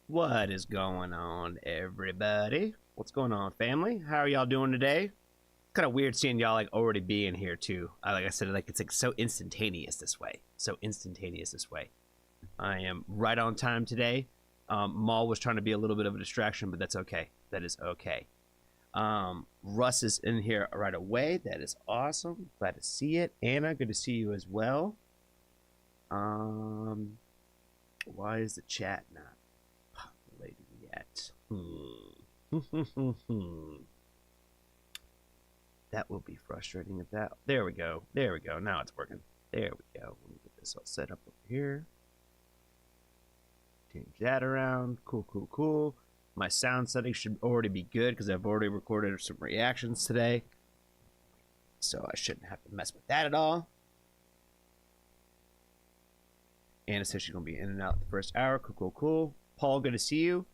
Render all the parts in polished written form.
What is going on, everybody? What's going on, family? How are y'all doing today? Kind of weird seeing y'all like already being here too. Like I said, like it's like so instantaneous this way. So instantaneous this way. I am right on time today. Maul was trying to be a little bit of a distraction, but that's okay. That is okay. Russ is in here right away. That is awesome. Glad to see it. Anna, good to see you as well. Why is the chat not populating yet? That will be frustrating if that. There we go. There we go. Now it's working. There we go. Let me get this all set up over here. Change that around. Cool, cool, cool. My sound settings should already be good because I've already recorded some reactions today. So I shouldn't have to mess with that at all. Anna says she's going to be in and out the first hour. Cool, cool, cool. Paul, good to see you.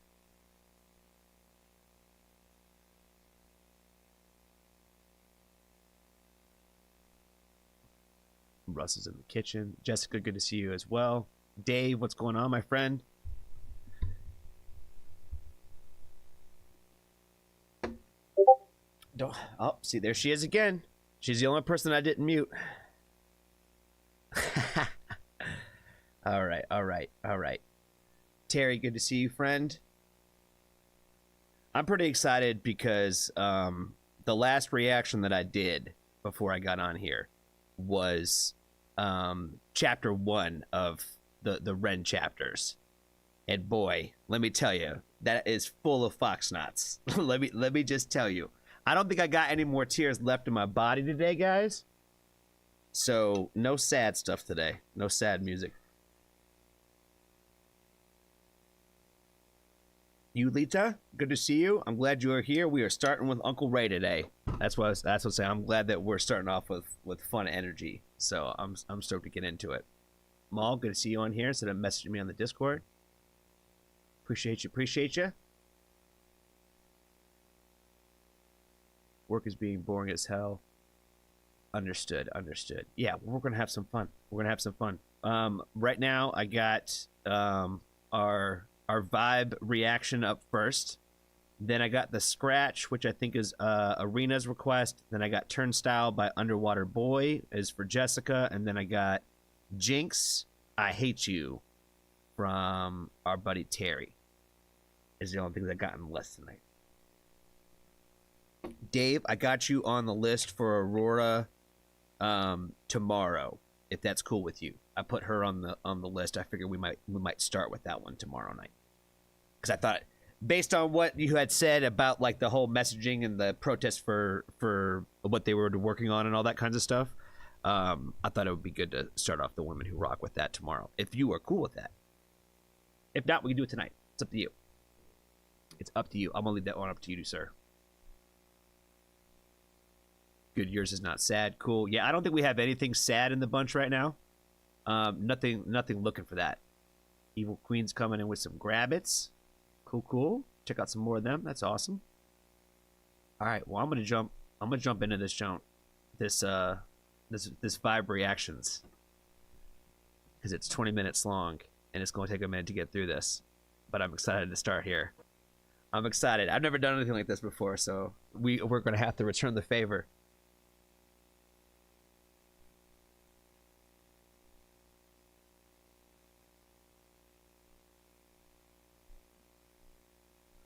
Russ is in the kitchen. Jessica, good to see you as well. Dave, what's going on, my friend? Don't. Oh, see, there she is again. She's the only person I didn't mute. All right, all right, all right. Terry, good to see you, friend. I'm pretty excited because the last reaction that I did before I got on here was chapter 1 of the Ren chapters. And boy, let me tell you, that is full of fox knots. let me just tell you. I don't think I got any more tears left in my body today, guys. So, no sad stuff today. No sad music. Yulita, good to see you. I'm glad you are here. We are starting with Uncle Ray today. That's what I'm saying. I'm glad that we're starting off with fun energy. So I'm stoked to get into it. Maul, good to see you on here. Instead of messaging me on the Discord. Appreciate you. Appreciate you. Work is being boring as hell. Understood. Understood. Yeah, we're gonna have some fun. We're gonna have some fun. Right now I got our vibe reaction up first. Then I got the scratch, which I think is Arena's request. Then I got Turnstile by Underwater Boy is for Jessica, and then I got Jinx, I Hate You from our buddy Terry. Is the only things I got on the list tonight. Dave, I got you on the list for Aurora tomorrow, if that's cool with you. I put her on the list. I figured we might start with that one tomorrow night. Because I thought, based on what you had said about like the whole messaging and the protest for what they were working on and all that kinds of stuff, I thought it would be good to start off the Women Who Rock with that tomorrow, if you are cool with that. If not, we can do it tonight. It's up to you. It's up to you. I'm gonna leave that one up to you, sir. Good, yours is not sad. Cool. Yeah, I don't think we have anything sad in the bunch right now. Nothing looking for that. Evil Queen's coming in with some Grabbits. Cool, cool. Check out some more of them. That's awesome. All right, well, I'm gonna jump into this this vibe reactions, because it's 20 minutes long and it's gonna take a minute to get through this, but I'm excited to start here. I'm excited. I've never done anything like this before, so we're gonna have to return the favor.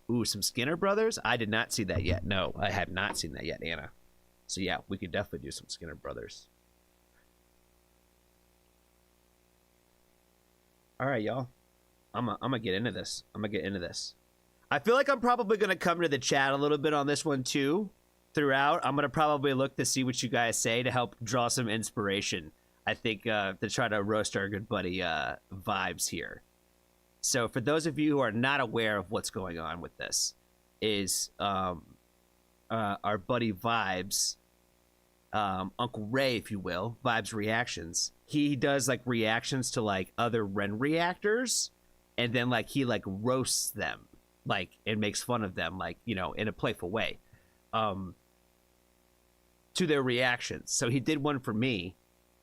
Ooh, some Skinner Brothers? I did not see that yet. No, I have not seen that yet, Anna. So yeah, we could definitely do some Skinner Brothers. All right, y'all. I'm gonna get into this. I feel like I'm probably gonna come to the chat a little bit on this one too. Throughout, I'm gonna probably look to see what you guys say to help draw some inspiration. I think to try to roast our good buddy Vibes here. So for those of you who are not aware of what's going on with this, is our buddy Vibes, Uncle Ray, if you will, Vibes Reactions. He does like reactions to like other Ren reactors, and then like he like roasts them, like, and makes fun of them, like, you know, in a playful way, to their reactions. So he did one for me,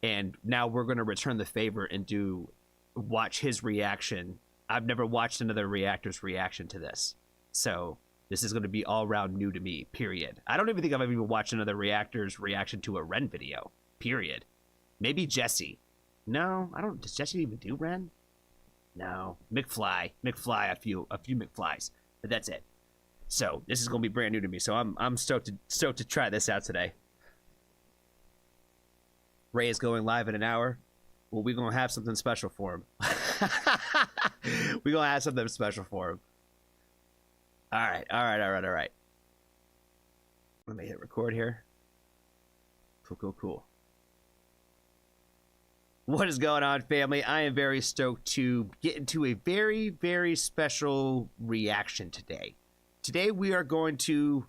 and now we're gonna return the favor and watch his reaction. I've never watched another reactor's reaction to this. So this is going to be all around new to me, period. I don't even think I've ever even watched another reactor's reaction to a Ren video, period. Maybe Jesse. No, I don't. Does Jesse even do Ren? No. McFly, a few McFlies, but that's it. So this is going to be brand new to me. So I'm stoked to try this out today. Ray is going live in an hour. Well, we're going to have something special for him. We're going to have something special for him. All right. Let me hit record here. Cool. What is going on, family? I am very stoked to get into a very, very special reaction today. Today we're going to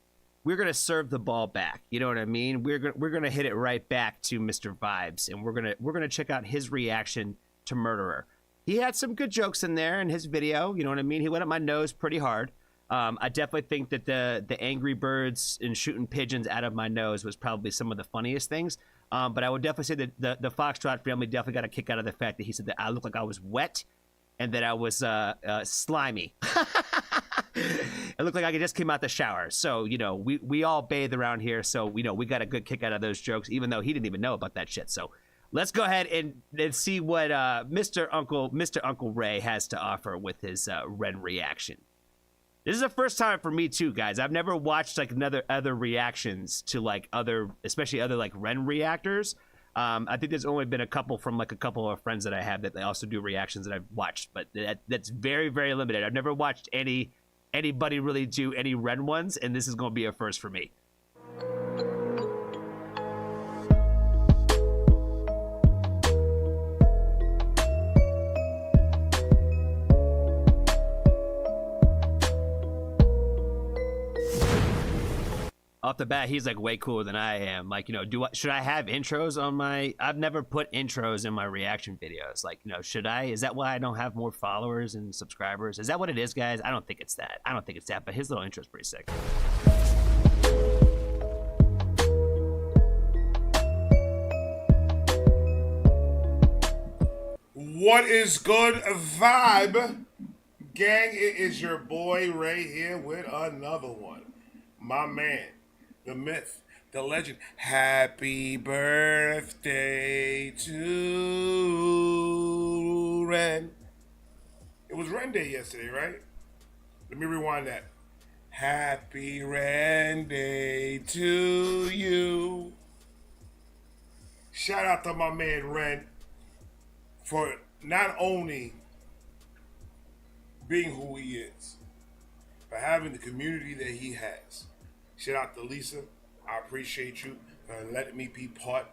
serve the ball back. You know what I mean? We're gonna hit it right back to Mr. Vibes, and we're gonna check out his reaction to Murderer. He had some good jokes in there in his video. You know what I mean? He went up my nose pretty hard. I definitely think that the Angry Birds and shooting pigeons out of my nose was probably some of the funniest things. But I would definitely say that the Foxtrot family definitely got a kick out of the fact that he said that I looked like I was wet and that I was slimy. It looked like I just came out the shower. So, you know, we all bathe around here. So, you know, we got a good kick out of those jokes, even though he didn't even know about that shit. So let's go ahead and see what Mr. Uncle Ray has to offer with his Ren reaction. This is the first time for me too, guys. I've never watched like other reactions to like especially other like Ren reactors. I think there's only been a couple from like a couple of friends that I have that they also do reactions that I've watched, but that's very, very limited. I've never watched anybody really do any Ren ones, and this is going to be a first for me. Off the bat, he's like way cooler than I am. Like, you know, should I have intros on my? I've never put intros in my reaction videos. Like, you know, should I? Is that why I don't have more followers and subscribers? Is that what it is, guys? I don't think it's that. But his little intro is pretty sick. What is good, vibe? Gang, it is your boy Ray here with another one. My man, the myth, the legend. Happy birthday to Ren. It was Ren Day yesterday, right? Let me rewind that. Happy Ren Day to you. Shout out to my man Ren for not only being who he is, but having the community that he has. Shout out to Lisa. I appreciate you for letting me be part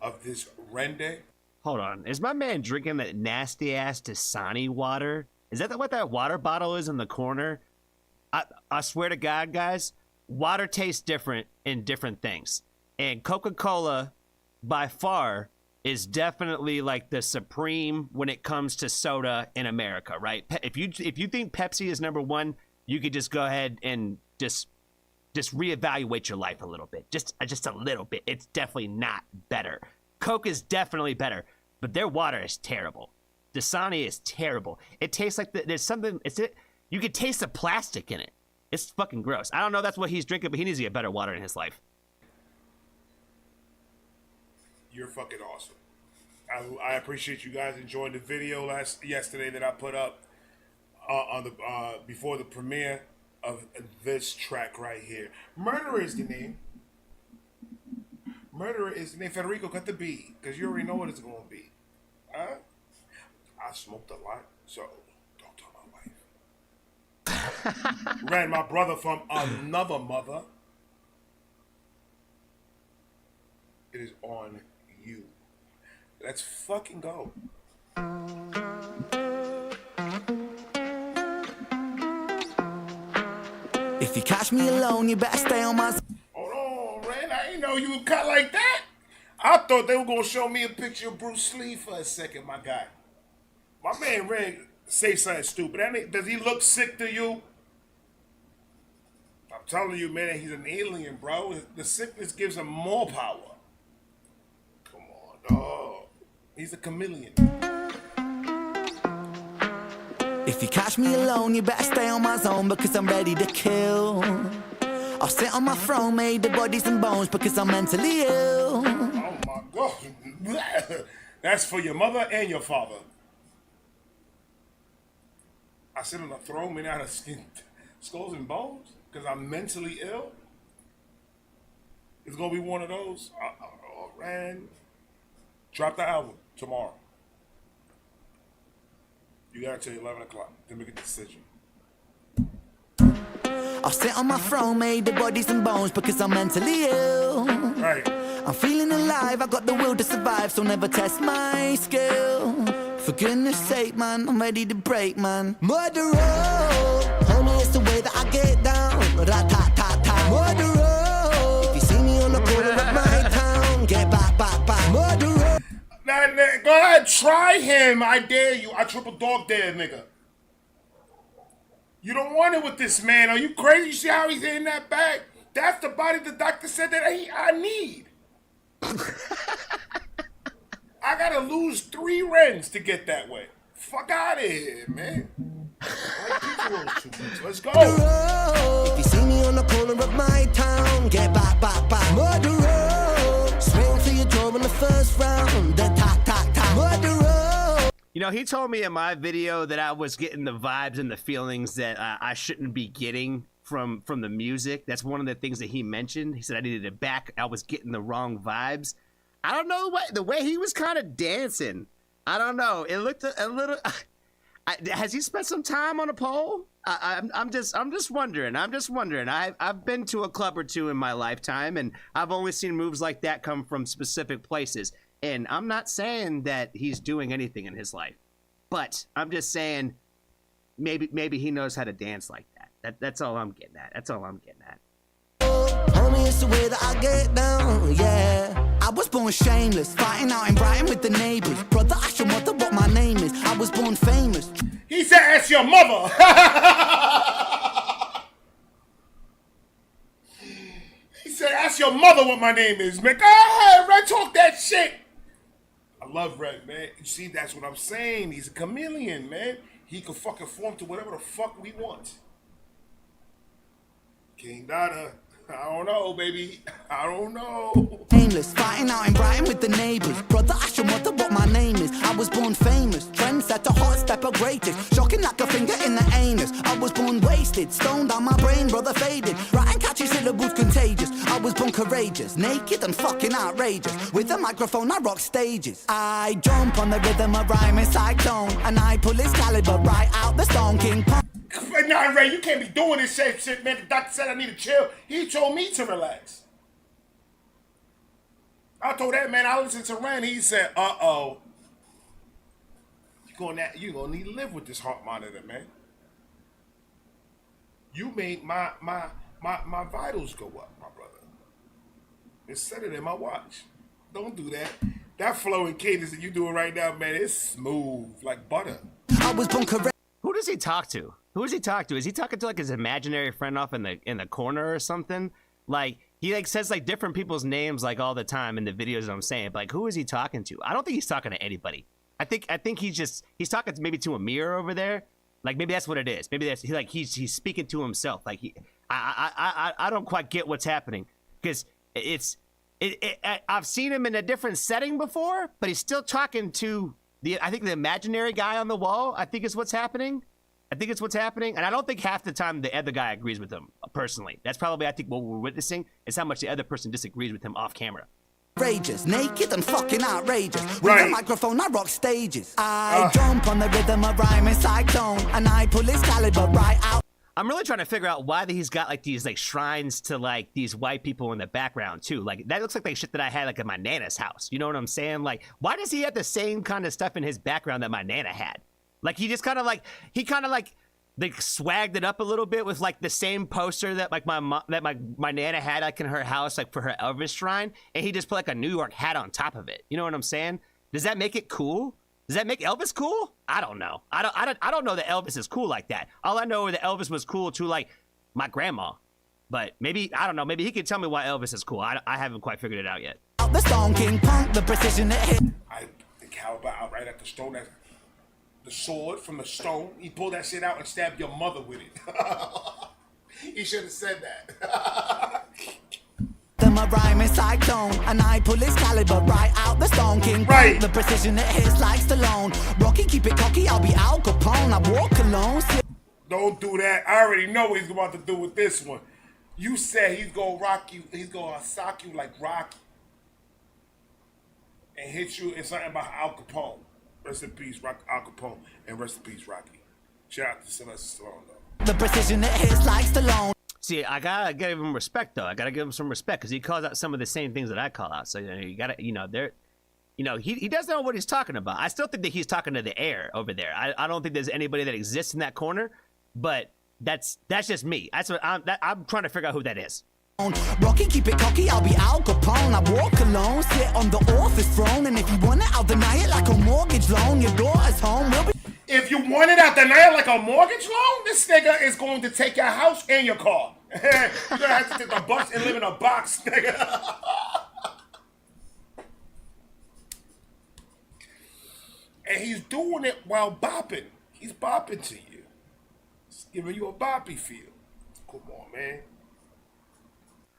of this Ren Day. Hold on. Is my man drinking that nasty ass Dasani water? Is that what that water bottle is in the corner? I swear to God, guys, water tastes different in different things. And Coca-Cola, by far, is definitely like the supreme when it comes to soda in America, right? If you think Pepsi is number one, you could just go ahead and just reevaluate your life a little bit. Just a little bit. It's definitely not better. Coke is definitely better, but their water is terrible. Dasani is terrible. It tastes like there's something. You could taste the plastic in it. It's fucking gross. I don't know if that's what he's drinking, but he needs to get better water in his life. You're fucking awesome. I appreciate you guys enjoying the video yesterday that I put up on the before the premiere of this track right here. Murderer is the name. Murderer is the name. Federico, cut the beat, because you already know what it's going to be. I smoked a lot, so don't tell my wife. Ran my brother from another mother. It is on you. Let's fucking go. If you catch me alone, you better stay on my... Hold on, Ren. I didn't know you would cut like that. I thought they were going to show me a picture of Bruce Lee for a second, my guy. My man Ren say something stupid. Does he look sick to you? I'm telling you, man, he's an alien, bro. The sickness gives him more power. Come on, dog. He's a chameleon. If you catch me alone, you better stay on my zone because I'm ready to kill. I'll sit on my throne made of bodies and bones because I'm mentally ill. Oh my God. That's for your mother and your father. I sit on a throne made out of skulls and bones because I'm mentally ill. It's gonna be one of those. Oh, man. Drop the album tomorrow. You got till 11 o'clock to make a decision. I'll sit on my throne made of bodies and bones because I'm mentally ill. Right. I'm feeling alive, I got the will to survive, so never test my skill. For goodness sake, man, I'm ready to break, man. Murderer, homie, it's the way that I get down. Rat-tat-tat-tat. Murderer, if you see me on the corner of my town, get back, back, back. Murderer. Nah, go ahead, try him. I dare you. I triple dog dare, nigga. You don't want it with this man. Are you crazy? You see how he's in that bag? That's the body the doctor said that I need. I gotta lose 3 rens to get that way. Fuck out of here, man. Let's go. If you see me on the corner of my town, get back, back, back. Murderer, swing for your jaw in the first round. The tat, tat, tat. Murderer. You know, he told me in my video that I was getting the vibes and the feelings that I shouldn't be getting from the music. That's one of the things that he mentioned. He said I needed it back. I was getting the wrong vibes. I don't know the way he was kind of dancing. I don't know. It looked a little. Has he spent some time on a pole? I'm just wondering. I've been to a club or two in my lifetime, and I've only seen moves like that come from specific places. And I'm not saying that he's doing anything in his life, but I'm just saying maybe he knows how to dance like that. That's all I'm getting at. Homie, it's the way that I get down, yeah. I was born shameless, fighting out in Brighton with the neighbours. Brother, ask your mother what my name is. I was born famous. He said, ask your mother. He said, ask your mother what my name is, man. Go ahead, Red, talk that shit. I love Red, man. You see, that's what I'm saying. He's a chameleon, man. He can fucking form to whatever the fuck we want. King Dada. I don't know, baby. I don't know. Shameless, fighting out in Brighton with the neighbours. Brother, ask your mother what my name is. I was born famous, trendsetter, hot stepper, greatest. Shocking like a finger in the anus. I was born wasted, stoned on my brain, brother faded. Writing catchy syllables contagious. I was born courageous, naked and fucking outrageous. With a microphone, I rock stages. I jump on the rhythm of rhyming cyclone, and I pull his caliber right out the stone. King Pong. Nah, Ray, you can't be doing this shit, man. The doctor said I need to chill. He told me to relax. I told that man I listened to Ren. He said, "Uh-oh, you gonna need to live with this heart monitor, man. You made my vitals go up, my brother. It's set it in my watch. Don't do that. That flowing cadence that you doing right now, man, it's smooth like butter." I was born courageous. Who does he talk to? Is he talking to like his imaginary friend off in the corner or something? Like he like says like different people's names like all the time in the videos that I'm saying. But like who is he talking to? I don't think he's talking to anybody. I think he's talking maybe to a mirror over there. Like maybe that's what it is. Maybe that's he's speaking to himself. Like I don't quite get what's happening because I've seen him in a different setting before, but he's still talking to the imaginary guy on the wall. I think is what's happening. And I don't think half the time the other guy agrees with him personally. That's probably, I think, what we're witnessing is how much the other person disagrees with him off camera. Outrageous, naked and fucking outrageous. With Right. a microphone, I rock stages. I jump on the rhythm of rhyming cyclone, and I pull his caliber right out. I'm really trying to figure out why he's got like these like shrines to like these white people in the background too. Like that looks like shit that I had like at my Nana's house. You know what I'm saying? Like, why does he have the same kind of stuff in his background that my Nana had? Like he just kind of like swagged it up a little bit with like the same poster that like my Nana had like in her house like for her Elvis shrine, and he just put like a New York hat on top of it. You know what I'm saying? Does that make it cool? Does that make Elvis cool? I don't know. I don't know that Elvis is cool like that. All I know is that Elvis was cool to like my grandma. But maybe, I don't know, maybe he can tell me why Elvis is cool. I haven't quite figured it out yet. The Stone King Punk, the precision that hit. I think how about right at the stone that the sword from the stone. He pulled that shit out and stabbed your mother with it. He should have said that. My rhyme is cyclone, and I pull his caliber right out the stone. King Right. the precision it hits like Stallone. Rocky, keep it cocky, I'll be Al Capone. I walk alone. Don't do that. I already know what he's about to do with this one. You said he's gonna rock you. He's gonna sock you like Rocky and hit you in something about Al Capone. Rest in peace, Al Capone, and rest in peace, Rocky. Shout out to Sylvester Stallone, though. The precision it hits like Stallone. See, I gotta give him respect, though. I gotta give him some respect because he calls out some of the same things that I call out. So you gotta, he does know what he's talking about. I still think that he's talking to the air over there. I don't think there's anybody that exists in that corner, but that's just me. That's what I'm trying to figure out who that is. Rocky, keep it cocky, I'll be Al Capone. I walk alone, sit on the office throne, and if you want it, I'll deny it like a mortgage loan. Your daughter's home, we'll be. If you want it out the night like a mortgage loan, this nigga is going to take your house and your car. You're gonna have to take the bus and live in a box, nigga. And he's doing it while bopping. He's bopping to you. He's giving you a boppy feel. Come on, man.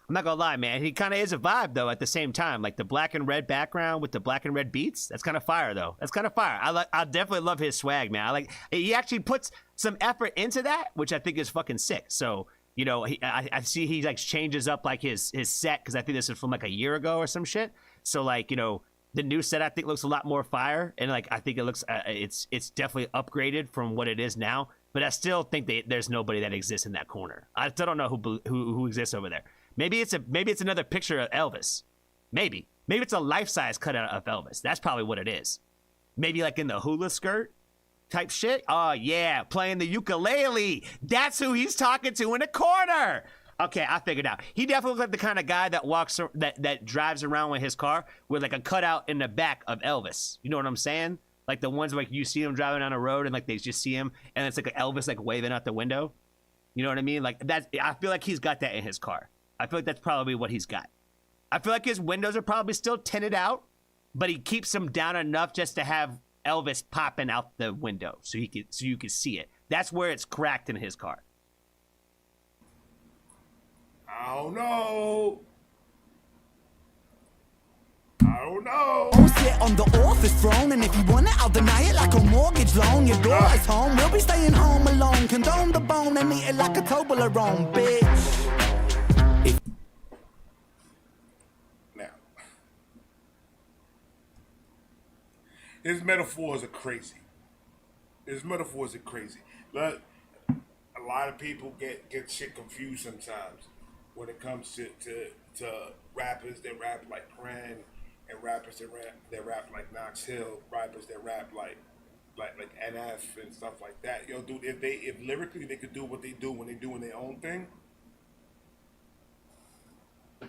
I'm not gonna lie, man. He kind of is a vibe, though. At the same time, like the black and red background with the black and red beats. That's kind of fire, though. That's kind of fire. I definitely love his swag, man. He actually puts some effort into that, which I think is fucking sick. So I see he like changes up like his set because I think this is from like a year ago or some shit. So like the new set I think looks a lot more fire, and like I think it looks it's definitely upgraded from what it is now. But I still think there's nobody that exists in that corner. I still don't know who exists over there. Maybe it's another picture of Elvis. Maybe it's a life-size cutout of Elvis. That's probably what it is. Maybe like in the hula skirt type shit. Oh yeah, playing the ukulele. That's who he's talking to in the corner. Okay, I figured out. He definitely looks like the kind of guy that drives around with his car with like a cutout in the back of Elvis. You know what I'm saying? Like the ones like you see him driving down the road and like they just see him and it's like Elvis like waving out the window. You know what I mean? Like that. I feel like he's got that in his car. I feel like that's probably what he's got. I feel like his windows are probably still tinted out, but he keeps them down enough just to have Elvis popping out the window so you can see it. That's where it's cracked in his car. I don't know. Sit on the office throne, and if you want it, I'll deny it like a mortgage loan. Your daughter's home, we'll be staying home alone. Condone the bone and eat it like a Toblerone, bitch. Now, his metaphors are crazy. Look, a lot of people get shit confused sometimes when it comes to rappers that rap like Ren and rappers that rap like Knox Hill, rappers that rap like NF and stuff like that. Yo, dude, if lyrically they could do what they do when they doing their own thing,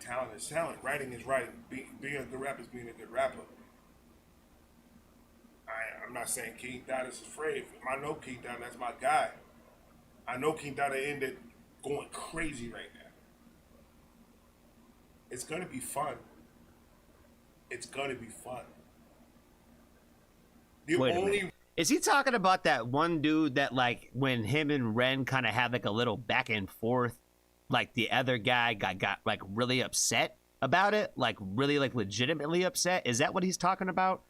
talent is talent. Writing is writing. Being a good rapper is being a good rapper. I'm not saying King Dada is afraid. I know King Dada, that's my guy. I know King Dada ended going crazy right now. It's gonna be fun. Wait a minute. Is he talking about that one dude that like when him and Ren kind of had like a little back and forth, like the other guy got like really upset about it, like really like legitimately upset? Is that what he's talking about?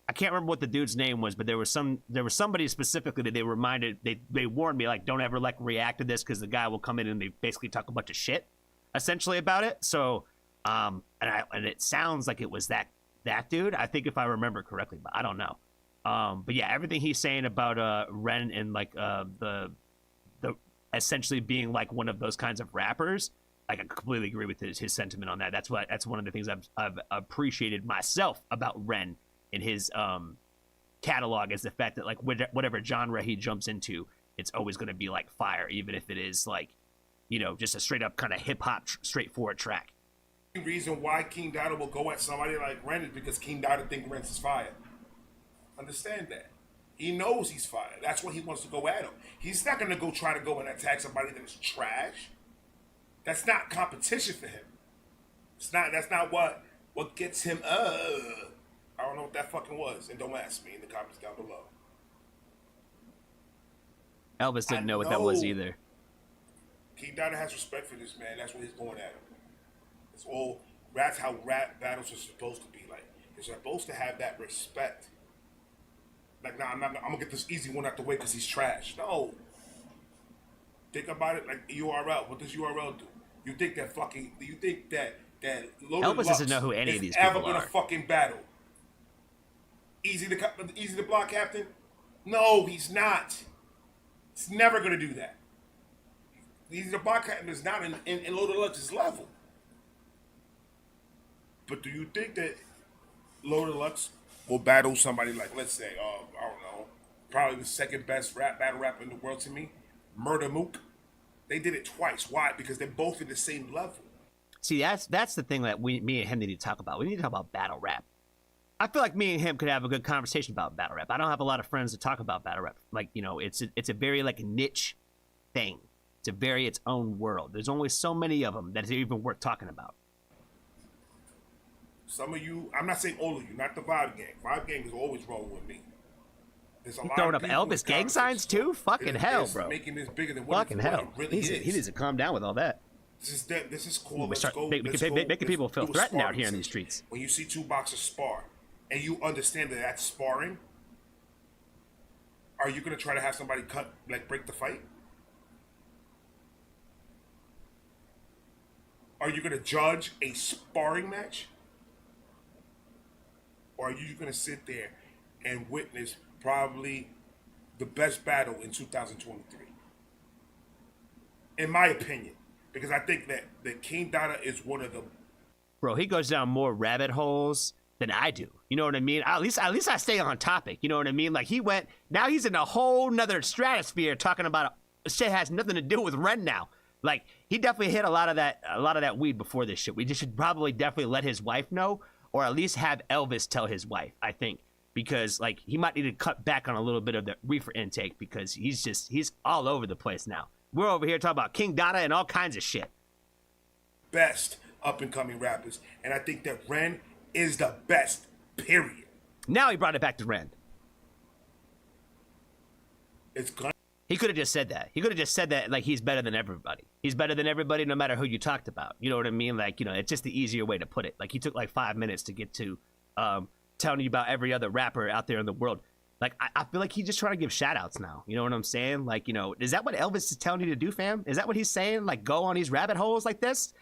I can't remember what the dude's name was, but there was somebody specifically that they warned me like don't ever like react to this because the guy will come in and they basically talk a bunch of shit essentially about it. So and it sounds like it was that dude. I think if I remember correctly, but I don't know. But yeah, everything he's saying about Ren and like the essentially being like one of those kinds of rappers, like I completely agree with his sentiment on that. That's one of the things I've appreciated myself about Ren in his catalog is the fact that like whatever genre he jumps into, it's always going to be like fire, even if it is like just a straight up kind of hip hop straightforward track. The reason why King Dada will go at somebody like Ren is because King Dada think Ren's is fire. Understand that. He knows he's fire. That's why he wants to go at him. He's not going to try to go and attack somebody that is trash. That's not competition for him. That's not what gets him I don't know what that fucking was. And don't ask me in the comments down below. Elvis didn't know what that was either. King Dada has respect for this man. That's what he's going at him. It's all. That's how rap battles are supposed to be like. You're supposed to have that respect. Like, nah, I'm gonna get this easy one out the way because he's trash. No. Think about it like URL. What does URL do? You think that Loaded Elvis Lux doesn't know who any of these people ever gonna are. fucking battle? Easy to block, Captain? No, he's not. He's never gonna do that. Easy to block, Captain is not in Loaded Lux's level. But do you think that Loaded Lux will battle somebody like, let's say, I don't know, probably the second best battle rapper in the world to me, Murder Mook? They did it twice. Why? Because they're both in the same level. See, that's the thing that me and him need to talk about. We need to talk about battle rap. I feel like me and him could have a good conversation about battle rap. I don't have a lot of friends to talk about battle rap. Like, you know, it's a very like niche thing. It's its own world. There's only so many of them that it's even worth talking about. Some of you, I'm not saying all of you, not the Vibe Gang. Vibe Gang is always rolling with me. There's a You lot throwing of up people Elvis in gang signs too? Fucking hell, it's bro. making this bigger than what Fucking it hell. really is. He needs to calm down with all that. This is cool. We Let's start go. making people feel do a threatened out sparring here in these session. streets. When you see two boxers spar, and you understand that that's sparring, are you gonna try to have somebody break the fight? Are you gonna judge a sparring match? Or are you going to sit there and witness probably the best battle in 2023? In my opinion. Because I think that King Dada is one of the... Bro, he goes down more rabbit holes than I do. You know what I mean? At least I stay on topic. You know what I mean? Like now he's in a whole nother stratosphere talking about shit has nothing to do with Ren now. Like, he definitely hit a lot of that weed before this shit. We just should probably definitely let his wife know. Or at least have Elvis tell his wife, I think. Because, like, he might need to cut back on a little bit of the reefer intake because he's all over the place now. We're over here talking about King Dada and all kinds of shit. Best up-and-coming rappers. And I think that Ren is the best, period. Now he brought it back to Ren. It's gonna... He could have just said that. He could have just said that, like, he's better than everybody. He's better than everybody no matter who you talked about. You know what I mean? Like, you know, it's just the easier way to put it. Like, he took, like, 5 minutes to get to telling you about every other rapper out there in the world. Like, I feel like he's just trying to give shout-outs now. You know what I'm saying? Like, you know, is that what Elvis is telling you to do, fam? Is that what he's saying? Like, go on these rabbit holes like this?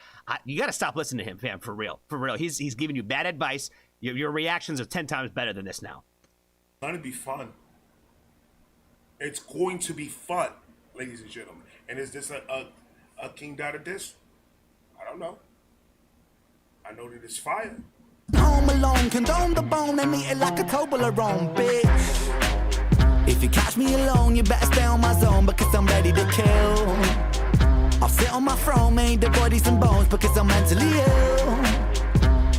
You got to stop listening to him, fam, for real. For real. He's giving you bad advice. Your reactions are 10 times better than this now. It's gonna be fun. It's going to be fun, ladies and gentlemen. And is this a King Dada diss? I don't know. I know that it's fire. Home alone, condone the bone and eat it like a Toblerone, bitch. If you catch me alone, you better stay on my zone because I'm ready to kill. I'll sit on my throne, made the bodies and bones because I'm mentally ill.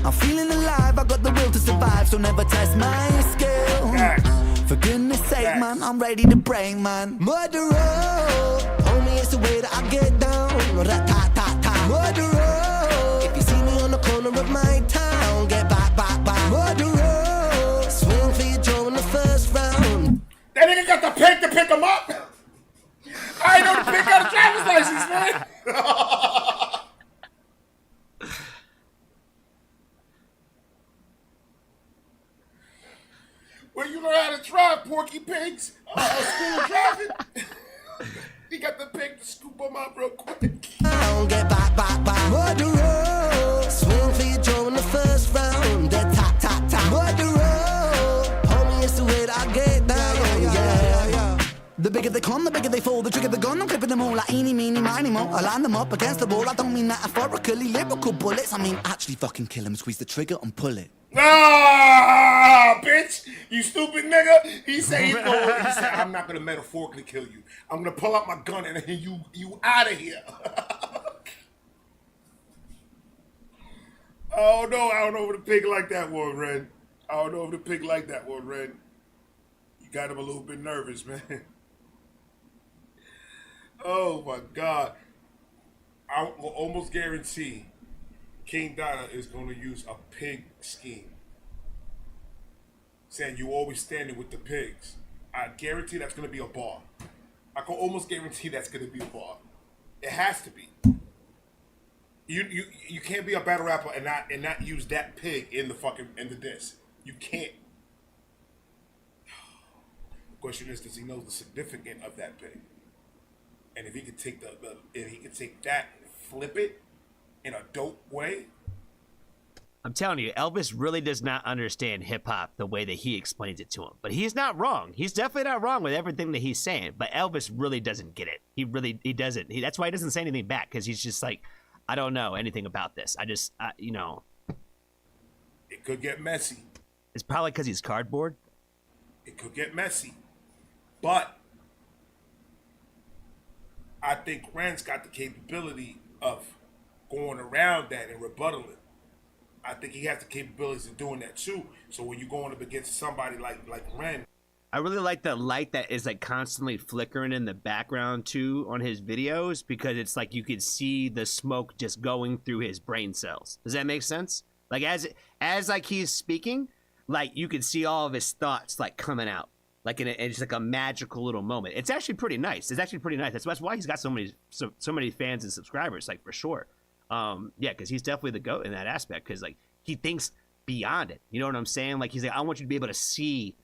I'm feeling alive, I got the will to survive, so never test my skill. Facts. For goodness sake, Facts. man, I'm ready to break, man. Murderer, homie, it's the way that I get down. Rat-tat-tat-tat. Murderer, if you see me on the corner of my town, get back, back, back. Murderer, swing for your jaw in the first round. That nigga got the pig to pick him up. I ain't know the pig got a driver's license, man. Where you learn how to drive, Porky Pigs? School driving? He got the pig to scoop him up real quick. Get back, back, back. Murderer, swing for your jaw in the first round. Tap, tap, tap. Murderer, homie, it's the way that I get down. Yeah. The bigger they come, the bigger they fall. The trigger the gun, I'm clipping them all like eeny, meeny, miny, mo. I line them up against the wall. I don't mean metaphorically, lyrical bullets. I mean actually fucking kill them, squeeze the trigger and pull it. Ah, bitch! You stupid nigga! He said I'm not gonna metaphorically kill you. I'm gonna pull out my gun and then you out of here. Oh no, I don't know if the pig like that one, Ren. I don't know if the pig like that one, Ren. You got him a little bit nervous, man. Oh my God. I will almost guarantee King Dada is going to use a pig scheme. Saying you always standing with the pigs. I guarantee that's going to be a bar. I can almost guarantee that's gonna be a bar. It has to be. You can't be a battle rapper and not use that pig in the diss. You can't. The question is, does he know the significance of that pig? And if he could take if he could take that and flip it in a dope way. I'm telling you, Elvis really does not understand hip hop the way that he explains it to him. But he's not wrong. He's definitely not wrong with everything that he's saying. But Elvis really doesn't get it. He doesn't. That's why he doesn't say anything back, because he's just like, I don't know anything about this. You know. It could get messy. It's probably because he's cardboard. It could get messy. But I think Ren's got the capability of going around that and rebuttaling. I think he has the capabilities of doing that too. So when you're going up against somebody like Ren, I really like the light that is like constantly flickering in the background too on his videos, because it's like you could see the smoke just going through his brain cells. Does that make sense? Like as like he's speaking, like you could see all of his thoughts like coming out, like it's like a magical little moment. It's actually pretty nice. It's actually pretty nice. That's why he's got so many fans and subscribers, like for sure. Yeah, because he's definitely the GOAT in that aspect, because like he thinks beyond it. You know what I'm saying? Like he's like, I want you to be able to see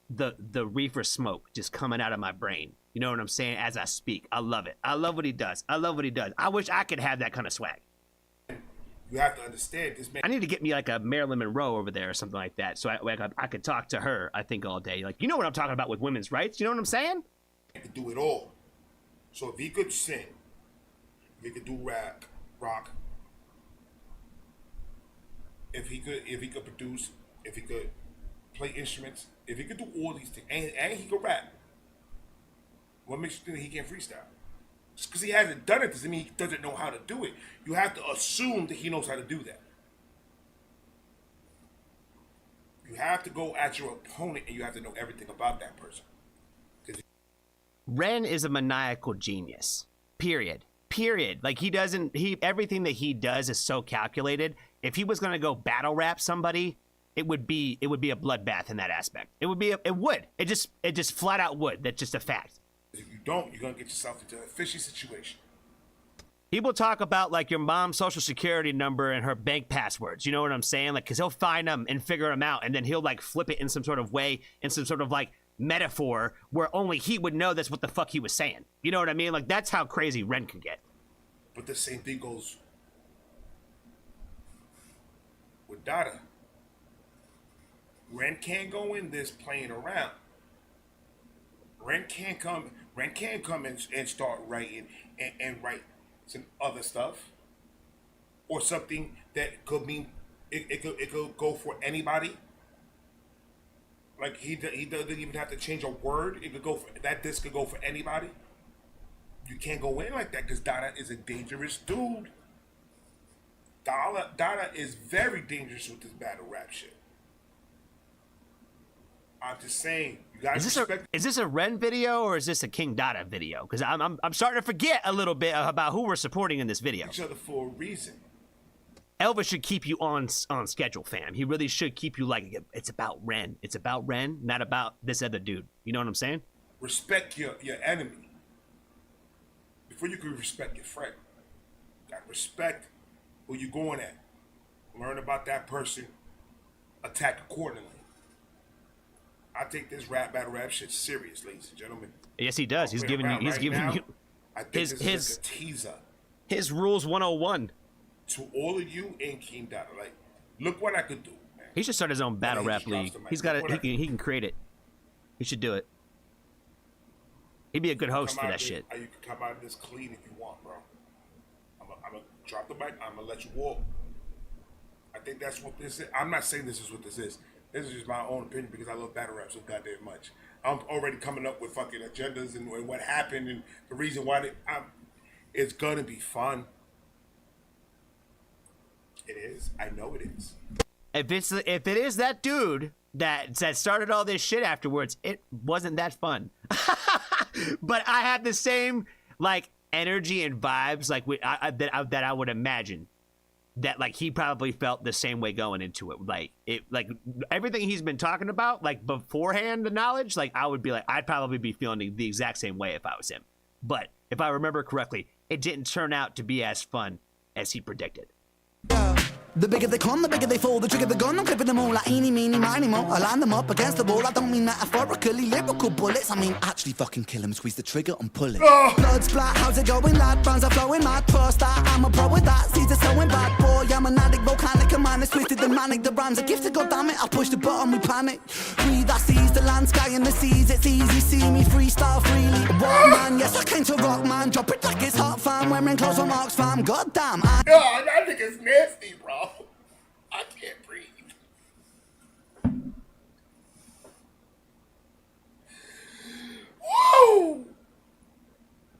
the reefer smoke just coming out of my brain. You know what I'm saying? As I speak. I love it. I love what he does. I love what he does. I wish I could have that kind of swag. you have to understand this man. I need to get me like a Marilyn Monroe over there or something like that, so I could talk to her, I think, all day. Like, you know what I'm talking about with women's rights? You know what I'm saying? He could do it all. So if he could sing, if he could do rap, rock, if he could produce, if he could play instruments, if he could do all these things, and he could rap, what makes you think he can't freestyle? Just because he hasn't done it doesn't mean he doesn't know how to do it. You have to assume that he knows how to do that. You have to go at your opponent and you have to know everything about that person. Ren is a maniacal genius. Period. Like everything that he does is so calculated. If he was gonna go battle rap somebody, it would be a bloodbath in that aspect. It just flat out would. That's just a fact. If you don't, you're gonna get yourself into a fishy situation. People talk about like your mom's social security number and her bank passwords. You know what I'm saying? Like, cause he'll find them and figure them out, and then he'll like flip it in some sort of way, in some sort of like metaphor where only he would know that's what the fuck he was saying. You know what I mean? Like, that's how crazy Ren can get. But the same thing goes with Dada. Ren can't go in this playing around. Ren can't come and start writing and write some other stuff, or something that could mean it could go for anybody. Like he doesn't even have to change a word. It could go for that. This could go for anybody. You can't go in like that because Dada is a dangerous dude. Dada is very dangerous with this battle rap shit. I'm just saying, you guys respect. Is this a Ren video or is this a King Dada video? Because I'm starting to forget a little bit about who we're supporting in this video. Each other for a reason. Elvis should keep you on schedule, fam. He really should keep you like, it's about Ren. It's about Ren, not about this other dude. You know what I'm saying? Respect your enemy before you can respect your friend. You got to respect who you're going at. Learn about that person. Attack accordingly. I take this battle rap shit serious, ladies and gentlemen. Yes, he does. He's giving you. I think this is like a teaser. His rules 101. To all of you in King Dada, like, look what I could do, man. He should start his own battle rap league. He's got it. He can create it. He should do it. He'd be a good host for that shit. You can come out of this clean if you want, bro. I'm gonna drop the mic. I'm gonna let you walk. I think that's what this is. I'm not saying this is what this is. This is just my own opinion because I love battle rap so goddamn much. I'm already coming up with fucking agendas and what happened and the reason why it's gonna be fun. It is. I know it is. If it is that dude that started all this shit afterwards, it wasn't that fun. But I have the same like energy and vibes like that I would imagine that like he probably felt the same way going into it. Like everything he's been talking about, like beforehand, the knowledge, like I would be like, I'd probably be feeling the exact same way if I was him. But if I remember correctly, it didn't turn out to be as fun as he predicted. The bigger they come, the bigger they fall. The trigger the gun, I'm clipping them all like eeny, meeny, miny, mo. I line them up against the wall. I don't mean metaphorically, lyrical bullets. I mean actually fucking kill him, squeeze the trigger and pull it. Blood splat, how's it going, lad? Brands are flowing mad. First start, I'm a pro with that. Seeds are sowing bad, boy. I'm an addict, volcanic, a man is twisted and manic. The brand's a gift, god damn it. I push the button, we panic. Breathe, I seize the land, sky and the seas. It's easy, see me freestyle freely. What man? Yes, I came to rock, man. Drop it like it's hot, fam. Wearing clothes from Oxfam. God damn, I. Yo, that nigga's nasty, bro. I can't breathe. Woo!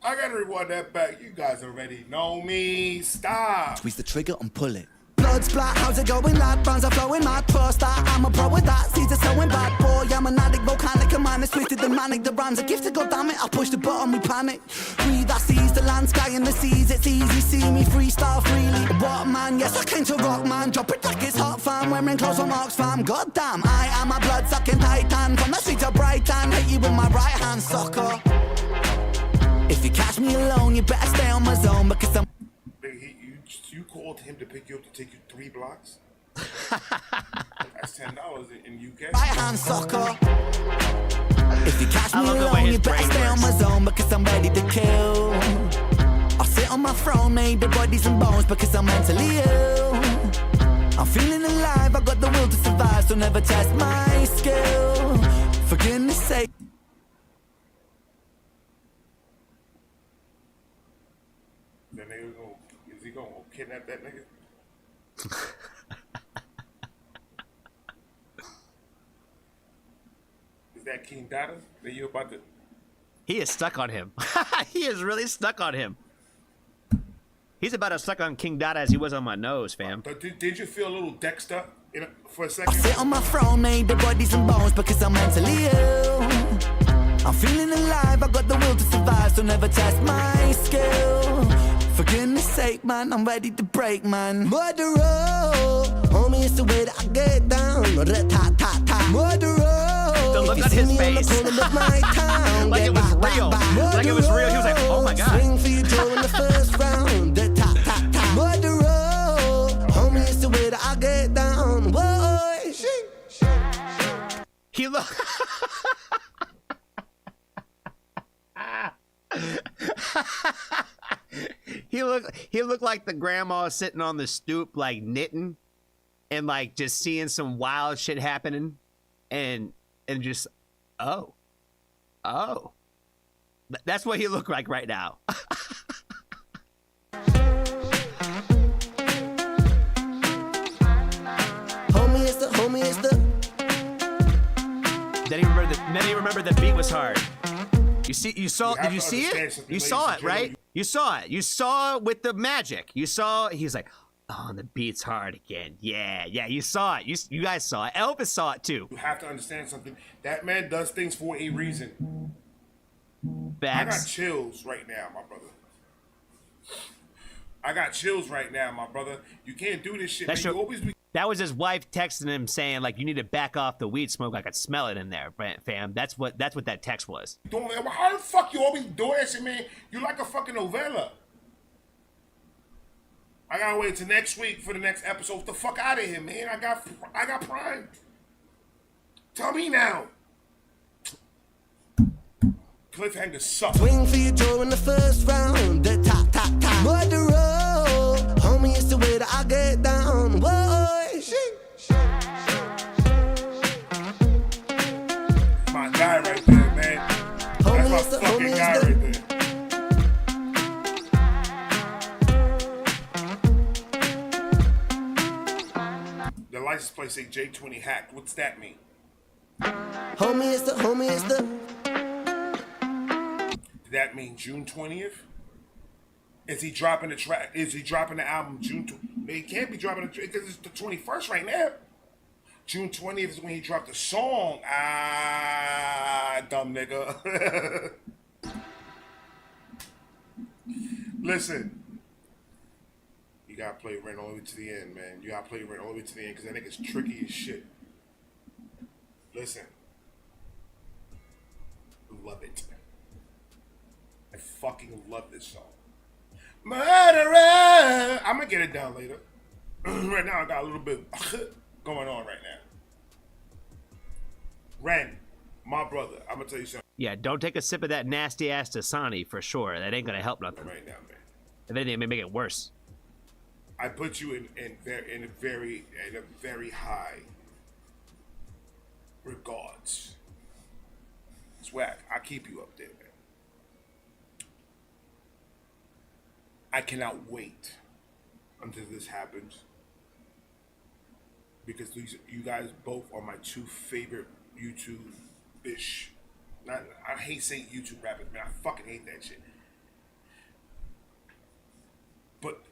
I gotta rewind that back. You guys already know me. Stop. Squeeze the trigger and pull it. Blood splat, how's it going, lad? Brands are flowing mad. First start, I'm a pro with that. Seeds are sowing bad, boy. I'm an addict, volcanic, a man is twisted and manic. The brand's a gift, god damn it. I push the button, we panic. Breathe, I seize the land, sky and the seas. It's easy, see me freestyle freely. What man? Yes, I came to rock, man. Drop it like it's hot, fam. Wearing clothes from Oxfam. God damn, I am a blood sucking titan. From the streets of Brighton, hit you with my right hand, sucker. If you catch me alone, you better stay on my zone because I'm. You called him to pick you up to take you 3 blocks? That's $10 in UK. Right hand sucker. If you catch me love the way alone, his you better brain stay on my works. zone because I'm ready to kill. I'll sit on my throne, made of bodies and bones because I'm mentally ill. I'm feeling alive, I got the will to survive, so never test my skill. For goodness sake. That nigga is he gonna kidnap that nigga? Is that King Dada that you about to? He is stuck on him. He is really stuck on him. He's about as stuck on King Dada as he was on my nose, fam. But did you feel a little Dexter for a I second? sit on my throne, made of bodies and bones because I'm mentally ill. I'm feeling alive, I got the will to survive, so never test my skill. For goodness sake, man, I'm ready to break, man. Murderer, homie, it's the way that I get down. Murderer, The look on his face. Like it was real. Like it was real. He was like, oh my God. Swing for your jaw in the first round. Murderer, homie, it's the way that I get down. Boy, He looked. He looked like the grandma sitting on the stoop, like knitting, and like just seeing some wild shit happening, and just oh. That's what he looked like right now. homie, it's the. Then he remembered the beat was hard. You saw did you see it? You saw it, right? You saw it. You saw it with the magic. You saw he's like, oh, the beat's hard again. Yeah, you saw it. You guys saw it. Elvis saw it too. You have to understand something. That man does things for a reason. I got Facts. chills right now, my brother. I got chills right now, my brother. You can't do this shit. Man. You always be. That was his wife texting him saying like, you need to back off the weed smoke. I could smell it in there, fam. That's what that text was. How the fuck you always doing that shit, man? You like a fucking novella. I gotta wait till next week for the next episode. Get the fuck out of here, man. I got Prime. Tell me now. Cliffhanger sucks. Swing for your jaw in the first round. Murderer, homie, it's the way that I get down. Boy, My guy right there, man. That's my fucking guy right there. The license plate say J20 hacked. What's that mean? homie, it's the. Did that mean June 20th? Is he dropping the track? Is he dropping the album June 20th? No, he can't be dropping the track because it's the 21st right now. June 20th is when he dropped the song. Dumb nigga. Listen. You gotta play Ren all the way to the end, man. You gotta play Ren all the way to the end because that nigga's tricky as shit. Listen. Love it. I fucking love this song. Murderer! I'm gonna get it down later. Right now I got a little bit going on right now. Ren, my brother, I'm gonna tell you something Yeah, don't take a sip of that nasty ass Dasani for sure. That ain't gonna help nothing. right now, man. If anything, it may make it worse. I put you in a very high regards. Swag, I keep you up there, man. I cannot wait until this happens because you guys both are my two favorite YouTube-ish. I hate saying YouTube rappers, man. I fucking hate that shit. But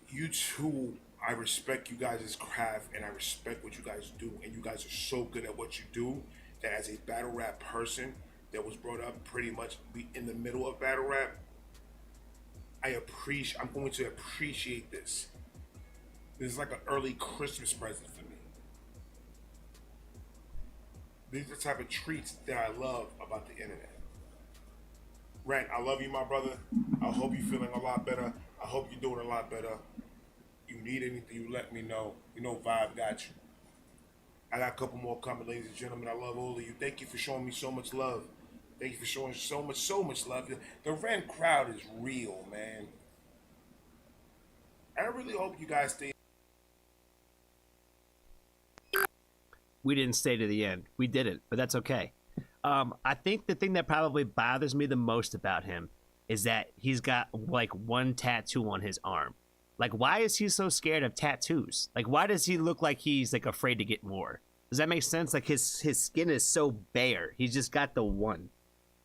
you two, I respect you guys' craft and I respect what you guys do. And you guys are so good at what you do that as a battle rap person that was brought up pretty much in the middle of battle rap, I'm going to appreciate this. This is like an early Christmas present for me. These are the type of treats that I love about the internet. Ren, I love you, my brother. I hope you're feeling a lot better. I hope you're doing a lot better. You need anything, you let me know. You know Vibe got you. I got a couple more coming, ladies and gentlemen. I love all of you. Thank you for showing me so much love. Thank you for showing so much love. The Ren crowd is real, man. I really hope you guys stay. We didn't stay to the end. We didn't, but that's okay. I think the thing that probably bothers me the most about him is that he's got like one tattoo on his arm. Like, why is he so scared of tattoos? Like, why does he look like he's like afraid to get more? Does that make sense? Like his skin is so bare. He's just got the one.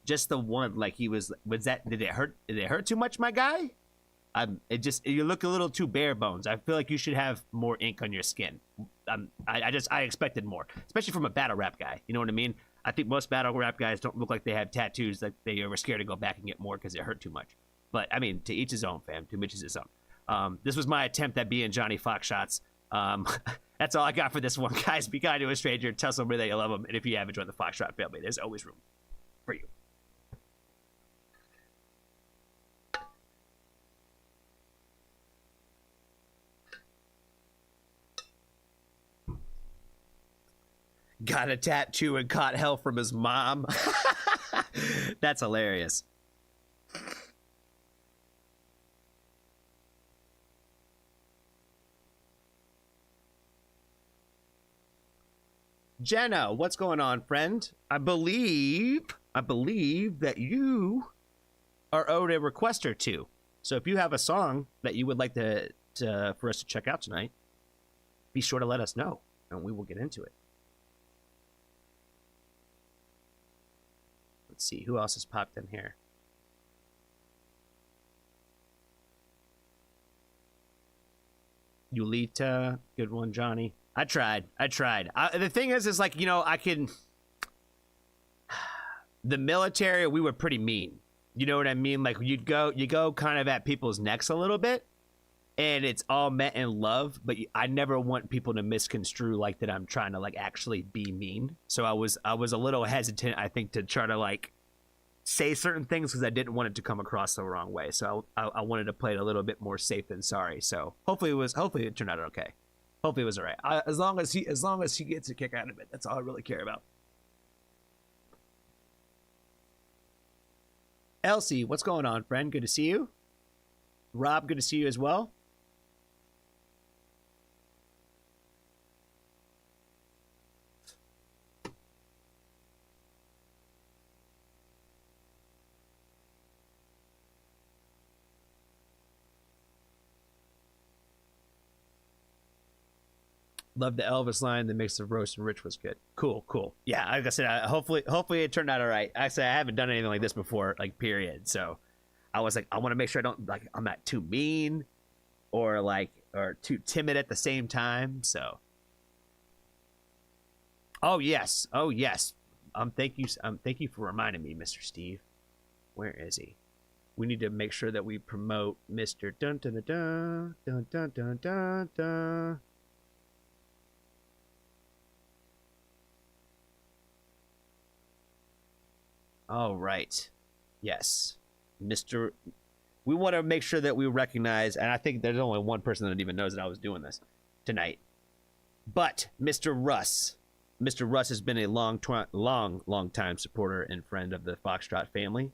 Just the one. Like he was that, did it hurt too much, my guy? You look a little too bare bones. I feel like you should have more ink on your skin. I expected more, especially from a battle rap guy. You know what I mean? I think most battle rap guys don't look like they have tattoos, like they were scared to go back and get more because it hurt too much. But I mean, to each his own, fam. To each his own. This was my attempt at being Johnny Fox shots. That's all I got for this one, guys. Be kind to a stranger. Tell somebody that you love them. And if you haven't joined the Foxtrot family, there's always room for you. Got a tattoo and caught hell from his mom. That's hilarious. Jenna, what's going on, friend? I believe that you are owed a request or two. So if you have a song that you would like for us to check out tonight, be sure to let us know, and we will get into it. Let's see, who else has popped in here? Yulita, good one, Johnny. I tried. The thing is like, you know, the military, we were pretty mean. You know what I mean? Like you go kind of at people's necks a little bit, and it's all meant in love, but I never want people to misconstrue like that I'm trying to like actually be mean. So I was a little hesitant, I think, to try to like say certain things because I didn't want it to come across the wrong way. So I wanted to play it a little bit more safe than sorry. So hopefully it turned out okay. Hopefully it was all right. As long as he gets a kick out of it, that's all I really care about. Elsie, what's going on, friend? Good to see you. Rob, good to see you as well. Love the Elvis line. The mix of roast and rich was good. Cool. Yeah, like I said, hopefully it turned out all right. Actually, I haven't done anything like this before, like period. So I was like, I want to make sure I'm not too mean or too timid at the same time. So, oh yes. Thank you for reminding me, Mr. Steve. Where is he? we need to make sure that we promote Mr. Dun Dun Dun Dun Dun Dun Dun Dun. All right. Yes. Mr. We want to make sure that we recognize, and I think there's only one person that even knows that I was doing this tonight. But Mr. Russ. Mr. Russ has been a long time supporter and friend of the Foxtrot family.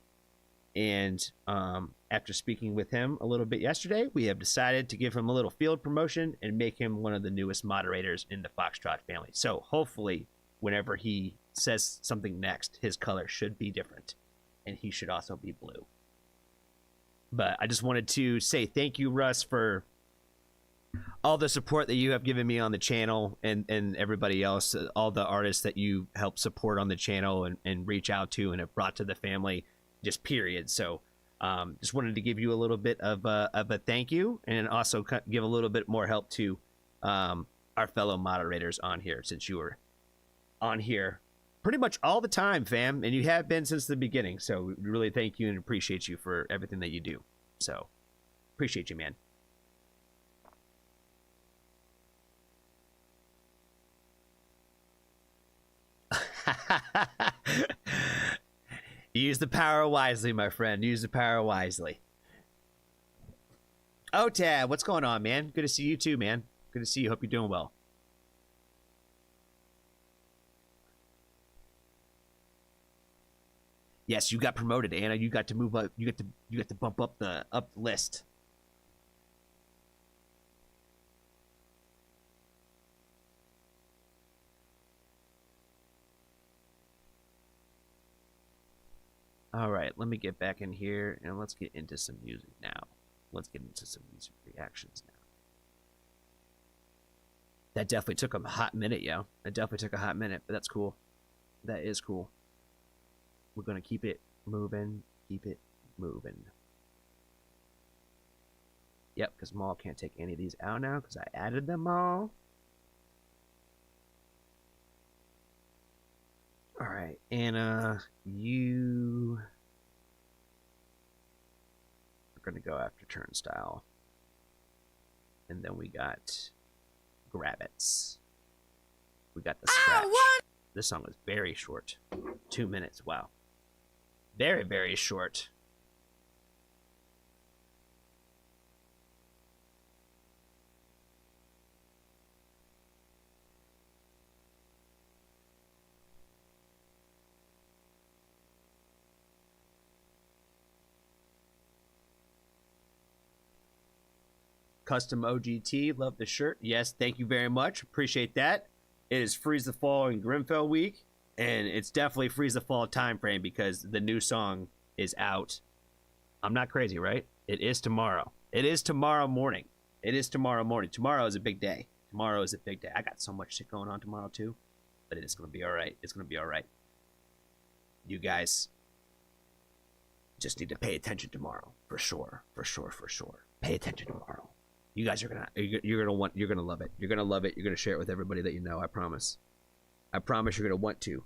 And after speaking with him a little bit yesterday, we have decided to give him a little field promotion and make him one of the newest moderators in the Foxtrot family. So hopefully, whenever he says something next, his color should be different. And he should also be blue. But I just wanted to say thank you, Russ, for all the support that you have given me on the channel and everybody else, all the artists that you help support on the channel and reach out to and have brought to the family, just period. So just wanted to give you a little bit of a thank you, and also give a little bit more help to our fellow moderators on here, since you were on here pretty much all the time, fam, and you have been since the beginning. So we really thank you and appreciate you for everything that you do. So appreciate you, man. Use the power wisely, my friend. Use the power wisely. Oh, Tab, what's going on, man? Good to see you too, man. Good to see you. Hope you're doing well. Yes, you got promoted, Anna. You got to move up. You got to bump up the list. All right, let me get back in here and let's get into some music now. Let's get into some music reactions now. That definitely took a hot minute, yo. That definitely took a hot minute, but that's cool. That is cool. We're gonna keep it moving, keep it moving. Yep, because Maul can't take any of these out now because I added them all. All right, Anna, you are gonna go after Turnstile, and then we got Grabbits. We got the Scratch. This song is very short, 2 minutes. Wow, very, very short. Custom OGT, love the shirt. Yes, thank you very much. Appreciate that. It is Freeze the Fall and Grimfell week, and it's definitely Freeze the Fall time frame because the new song is out. I'm not crazy, right? It is tomorrow. It is tomorrow morning. It is tomorrow morning. Tomorrow is a big day. Tomorrow is a big day. I got so much shit going on tomorrow too, but it's gonna be all right. It's gonna be all right. You guys just need to pay attention tomorrow, for sure, for sure, for sure. Pay attention tomorrow. You guys are gonna you're gonna love it. You're gonna love it. You're gonna share it with everybody that you know. I promise. I promise you're gonna want to.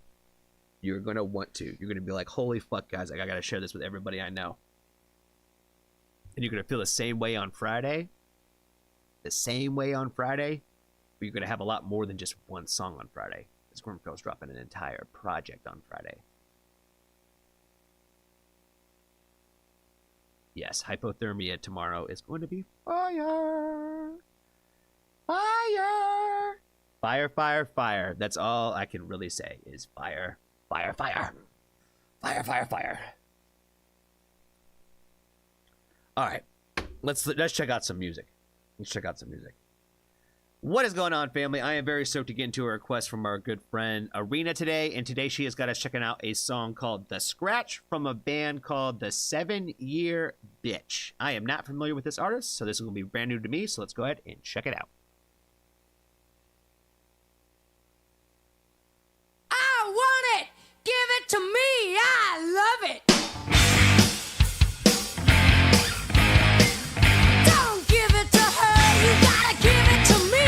You're gonna want to. You're gonna be like, holy fuck, guys! I gotta share this with everybody I know. And you're gonna feel the same way on Friday. The same way on Friday, but you're gonna have a lot more than just one song on Friday. Because Grimfell's dropping an entire project on Friday. Yes, hypothermia tomorrow is going to be fire. Fire. Fire, fire, fire. That's all I can really say is fire, fire, fire. Fire, fire, fire. All right, let's check out some music. Let's check out some music. What is going on, family? I am very stoked to get into a request from our good friend Arena today, and today she has got us checking out a song called The Scratch from a band called The 7 Year Bitch. I am not familiar with this artist, so this is going to be brand new to me, so let's go ahead and check it out. I want it! Give it to me! I love it! Don't give it to her, you gotta give it to me!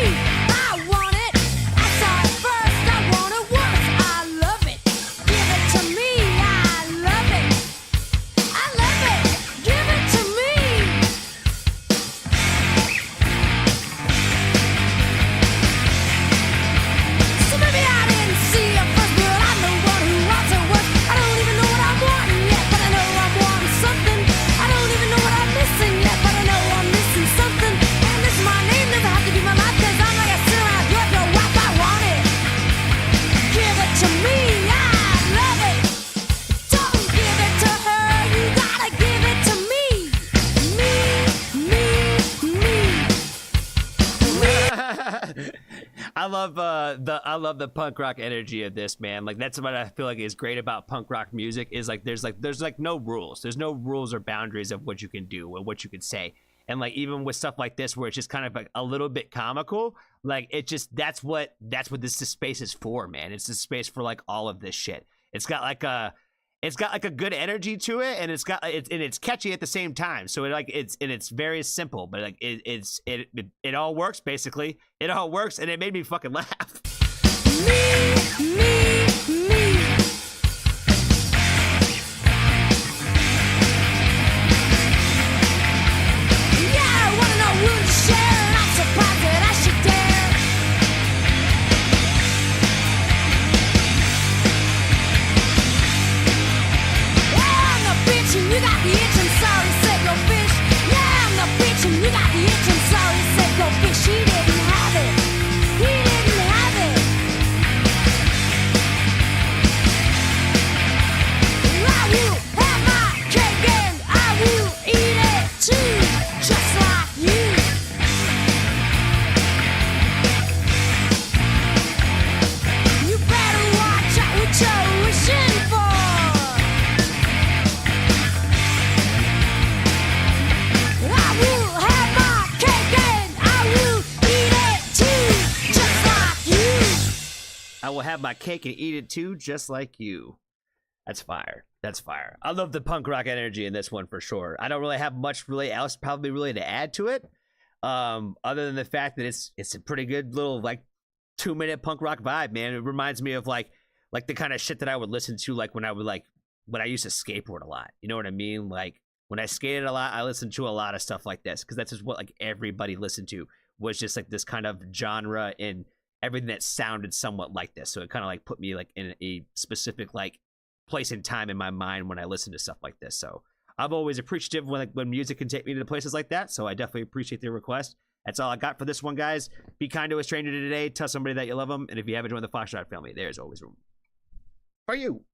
I want it! I saw it first, I want it once, I love it! Give it to me, I love it! I love it! Give love the punk rock energy of this, man. Like that's what I feel like is great about punk rock music is like there's no rules. There's no rules or boundaries of what you can do or what you can say. And like even with stuff like this where it's just kind of like a little bit comical, like it just that's what this space is for, man. It's the space for like all of this shit. It's got like a good energy to it, and it's catchy at the same time. So it's very simple, but like it all works basically. It all works, and it made me fucking laugh. Me. Yeah, I wanna know who to share, and I'm surprised that I should dare. Yeah, I'm the bitch and you got the itch, and sorry, said no fish. Yeah, I'm the bitch and you got the itch, and sorry, said no fish. He didn't have it. He didn't have it. I will have my cake and I will eat it too, just like you. You better watch out what you're wishing for. I will have my cake and I will eat it too, just like you. I will have my cake and eat it too, just like you. That's fire. That's fire. I love the punk rock energy in this one for sure. I don't really have much else probably really to add to it, other than the fact that it's a pretty good little like 2-minute punk rock vibe, man. It reminds me of like the kind of shit that I would listen to like when I used to skateboard a lot. You know what I mean? Like when I skated a lot, I listened to a lot of stuff like this because that's just what like everybody listened to was just like this kind of genre and everything that sounded somewhat like this. So it kind of like put me like in a specific like place and time in my mind when I listen to stuff like this. So I'm always appreciative when music can take me to places like that. So I definitely appreciate the request. That's all I got for this one, guys. Be kind to a stranger today. Tell somebody that you love them. And if you haven't joined the Foxtrot family, there's always room for you.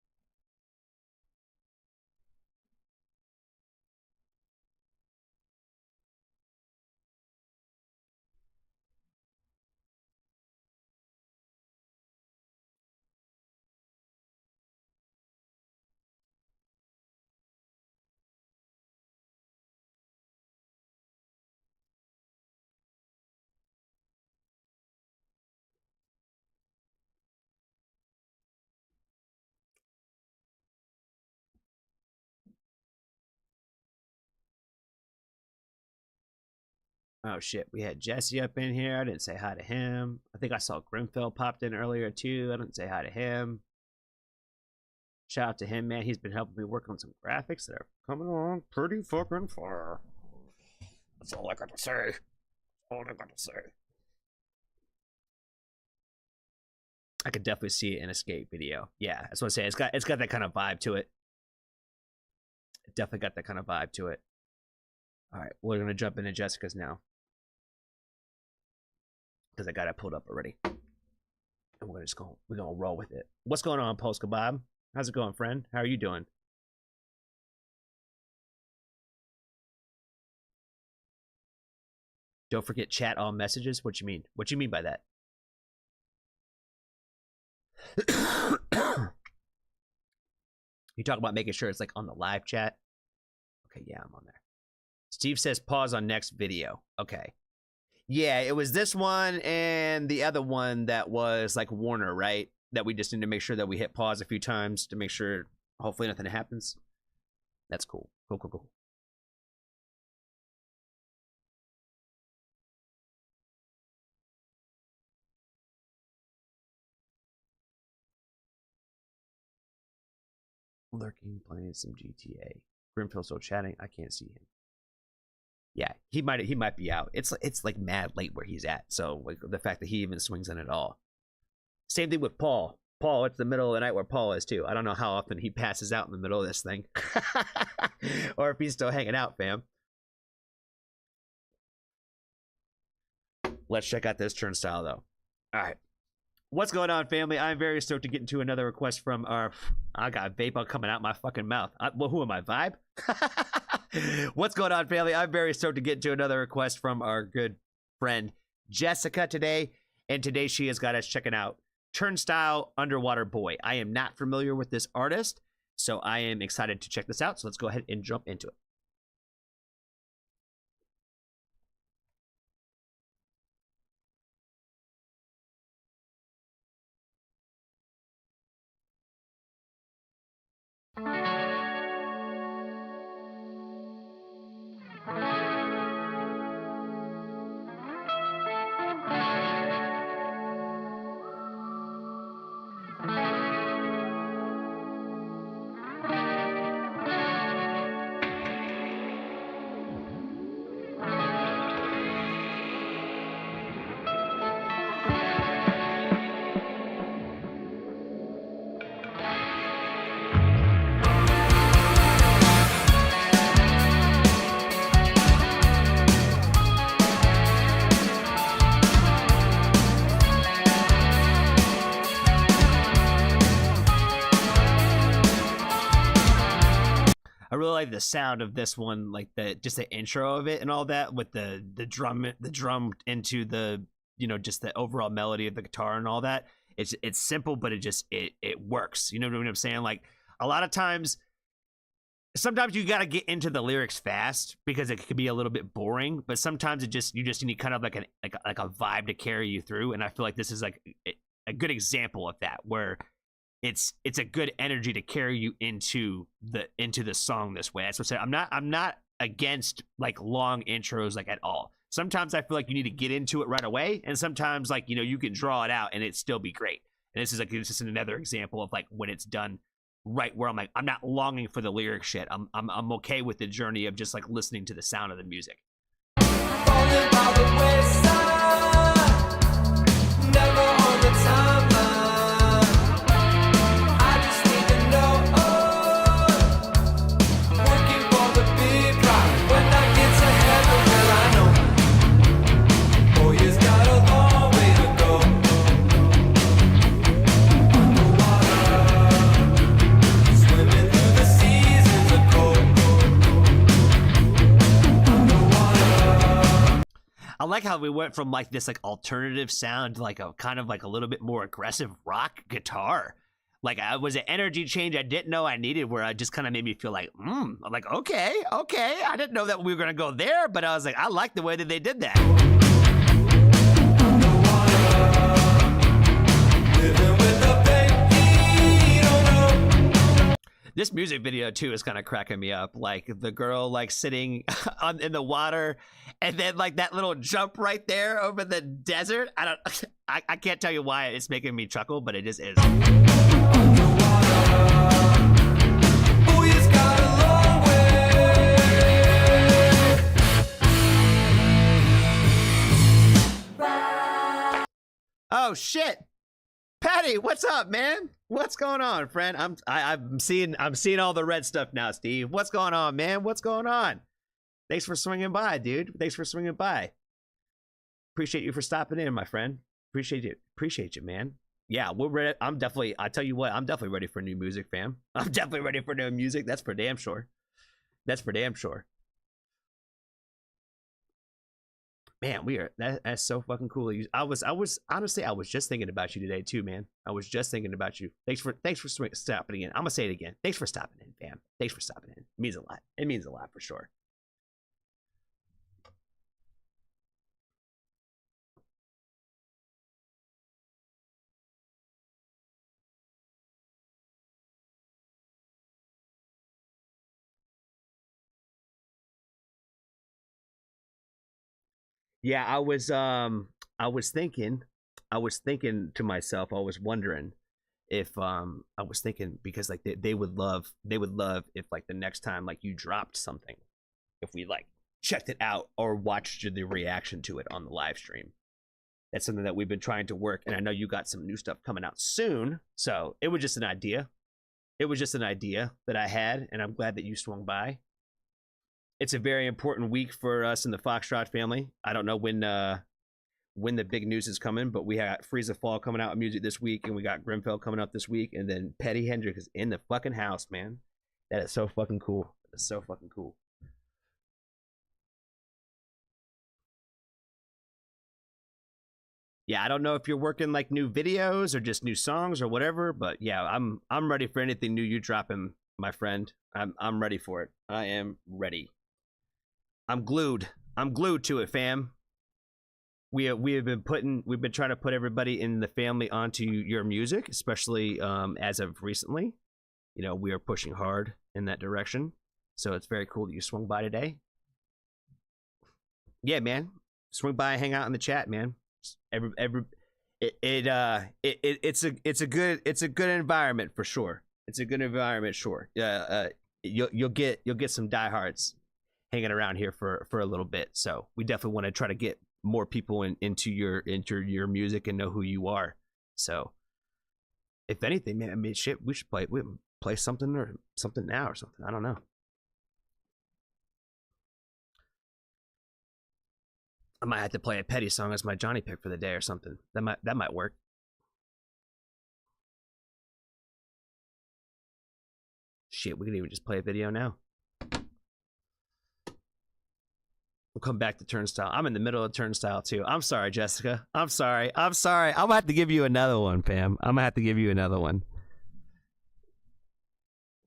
Oh shit, we had Jesse up in here. I didn't say hi to him. I think I saw Grimfell popped in earlier too. I didn't say hi to him. Shout out to him, man. He's been helping me work on some graphics that are coming along pretty fucking far. That's all I got to say. All I got to say. I could definitely see it in a skate video. Yeah, that's what I'm saying. It's got that kind of vibe to it. It definitely got that kind of vibe to it. All right, we're gonna jump into Jessica's now because I got it pulled up already, and we're gonna roll with it. What's going on, Polska Bob? How's it going, friend? How are you doing? Don't forget chat all messages. What you mean? What you mean by that? You talk about making sure it's like on the live chat. Okay, yeah, I'm on there. Steve says pause on next video. Okay. Yeah, it was this one and the other one that was like Warner, right? That we just need to make sure that we hit pause a few times to make sure hopefully nothing happens. That's cool. Cool. Lurking, playing some GTA. Grimfield's still chatting. I can't see him. Yeah, he might be out. It's like mad late where he's at. So like the fact that he even swings in at all. Same thing with Paul. Paul, it's the middle of the night where Paul is too. I don't know how often he passes out in the middle of this thing, or if he's still hanging out, fam. Let's check out this turnstile though. All right. What's going on, family? I'm very stoked to get into another request from our... I got vape coming out my fucking mouth. Well, who am I, Vibe? What's going on, family? I'm very stoked to get into another request from our good friend Jessica today. And today she has got us checking out Turnstile Underwater Boy. I am not familiar with this artist, so I am excited to check this out. So let's go ahead and jump into it. I really like the sound of this one, like the intro of it and all that, with the drum into the, you know, just the overall melody of the guitar and all that. It's simple, but it works. You know what I'm saying? Like a lot of times, sometimes you got to get into the lyrics fast because it could be a little bit boring. But sometimes you just need kind of like a vibe to carry you through. And I feel like this is like a good example of that, where it's a good energy to carry you into the song this way. That's what I'm saying. I'm not against like long intros like at all. Sometimes I feel like you need to get into it right away, and sometimes like, you know, you can draw it out and it still be great. And this is another example of like when it's done right, where I'm like, I'm not longing for the lyric shit. I'm okay with the journey of just like listening to the sound of the music. Falling by the wayside, never on the timeline. I just need to know, working for the big prize. When I get to heaven, well I know, boy, it's got a long way to go. Underwater, swimming through the seasons of cold. I like how we went from like this like alternative sound to like a kind of like a little bit more aggressive rock guitar. Like I was an energy change I didn't know I needed, where I just kind of made me feel like, I'm like, okay. I didn't know that we were gonna go there, but I was like, I like the way that they did that. Living with the pain, oh no. This music video too is kind of cracking me up. Like the girl like sitting in the water, and then like that little jump right there over the desert. I can't tell you why it's making me chuckle, but it just is. Boy, it's got a long way. Oh shit, Patty, what's up, man? What's going on, friend? I'm seeing all the red stuff now, Steve. What's going on, man? What's going on? Thanks for swinging by, dude. Thanks for swinging by. Appreciate you for stopping in, my friend. Appreciate you, man. Yeah, we're ready. I tell you what, I'm definitely ready for new music, fam. I'm definitely ready for new music. That's for damn sure. Man, that's so fucking cool. I was honestly, I was just thinking about you today too, man. I was just thinking about you. Thanks for stopping in. I'm gonna say it again. Thanks for stopping in, fam. Thanks for stopping in. It means a lot. It means a lot for sure. Yeah, I was thinking to myself, I was wondering if I was thinking, because like they would love if like the next time like you dropped something, if we like checked it out or watched the reaction to it on the live stream. That's something that we've been trying to work, and I know you got some new stuff coming out soon, so it was just an idea. It was just an idea that I had, and I'm glad that you swung by. It's a very important week for us in the Foxtrot family. I don't know when the big news is coming, but we got Frieza Fall coming out with music this week, and we got Grimfell coming out this week, and then Petty Hendrix is in the fucking house, man. That is so fucking cool. It's so fucking cool. yeah, I don't know if you're working like new videos or just new songs or whatever, but yeah, I'm ready for anything new you dropping, my friend. I'm ready for it. I am ready. I'm glued to it, fam. We've been trying to put everybody in the family onto your music, especially as of recently. You know, we are pushing hard in that direction. So it's very cool that you swung by today. Yeah, man. Swing by and hang out in the chat, man. It's a good environment for sure. It's a good environment, sure. You'll get some diehards hanging around here for a little bit. So we definitely want to try to get more people into your music and know who you are. So if anything, man, I mean, shit, we should play something now or something. I don't know. I might have to play a Petty song as my Johnny pick for the day or something. That might work. Shit, we can even just play a video now. We'll come back to Turnstile. I'm in the middle of Turnstile too. I'm sorry, Jessica. I'm sorry. I'm gonna have to give you another one, fam. I'm gonna have to give you another one.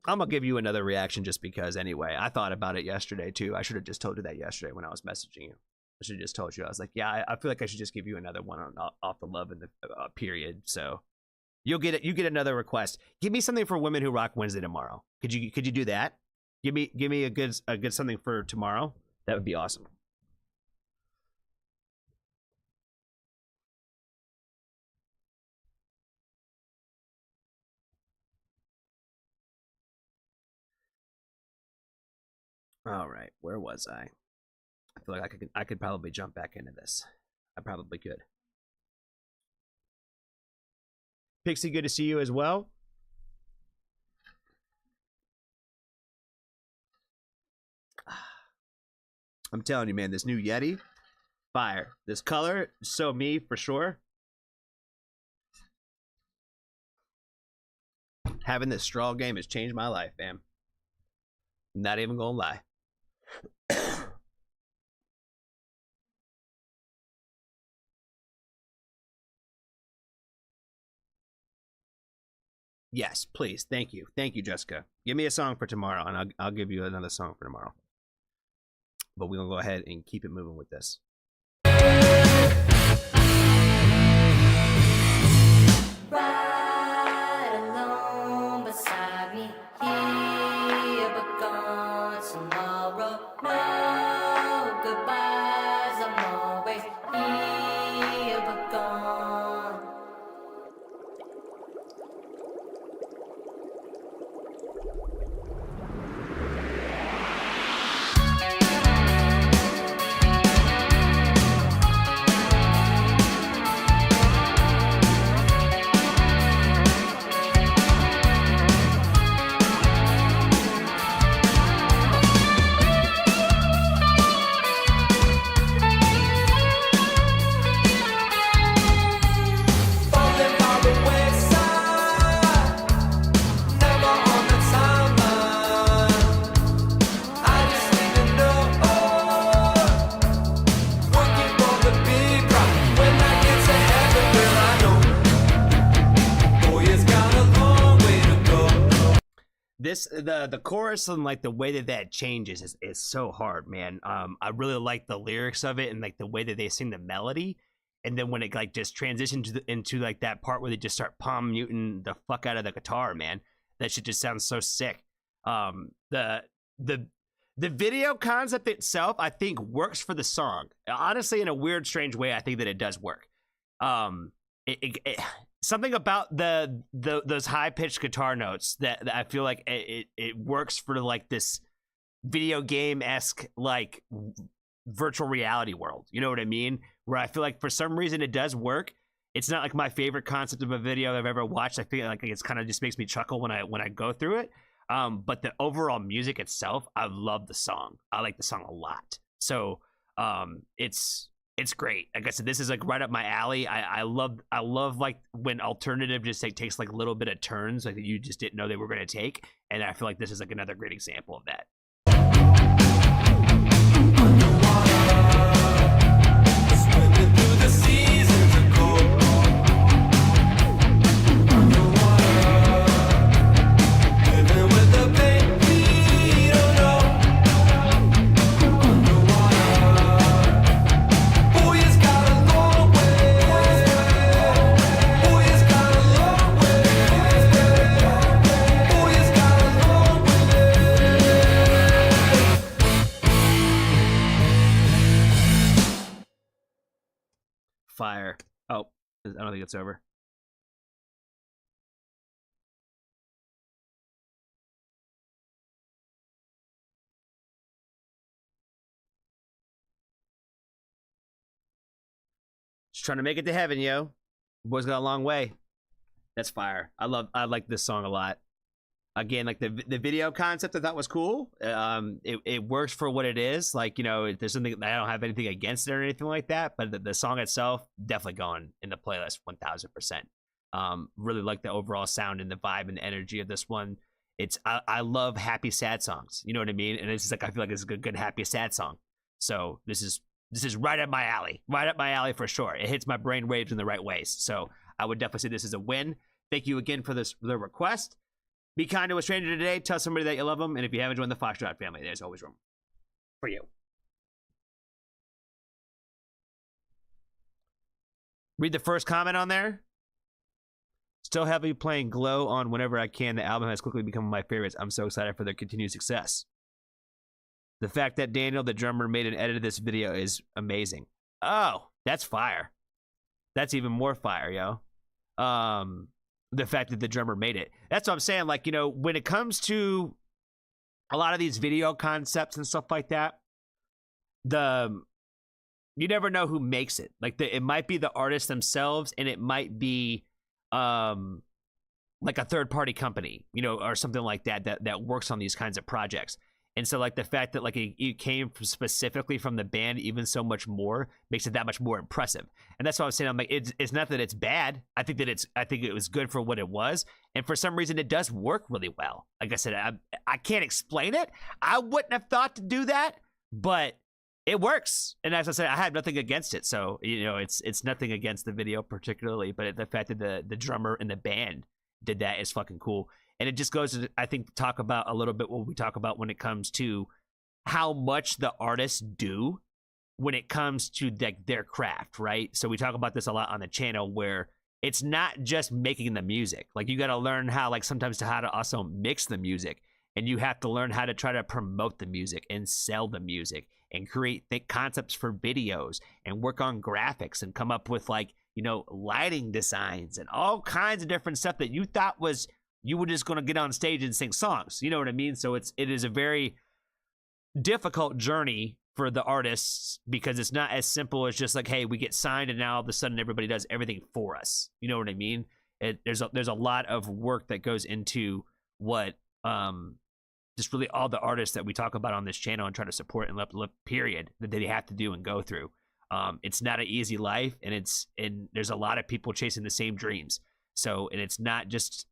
I'm gonna give you another reaction just because anyway. I thought about it yesterday too. I should have just told you that yesterday when I was messaging you. I should have just told you. I was like, yeah, I feel like I should just give you another one off the love in the period. So you'll get it. You get another request. Give me something for Women Who Rock Wednesday tomorrow. Could you do that? Give me a good something for tomorrow. That would be awesome. All right, where was I? I feel like I could probably jump back into this. I probably could. Pixie, good to see you as well. I'm telling you, man, this new Yeti, fire. This color, so me for sure. Having this straw game has changed my life, fam. Not even gonna lie. Yes, please. Thank you, Jessica. Give me a song for tomorrow, and I'll give you another song for tomorrow. But we're gonna go ahead and keep it moving with this. Right along beside me, here but gone tomorrow. No goodbyes, I'm always here but gone. Falling by the wayside, never on the timeline. I just need to know, working for the big prize. When I get to heaven, will I know? Boy, it's got a long way to go. This the chorus and like the way that changes is so hard, man. I really like the lyrics of it and like the way that they sing the melody, and then when it like just transitions into like that part where they just start palm muting the fuck out of the guitar, man. That shit just sounds so sick. The video concept itself, I think, works for the song. Honestly, in a weird, strange way, I think that it does work. Something about those high pitched guitar notes that I feel like it works for like this video game esque like virtual reality world. You know what I mean? Where I feel like for some reason it does work. It's not like my favorite concept of a video I've ever watched. I feel like it's kind of just makes me chuckle when I go through it. But the overall music itself, I love the song. I like the song a lot. So it's great. Like I said, this is like right up my alley. I love like when alternative just like takes like a little bit of turns like that you just didn't know they were going to take, and I feel like this is like another great example of that. Swimming through the seasons of cold. fire. Oh, I don't think it's over. Just trying to make it to heaven, yo. Boy's got a long way. That's fire. I like this song a lot. Again, like the video concept I thought was cool. It works for what it is. Like, you know, there's something I don't have anything against it or anything like that, but the song itself definitely going in the playlist 1000%. Really like the overall sound and the vibe and the energy of this one. I love happy sad songs. You know what I mean? And it's just like I feel like it's a good happy sad song. So this is right up my alley. Right up my alley for sure. It hits my brain waves in the right ways. So I would definitely say this is a win. Thank you again for the request. Be kind to a stranger today. Tell somebody that you love them. And if you haven't joined the Foxtrot family, there's always room for you. Read the first comment on there. Still heavily playing Glow on whenever I can. The album has quickly become one of my favorites. I'm so excited for their continued success. The fact that Daniel, the drummer, made and edited this video is amazing. Oh, that's fire. That's even more fire, yo. The fact that the drummer made it. That's what I'm saying. Like, you know, when it comes to a lot of these video concepts and stuff like that, you never know who makes it. Like, it might be the artists themselves, and it might be like a third-party company, you know, or something like that works on these kinds of projects. And so, like, the fact that, like, it came specifically from the band even so much more makes it that much more impressive. And that's what I was saying. I'm like, it's not that it's bad. I think it was good for what it was. And for some reason, it does work really well. Like I said, I can't explain it. I wouldn't have thought to do that, but it works. And as I said, I had nothing against it. So, you know, it's nothing against the video particularly, but the fact that the drummer and the band did that is fucking cool. And it just goes to, I think, talk about a little bit what we talk about when it comes to how much the artists do when it comes to their craft, right? So we talk about this a lot on the channel where it's not just making the music. Like, you got to learn how to also mix the music. And you have to learn how to try to promote the music and sell the music and create concepts for videos and work on graphics and come up with, like, you know, lighting designs and all kinds of different stuff that you thought was you were just going to get on stage and sing songs. You know what I mean? So it is a very difficult journey for the artists because it's not as simple as just like, hey, we get signed and now all of a sudden everybody does everything for us. You know what I mean? There's a lot of work that goes into what just really all the artists that we talk about on this channel and try to support and uplift, period, that they have to do and go through. It's not an easy life, and there's a lot of people chasing the same dreams. So, and it's not just,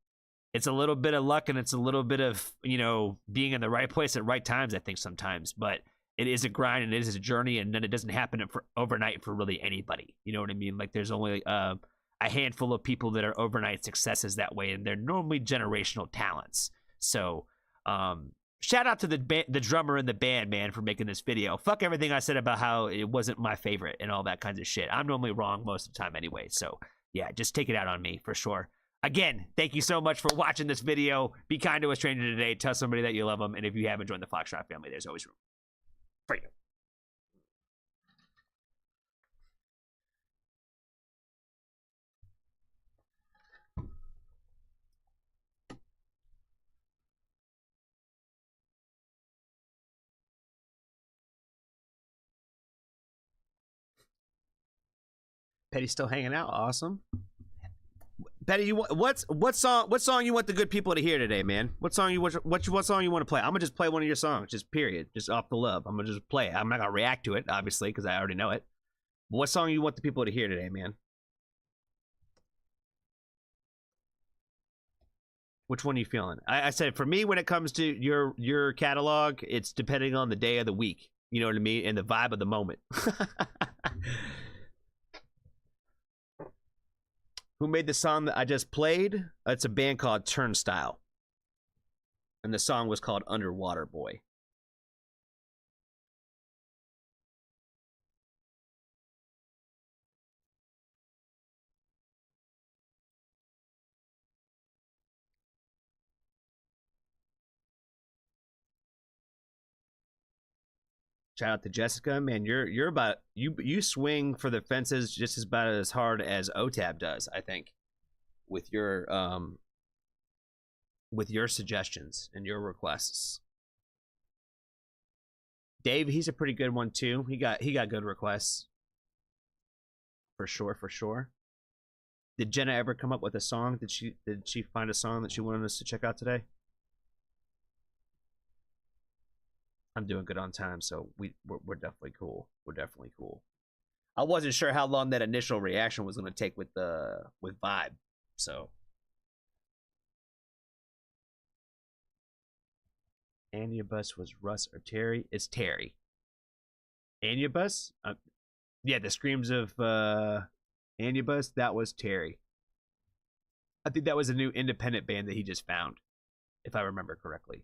it's a little bit of luck and it's a little bit of, you know, being in the right place at right times, I think sometimes, but it is a grind and it is a journey, and then it doesn't happen overnight for really anybody. You know what I mean? Like, there's only a handful of people that are overnight successes that way, and they're normally generational talents. So, shout out to the drummer in the band, man, for making this video. Fuck everything I said about how it wasn't my favorite and all that kinds of shit. I'm normally wrong most of the time anyway. So yeah, just take it out on me for sure. Again, thank you so much for watching this video. Be kind to a stranger today. Tell somebody that you love them. And if you haven't joined the Foxtrot family, there's always room for you. Petty's still hanging out. Awesome. Petty, what song you want the good people to hear today, man? What song you want to play? I'm gonna just play one of your songs, just period, just off the love. I'm gonna just play it. I'm not gonna react to it, obviously, because I already know it. But what song you want the people to hear today, man? Which one are you feeling? I said for me, when it comes to your catalog, it's depending on the day of the week. You know what I mean, and the vibe of the moment. Who made the song that I just played? It's a band called Turnstile. And the song was called Underwater Boy. Shout out to Jessica, man. You're about you swing for the fences just as about as hard as OTAB does, I think, with your suggestions and your requests. Dave, he's a pretty good one too. He got good requests. For sure. Did Jenna ever come up with a song? Did she find a song that she wanted us to check out today? I'm doing good on time, so we're definitely cool. We're definitely cool. I wasn't sure how long that initial reaction was going to take with Vibe, so. Anubus was Russ or Terry? It's Terry. Anubus? Yeah, the screams of Anubus, that was Terry. I think that was a new independent band that he just found, if I remember correctly.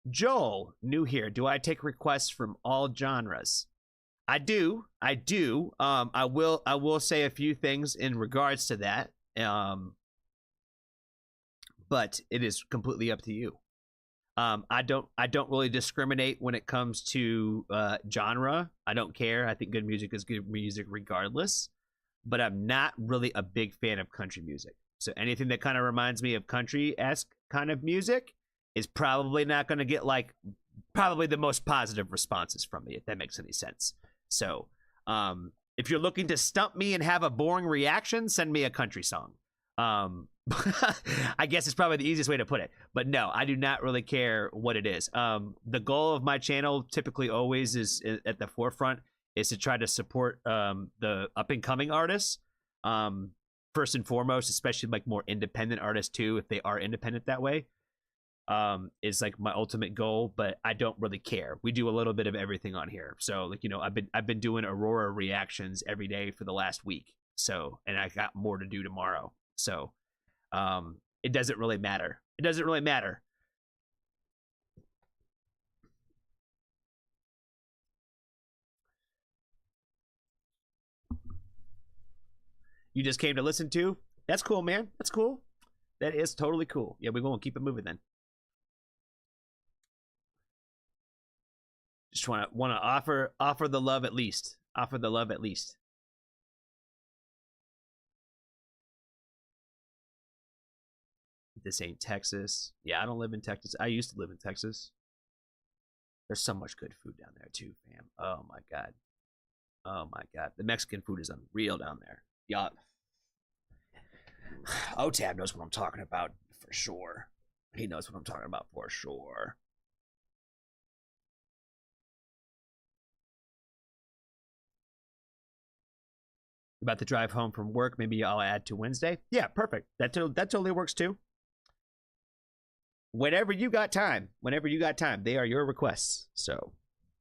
Joel, new here. Do I take requests from all genres? I do. I will say a few things in regards to that. But it is completely up to you. I don't really discriminate when it comes to genre. I don't care. I think good music is good music regardless. But I'm not really a big fan of country music. So anything that kind of reminds me of country-esque kind of music is probably not going to get probably the most positive responses from me, if that makes any sense. So if you're looking to stump me and have a boring reaction, send me a country song. I guess it's probably the easiest way to put it. But no, I do not really care what it is. The goal of my channel typically always is at the forefront is to try to support the up-and-coming artists. First and foremost, especially like more independent artists too, if they are independent that way. Is like my ultimate goal, but I don't really care. We do a little bit of everything on here. So like, I've been doing Aurora reactions every day for the last week. So, and I got more to do tomorrow. So, it doesn't really matter. It doesn't really matter. You just came to listen to? That's cool, man. That's cool. That is totally cool. Yeah, we're going to keep it moving then. Just want to offer the love at least. Offer the love at least. This ain't Texas. Yeah, I don't live in Texas. I used to live in Texas. There's so much good food down there too, fam. Oh my god. Oh my god. The Mexican food is unreal down there. Y'all. OTAB knows what I'm talking about for sure. He knows what I'm talking about for sure. About the drive home from work, maybe I'll add to Wednesday. Yeah, perfect. That totally works too. Whenever you got time, they are your requests. So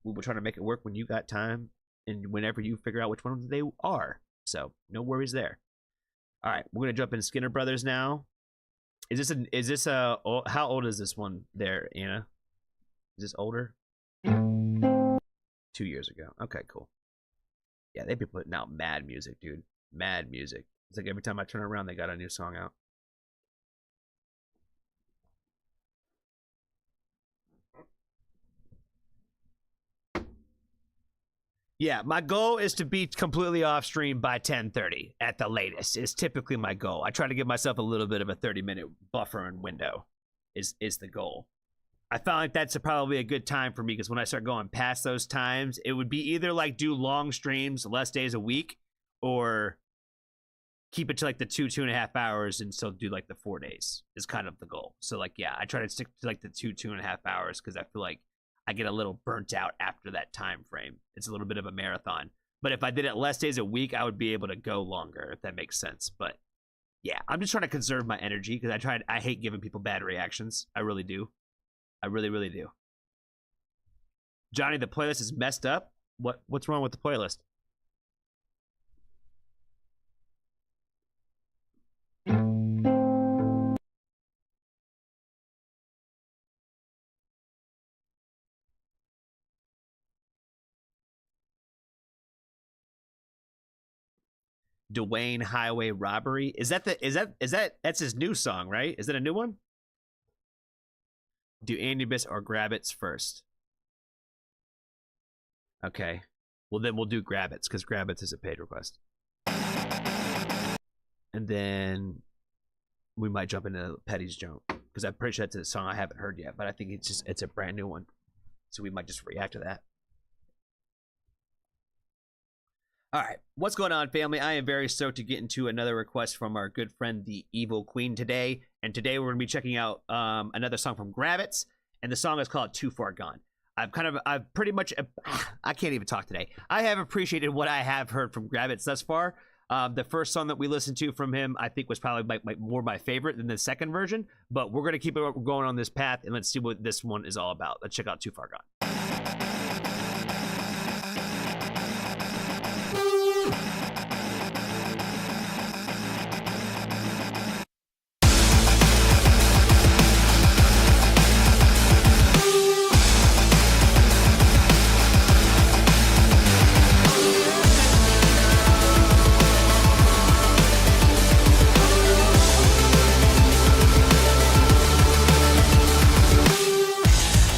we will try to make it work when you got time and whenever you figure out which ones they are. So no worries there. All right, we're gonna jump in Skinner Brothers now. How old is this one there, Anna? Is this older? 2 years ago. Okay, cool. Yeah, they've been putting out mad music, dude. Mad music. It's like every time I turn around, they got a new song out. Yeah, my goal is to be completely off stream by 10:30 at the latest. Is typically my goal. I try to give myself a little bit of a 30-minute buffer and window. Is the goal. I found like that's probably a good time for me because when I start going past those times, it would be either like do long streams, less days a week, or keep it to like the 2.5 hours and still do like the 4 days is kind of the goal. So like, yeah, I try to stick to like the 2.5 hours because I feel like I get a little burnt out after that time frame. It's a little bit of a marathon. But if I did it less days a week, I would be able to go longer, if that makes sense. But yeah, I'm just trying to conserve my energy because I hate giving people bad reactions. I really do. I really, really do. Johnny, the playlist is messed up. What's wrong with the playlist? Dwayne Highway Robbery. That's his new song, right? Is that a new one? do Anubis or Grabbits first? Okay. Well, then we'll do Grabbits, because Grabbits is a paid request. And then we might jump into Petty's Jump, because I'm pretty sure that's a song I haven't heard yet, but I think it's a brand new one. So we might just react to that. All right, what's going on, family? I am very stoked to get into another request from our good friend, the Evil Queen, today. And today we're going to be checking out another song from Grabbits, and the song is called Too Far Gone. I've pretty much, I can't even talk today. I have appreciated what I have heard from Grabbits thus far. The first song that we listened to from him, I think, was probably more my favorite than the second version. But we're going to keep it going on this path, and let's see what this one is all about. Let's check out Too Far Gone.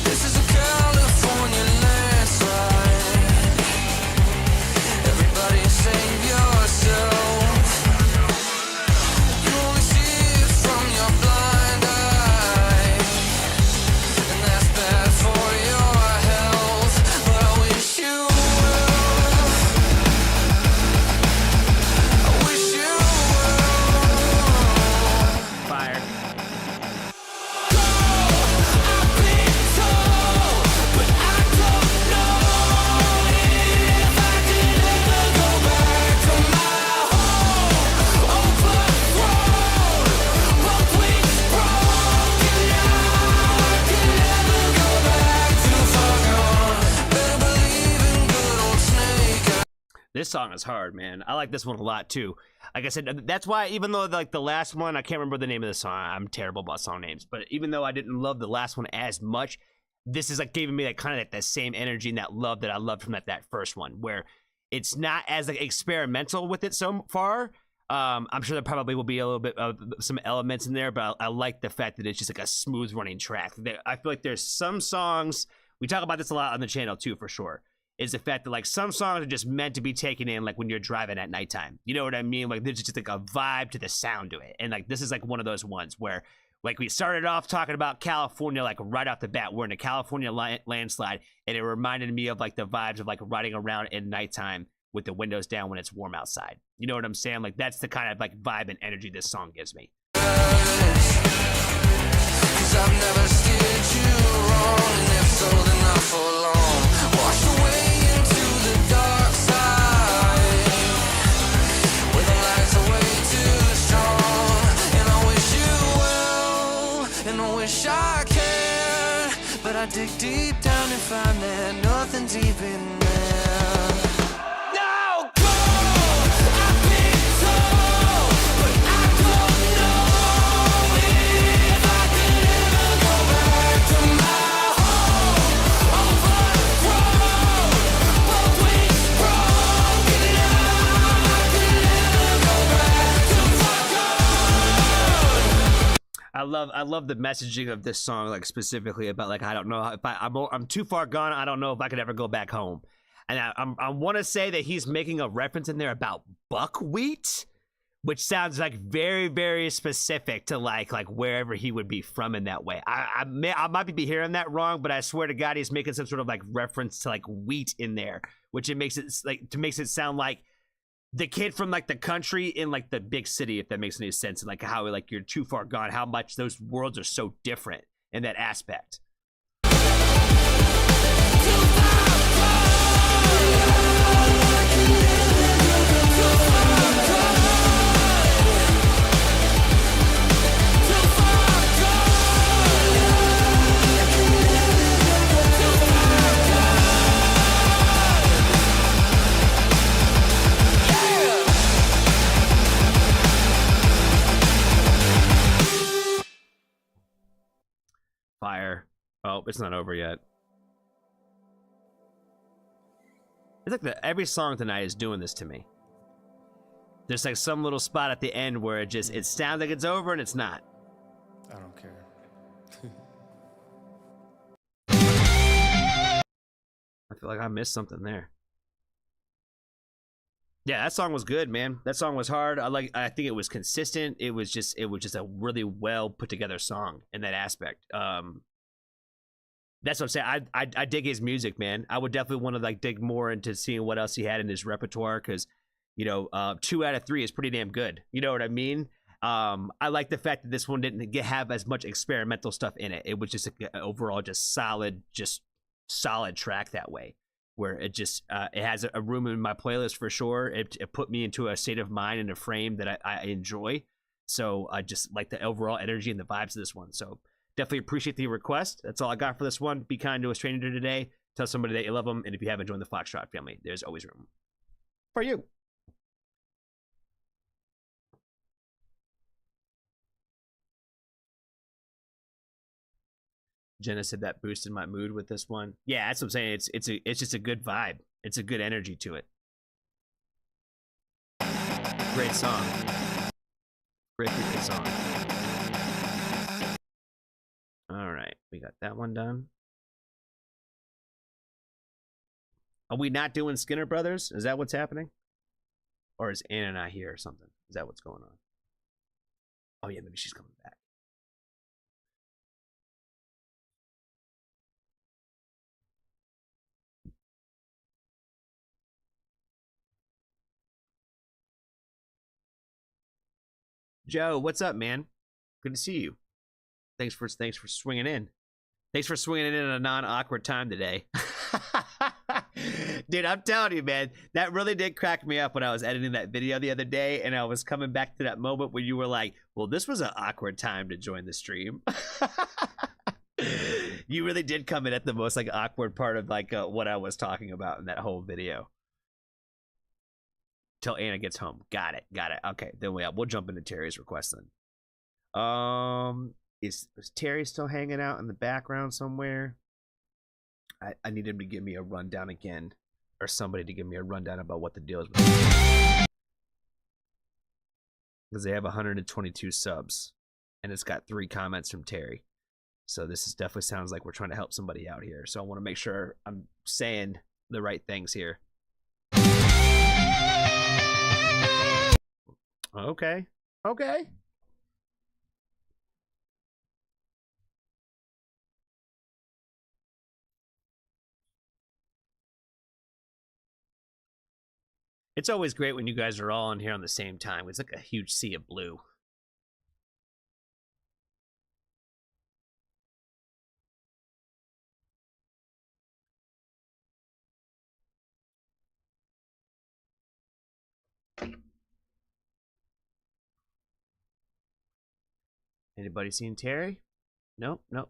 This is a California landslide. Everybody save yourself. You only see it from your blind eye, and that's bad for your health. But I wish you well. I wish you well. Fire. This song is hard, man. I like this one a lot too. Like I said, that's why even though like the last one, I can't remember the name of the song. I'm terrible about song names, but even though I didn't love the last one as much, this is like giving me that kind of like that same energy and that love that I loved from that first one, where it's not as like experimental with it so far. I'm sure there probably will be a little bit of some elements in there, but I like the fact that it's just like a smooth running track. I feel like there's some songs, we talk about this a lot on the channel too, for sure, is the fact that like some songs are just meant to be taken in like when you're driving at nighttime. You know what I mean? Like there's just like a vibe to the sound to it. And like this is like one of those ones where like we started off talking about California, like right off the bat, we're in a California landslide, and it reminded me of like the vibes of like riding around at nighttime with the windows down when it's warm outside. You know what I'm saying? Like that's the kind of like vibe and energy this song gives me. 'Cause I've never steered you wrong, and if so, then not for long. Washed away into the dark side, where the lights are way too strong. And I wish you well, and I wish I cared, but I dig deep down and find that nothing's even there. Now go! I've been told, but I don't know if I could ever go back to my home. Overthrown, both wings broken, and I could never go back to my God. I love the messaging of this song, like specifically about like I don't know if I'm too far gone. I don't know if I could ever go back home, and I want to say that he's making a reference in there about buckwheat, which sounds like very very specific to like wherever he would be from in that way. I might be hearing that wrong, but I swear to God he's making some sort of like reference to like wheat in there, which it makes it sound like the kid from like the country in like the big city, if that makes any sense, and like how like you're too far gone, how much those worlds are so different in that aspect. Fire. Oh, it's not over yet. It's like every song tonight is doing this to me. There's like some little spot at the end where it sounds like it's over and it's not. I don't care. feel like I missed something there. Yeah, that song was good, man. That song was hard. I think it was consistent. It was just a really well put together song in that aspect. That's what I'm saying. I dig his music, man. I would definitely want to like dig more into seeing what else he had in his repertoire, because 2 out of 3 is pretty damn good. You know what I mean? I like the fact that this one didn't have as much experimental stuff in it. It was just overall just solid track that way, where it just it has a room in my playlist for sure. It put me into a state of mind and a frame that I enjoy. So I just like the overall energy and the vibes of this one. So definitely appreciate the request. That's all I got for this one. Be kind to a stranger today. Tell somebody that you love them. And if you haven't joined the Foxtrot family, there's always room for you. Jenna said that boosted my mood with this one. Yeah, that's what I'm saying. It's just a good vibe. It's a good energy to it. Great song. Great song. All right, we got that one done. Are we not doing Skinner Brothers? Is that what's happening? Or is Anna not here or something? Is that what's going on? Oh yeah, maybe she's coming back. Joe, what's up, man? Good to see you. Thanks for swinging in. Thanks for swinging in at a non-awkward time today. Dude, I'm telling you, man, that really did crack me up when I was editing that video the other day, and I was coming back to that moment where you were like, well, this was an awkward time to join the stream. You really did come in at the most like awkward part of like what I was talking about in that whole video. Till Anna gets home. Got it. Okay, then we'll jump into Terry's request then. Is Terry still hanging out in the background somewhere? I need him to give me a rundown again, or somebody to give me a rundown about what the deal is with them. Because they have 122 subs, and it's got 3 comments from Terry. So this definitely sounds like we're trying to help somebody out here. So I want to make sure I'm saying the right things here. Okay. It's always great when you guys are all on here on the same time. It's like a huge sea of blue. Anybody seen Terry? Nope. I'm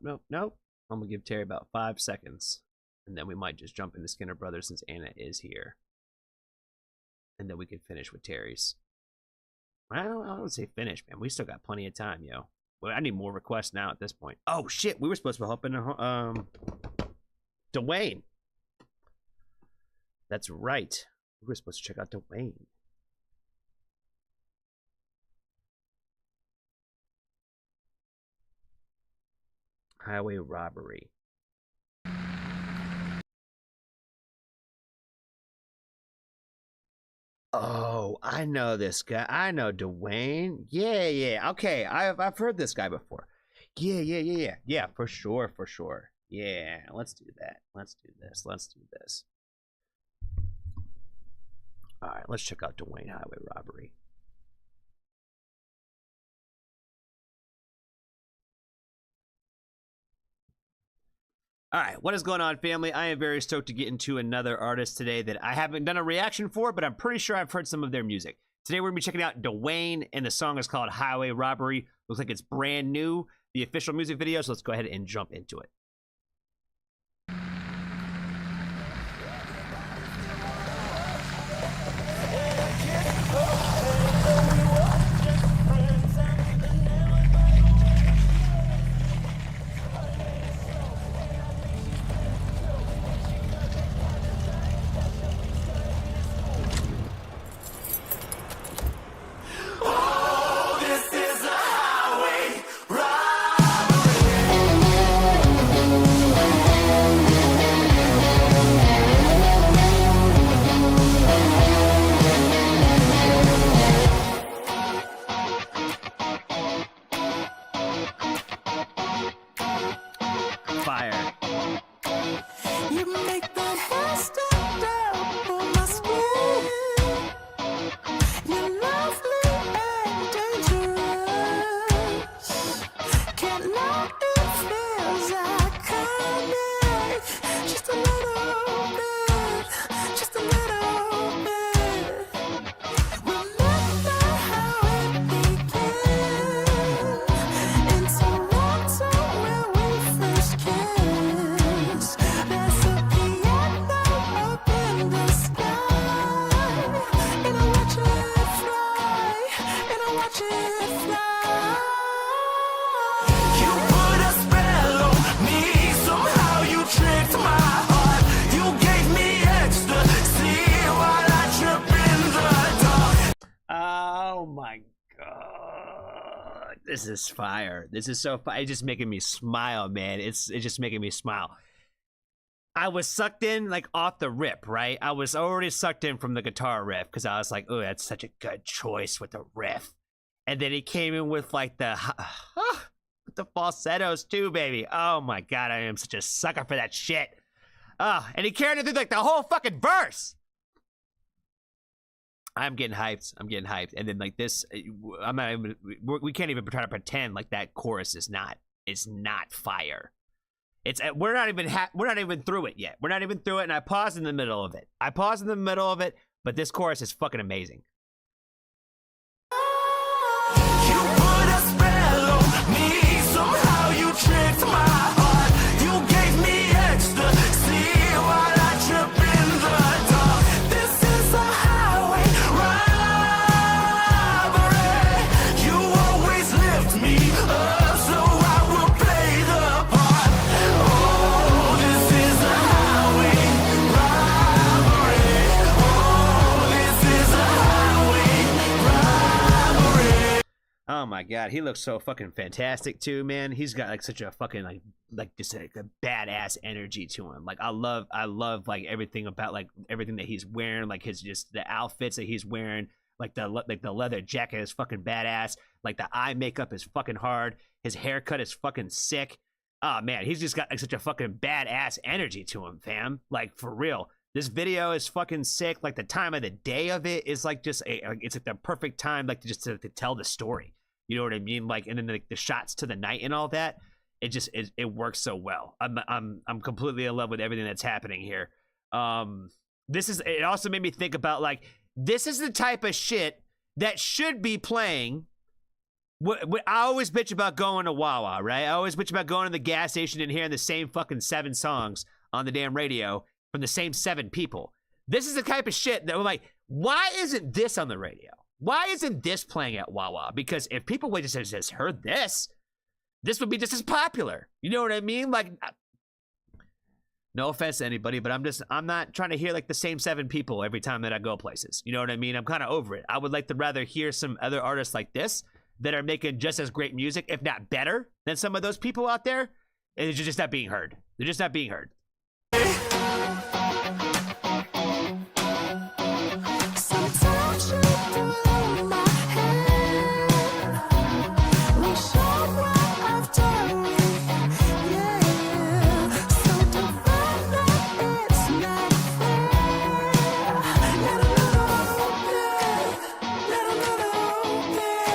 gonna give Terry about 5 seconds, and then we might just jump into Skinner Brothers since Anna is here. And then we can finish with Terry's. I don't say finish, man. We still got plenty of time, yo. Well, I need more requests now at this point. Oh shit, we were supposed to be helping Dwayne. That's right. We were supposed to check out Dwayne. Highway robbery. Oh, I know this guy. I know Dwayne. Yeah. Okay, I've heard this guy before. Yeah, for sure. Yeah, let's do that. Let's do this. All right, let's check out Dwayne Highway Robbery. All right, what is going on, family? I am very stoked to get into another artist today that I haven't done a reaction for, but I'm pretty sure I've heard some of their music. Today we're going to be checking out Dwayne, and the song is called Highway Robbery. Looks like it's brand new, the official music video, so let's go ahead and jump into it. You make the hair stand up on my skin. You're lovely and dangerous. Can't lie, it feels iconic. Just a little bit, just a little bit. Remember how it began in Toronto where we first kissed. There's a piano up in the sky, and I watch it fly, and I watch it fly. You put a spell on me, somehow you tricked my heart. You gave me ecstasy while I trip in the dark. Oh my god. This is fire. This is so fire. It's just making me smile, man. It's just making me smile. I was sucked in like off the rip, right? I was already sucked in from the guitar riff because I was like, oh, that's such a good choice with the riff. And then he came in with like the falsettos too, baby. Oh my god, I am such a sucker for that shit. And he carried it through like the whole fucking verse. I'm getting hyped. I'm getting hyped. And then like this, I'm not even. We can't even try to pretend like that chorus is not fire. It's we're not even through it yet. We're not even through it. And I paused in the middle of it. But this chorus is fucking amazing. You put a spell on me, somehow you tricked my heart. You gave me ecstasy while I trip in the dark. This is a highway robbery. You always lift me up, so I will play the part. Oh, this is a highway robbery. Oh, this is a highway robbery. Oh my god, he looks so fucking fantastic too, man. He's got like such a fucking like just like a badass energy to him. Like I love like everything about like everything that he's wearing, like his just the outfits that he's wearing, like the leather jacket is fucking badass. Like the eye makeup is fucking hard. His haircut is fucking sick. Oh man, he's just got like such a fucking badass energy to him, fam. Like for real. This video is fucking sick. Like the time of the day of it is like just it's like the perfect time like to tell the story. You know what I mean? Like, and then the shots to the night and all that, it just it works so well. I'm completely in love with everything that's happening here. It also made me think about like this is the type of shit that should be playing. I always bitch about going to Wawa, right? I always bitch about going to the gas station and hearing the same fucking 7 songs on the damn radio from the same 7 people. This is the type of shit that we're like, why isn't this on the radio? Why isn't this playing at Wawa? Because if people would just heard this would be just as popular. You know what I mean? Like, no offense to anybody, but I'm not trying to hear like the same 7 people every time that I go places. You know what I mean? I'm kind of over it. I would like to rather hear some other artists like this that are making just as great music, if not better, than some of those people out there. And they're just not being heard. They're just not being heard. Sometimes you blow my head. We show right after we, yeah. So divine that it's not fair. Let a little bit.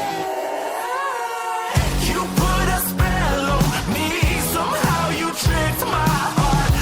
You put a spell on me, somehow you tricked my heart.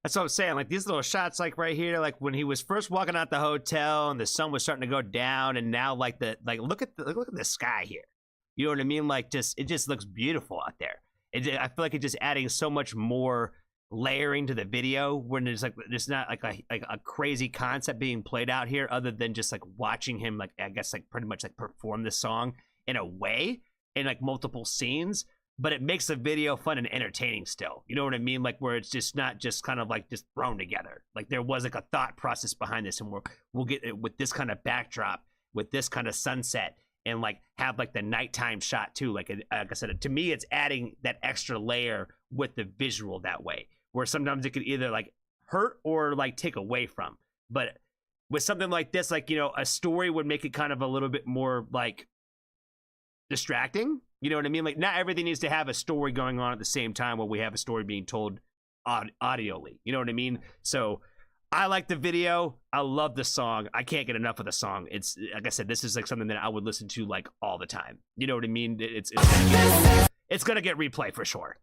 That's what I'm saying. Like these little shots, like right here, like when he was first walking out the hotel and the sun was starting to go down, and now like look at the sky here. You know what I mean? Like it just looks beautiful out there. I feel like it's just adding so much more layering to the video when there's not like a crazy concept being played out here, other than just like watching him like I guess like pretty much like perform this song in a way in like multiple scenes. But it makes the video fun and entertaining still. You know what I mean? Like where it's just not just kind of like just thrown together. Like there was like a thought process behind this, and we'll get it with this kind of backdrop, with this kind of sunset, and like have like the nighttime shot too. Like I said, to me, it's adding that extra layer with the visual that way, where sometimes it could either like hurt or like take away from. But with something like this, like, you know, a story would make it kind of a little bit more like distracting. You know what I mean? Like not everything needs to have a story going on at the same time where we have a story being told audioly. You know what I mean? So I like the video. I love the song. I can't get enough of the song. It's like I said, this is like something that I would listen to like all the time. You know what I mean? It's gonna get replay for sure.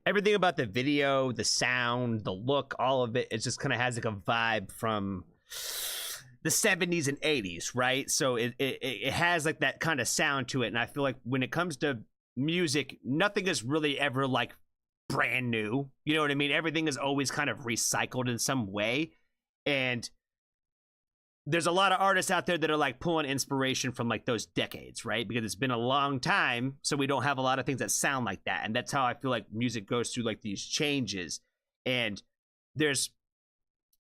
Everything about the video, the sound, the look, all of it just kind of has like a vibe from the 70s and 80s, right? So it has like that kind of sound to it. And I feel like when it comes to music, nothing is really ever like brand new. You know what I mean? Everything is always kind of recycled in some way. And there's a lot of artists out there that are like pulling inspiration from like those decades, right? Because it's been a long time, so we don't have a lot of things that sound like that. And that's how I feel like music goes through like these changes. And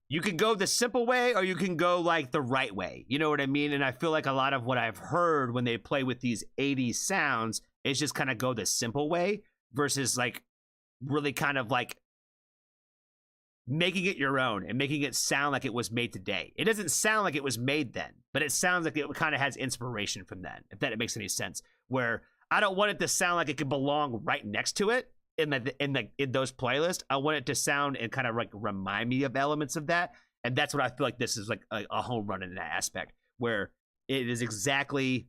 you can go the simple way or you can go like the right way. You know what I mean? And I feel like a lot of what I've heard when they play with these 80s sounds is just kind of go the simple way versus like really kind of like making it your own and making it sound like it was made today. It doesn't sound like it was made then, but it sounds like it kind of has inspiration from then, if that makes any sense. Where I don't want it to sound like it could belong right next to it in those playlists. I want it to sound and kind of like remind me of elements of that. And that's what I feel like this is like a home run in that aspect, where it is exactly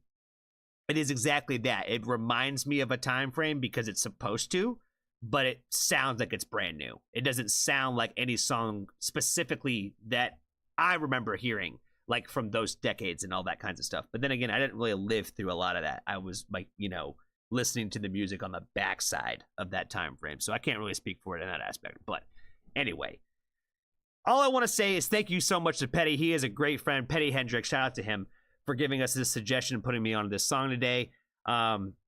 that. It reminds me of a time frame because it's supposed to, but it sounds like it's brand new. It doesn't sound like any song specifically that I remember hearing, like from those decades and all that kinds of stuff. But then again, I didn't really live through a lot of that. I was like, you know, listening to the music on the backside of that time frame. So I can't really speak for it in that aspect. But anyway, all I want to say is thank you so much to Petty. He is a great friend. Petty Hendrix, shout out to him for giving us this suggestion and putting me on this song today.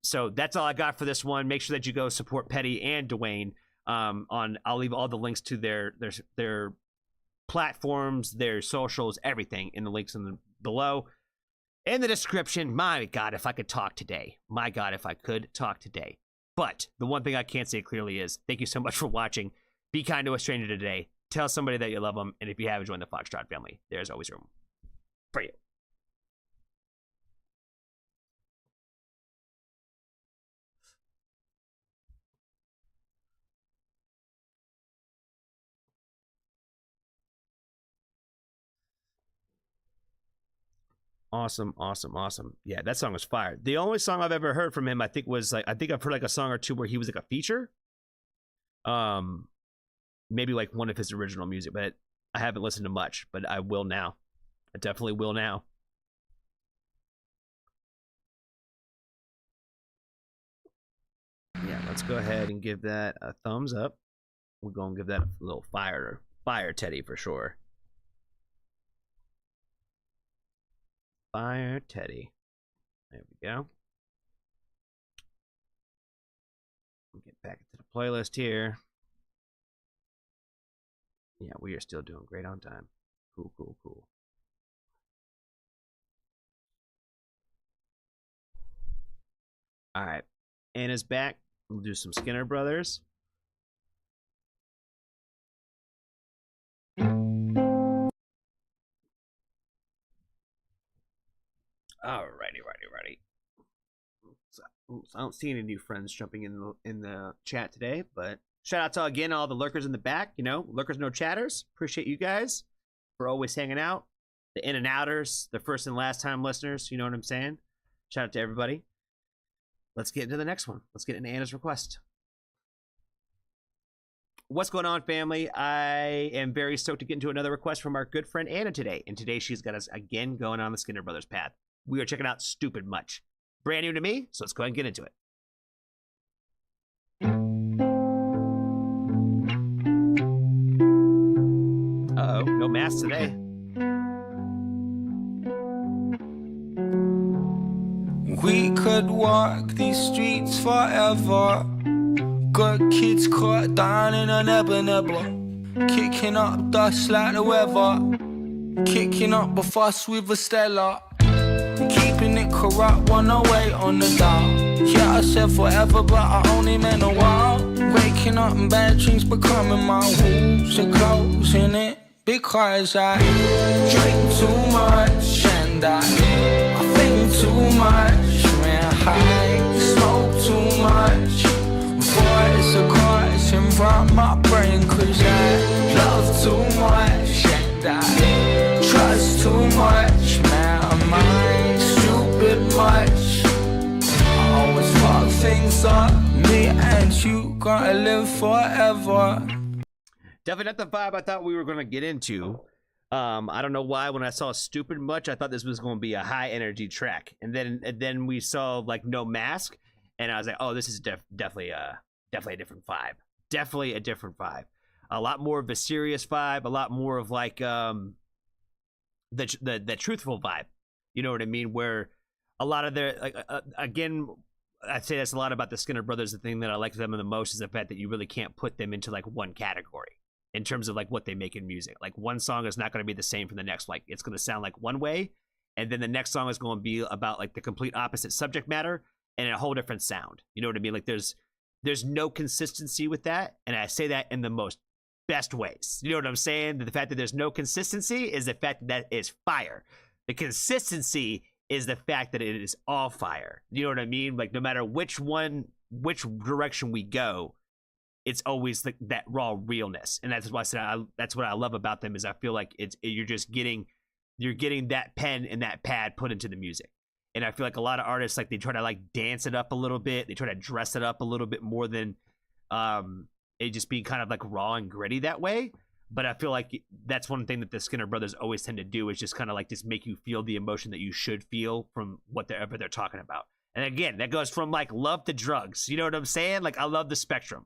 So that's all I got for this one. Make sure that you go support Petty and Dwayne. I'll leave all the links to their platforms, their socials, everything in the links below in the description. My God, if I could talk today. My God, if I could talk today. But the one thing I can't say clearly is thank you so much for watching. Be kind to a stranger today. Tell somebody that you love them. And if you haven't joined the Foxtrot family, there's always room for you. Awesome. Yeah, that song was fire. The only song I've ever heard from him, I think, was like, I think I've heard like a song or two where he was like a feature. Maybe like one of his original music, but I haven't listened to much, but I will now. I definitely will now. Yeah, let's go ahead and give that a thumbs up. We're going to give that a little fire Teddy for sure. Fire Teddy. There we go. We'll get back into the playlist here. Yeah, we are still doing great on time. Cool. All right. Anna's back. We'll do some Skinner Brothers. Alrighty. So, I don't see any new friends jumping in the chat today, but shout out to again all the lurkers in the back. You know, lurkers no chatters. Appreciate you guys for always hanging out. The in and outers, the first and last time listeners. You know what I'm saying? Shout out to everybody. Let's get into the next one. Let's get into Anna's request. What's going on, family? I am very stoked to get into another request from our good friend Anna today. And today she's got us again going on the Skinner Brothers path. We are checking out Stupid Much. Brand new to me, so let's go ahead and get into it. Uh-oh, no mask today. We could walk these streets forever. Good kids caught down in a nebula, kicking up dust like the weather, kicking up a fuss with a Stella, keeping it corrupt, wanna wait on the dial. Yeah, I said forever, but I only meant a while. Waking up in bad dreams, becoming my wolves are closing it because I drink too much and I think too much, man, I smoke too much. Voice of caution from my brain, cause I love too much and I trust too much, man, I'm stupid much. I always fuck things up, me and you gotta live forever. Definitely not the vibe I thought we were going to get into. I don't know why when I saw Stupid Much, I thought this was going to be a high energy track. And then we saw like No Mask. And I was like, oh, this is definitely a different vibe. Definitely a different vibe. A lot more of a serious vibe. A lot more of like the truthful vibe. You know what I mean? Where a lot of their like again, I'd say that's a lot about the Skinner Brothers. The thing that I like them the most is the fact that you really can't put them into like one category in terms of like what they make in music. Like one song is not going to be the same from the next. Like it's going to sound like one way, and then the next song is going to be about like the complete opposite subject matter and a whole different sound. You know what I mean? Like there's no consistency with that, and I say that in the most best ways. You know what I'm saying? The fact that there's no consistency is the fact that is fire. The consistency is the fact that it is all fire. You know what I mean? Like no matter which direction we go, it's always that raw realness. And that's why I said that's what I love about them is I feel like you're getting that pen and that pad put into the music. And I feel like a lot of artists, like they try to like dance it up a little bit. They try to dress it up a little bit more than it just being kind of like raw and gritty that way. But I feel like that's one thing that the Skinner Brothers always tend to do is just kind of like just make you feel the emotion that you should feel from whatever they're talking about. And again, that goes from like love to drugs. You know what I'm saying? Like I love the spectrum.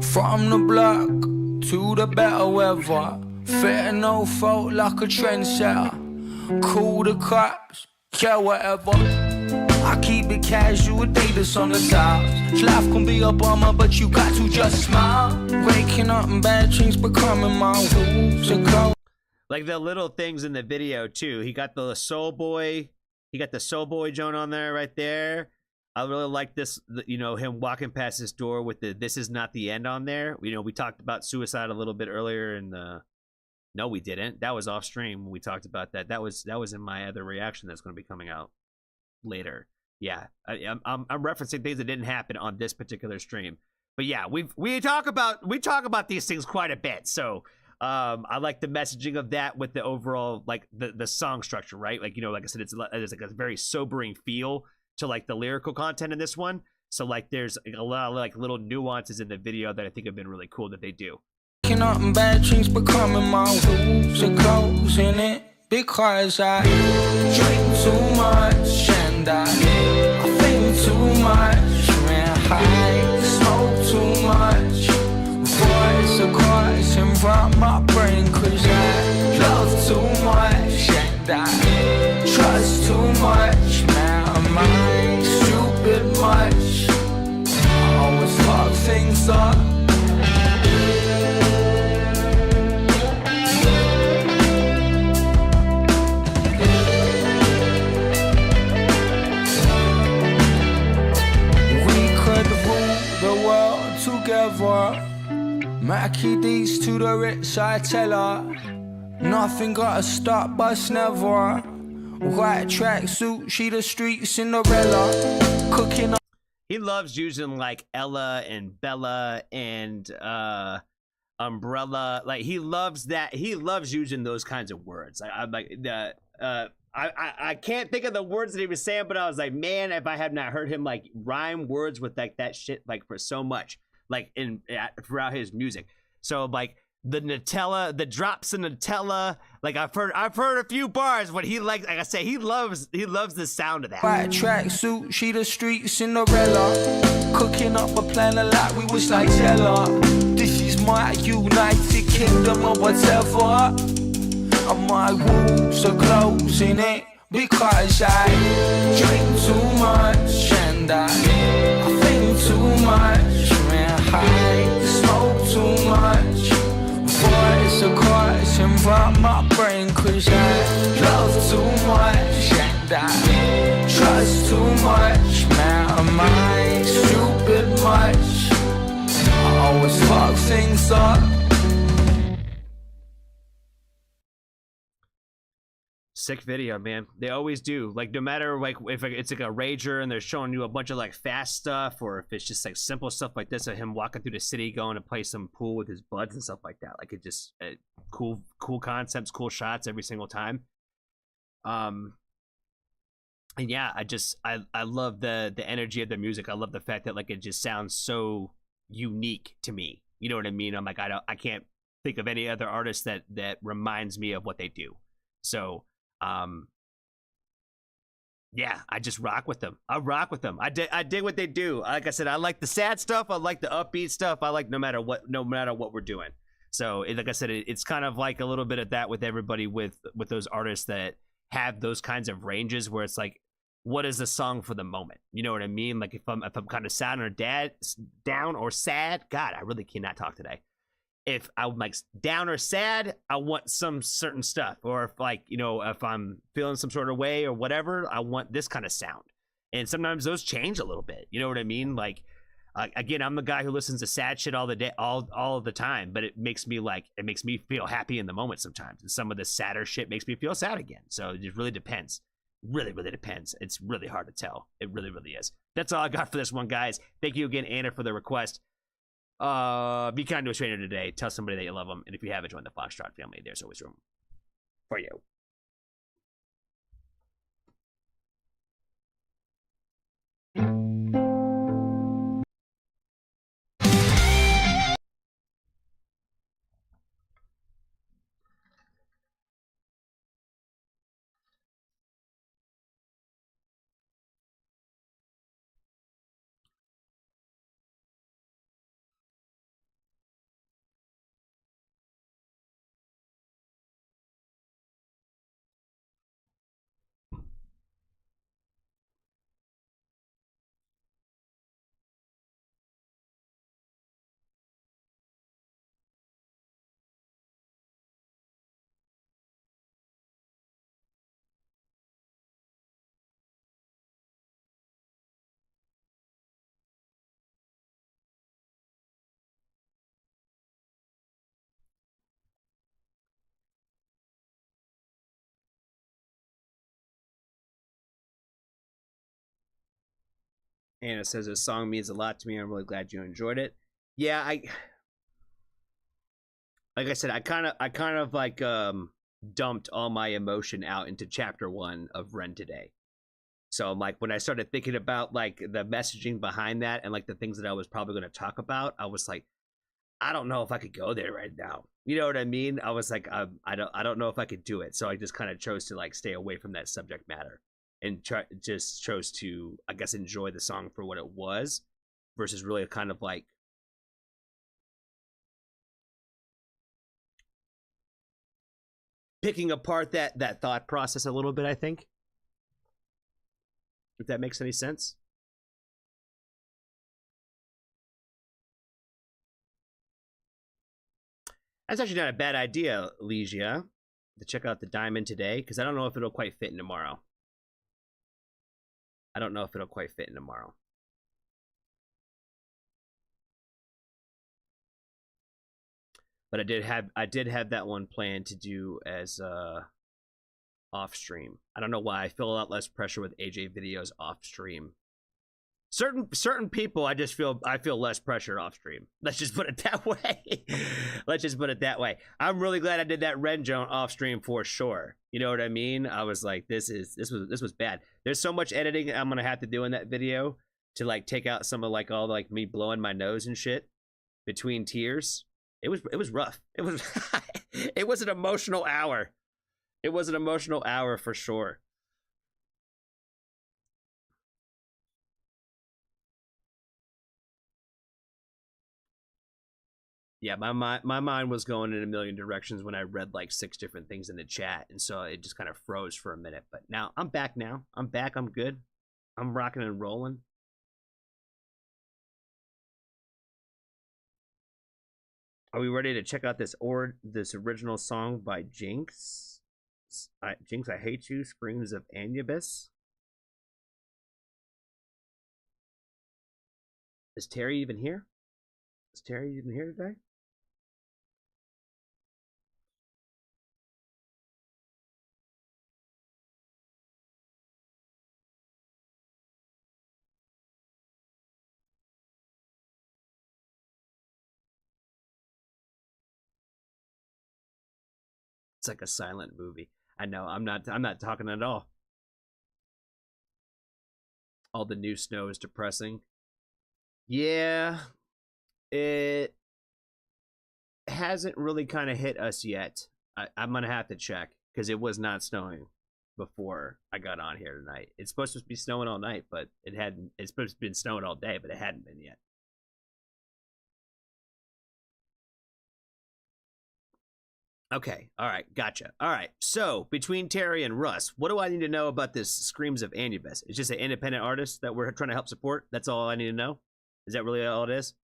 From the block to the better weather, fitting no fault like a trendsetter. Call the cops, yeah, whatever. I keep it casual, Davis on the top. Life can be a bummer, but you got to just smile. Waking up in bad dreams, becoming my wolves and go. Like the little things in the video too. He got the Soul Boy. He got the Soul Boy Joan on there right there. I really like this, you know, him walking past his door with the "This is not the end" on there. You know, we talked about suicide a little bit earlier in the. No, we didn't. That was off stream when we talked about that. That was in my other reaction that's going to be coming out later. Yeah, I'm referencing things that didn't happen on this particular stream. But yeah, we talk about these things quite a bit. So I like the messaging of that with the overall like the song structure, right? Like, you know, like I said, it's like a very sobering feel to like the lyrical content in this one. So like there's a lot of like little nuances in the video that I think have been really cool that they do. Waking up in bad dreams, becoming my wolves and closing it because I drink too much and I think too much, man, I smoke too much. Voice of caution from my brain, cause I love too much and I trust too much, man, I'm stupid much. I always fuck things up. We could keys to the rich, I tell her. Nothing gotta stop us, never. White tracksuit, she the street Cinderella. Cooking up. He loves using like Ella and Bella and umbrella. Like he loves that. He loves using those kinds of words. I'm like the I can't think of the words that he was saying, but I was like, man, if I had not heard him like rhyme words with like that shit like for so much, like throughout his music. So like the Nutella, the drops of Nutella, like I've heard a few bars. What he like I say, he loves the sound of that. White tracksuit, she the street Cinderella. Cooking up a plan a lot, we was like Jella. This is my United Kingdom or whatever. And my walls are closing it because I drink too much and I think too much, man. I smoke too much. Voice of caution from my brain, cause I love too much and I trust too much, man. Am I stupid much? I always fuck things up. Sick video, man. They always do. Like no matter like if it's like a rager and they're showing you a bunch of like fast stuff, or if it's just like simple stuff like this of him walking through the city going to play some pool with his buds and stuff like that. Like it just cool concepts, cool shots every single time. And yeah, I love the energy of the music. I love the fact that like it just sounds so unique to me. You know what I mean? I'm like I can't think of any other artist that reminds me of what they do. So yeah, I just rock with them. I rock with them. I dig what they do. Like I said, I like the sad stuff. I like the upbeat stuff. I like no matter what we're doing. So like I said, it's kind of like a little bit of that with everybody with those artists that have those kinds of ranges where it's like, what is the song for the moment? You know what I mean? Like if I'm kind of sad or down or sad, God, I really cannot talk today. If I'm like down or sad, I want some certain stuff. Or if like, you know, if I'm feeling some sort of way or whatever, I want this kind of sound. And sometimes those change a little bit. You know what I mean? Like, again, I'm the guy who listens to sad shit all the day, all the time, but it makes me feel happy in the moment sometimes. And some of the sadder shit makes me feel sad again. So it just really depends. Really, really depends. It's really hard to tell. It really, really is. That's all I got for this one, guys. Thank you again, Anna, for the request. Be kind to a stranger today. Tell somebody that you love them, and if you haven't joined the Foxtrot family, there's always room for you. Anna says this song means a lot to me. I'm really glad you enjoyed it. Yeah, like I said, I kind of like dumped all my emotion out into chapter 1 of Ren today. So I'm like, when I started thinking about like the messaging behind that and like the things that I was probably going to talk about, I was like, I don't know if I could go there right now. You know what I mean? I was like, I don't know if I could do it. So I just kind of chose to like stay away from that subject matter and just chose to, I guess, enjoy the song for what it was versus really kind of like picking apart that thought process a little bit, I think. If that makes any sense. That's actually not a bad idea, Legia, to check out the diamond today, because I don't know if it'll quite fit in tomorrow. I don't know if it'll quite fit in tomorrow. But I did have that one planned to do as off stream. I don't know why. I feel a lot less pressure with AJ videos off stream. Certain people, I feel less pressure off stream. Let's just put it that way. Let's just put it that way. I'm really glad I did that Ren Joan off stream for sure. You know what I mean? I was like, this was bad. There's so much editing I'm gonna have to do in that video to like take out some of like all like me blowing my nose and shit between tears. It was rough. It was it was an emotional hour. It was an emotional hour for sure. Yeah, my mind was going in a million directions when I read like 6 different things in the chat, and so it just kind of froze for a minute. But now I'm back. I'm back. I'm good. I'm rocking and rolling. Are we ready to check out this original song by Jinx? Jinx, I Hate You, Screams of Anubis. Is Terry even here? Is Terry even here today? It's like a silent movie. I know. I'm not talking at all. All the new snow is depressing. Yeah, it hasn't really kind of hit us yet. I'm gonna have to check because it was not snowing before I got on here tonight. It's supposed to be snowing all night, but it hadn't. It's supposed to be snowing all day, but it hadn't been yet. Okay, all right, gotcha. All right, so between Terry and Russ, what do I need to know about this Screams of Anubis? It's just an independent artist that we're trying to help support. That's all I need to know. Is that really all it is?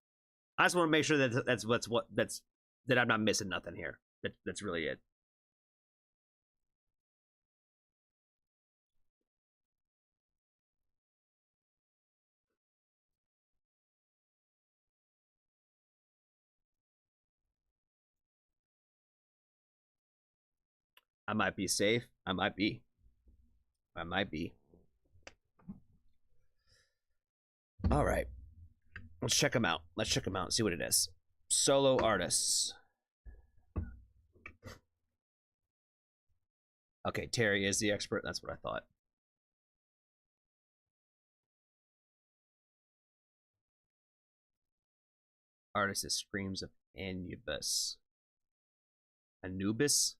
I just want to make sure that that I'm not missing nothing here. That's really it. I might be safe. I might be. All right. Let's check them out. And see what it is. Solo artists. Okay, Terry is the expert. That's what I thought. Artist is Screams of Anubis. Anubis?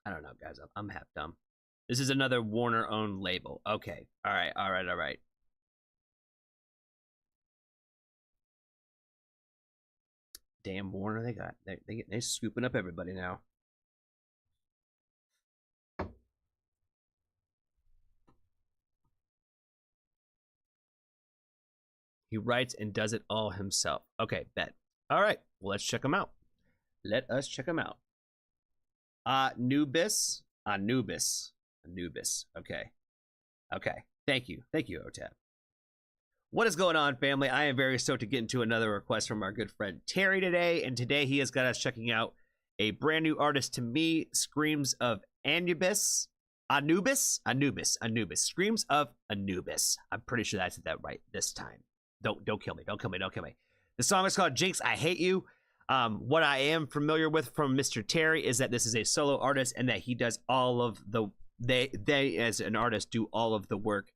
I don't know, guys. I'm half dumb. This is another Warner-owned label. Okay. All right. Damn Warner, they're scooping up everybody now. He writes and does it all himself. Okay, bet. All right, well, let's check him out. Let us check him out. Anubis. Okay. Thank you, OTAB. What is going on, family? I am very stoked to get into another request from our good friend Terry today, and today he has got us checking out a brand new artist to me, Screams of Anubis. Anubis. Screams of Anubis. I'm pretty sure I said that right this time. Don't kill me. Don't kill me. The song is called Jinx, I Hate You. What I am familiar with from Mr. Terry is that this is a solo artist and that he does all of the they as an artist do all of the work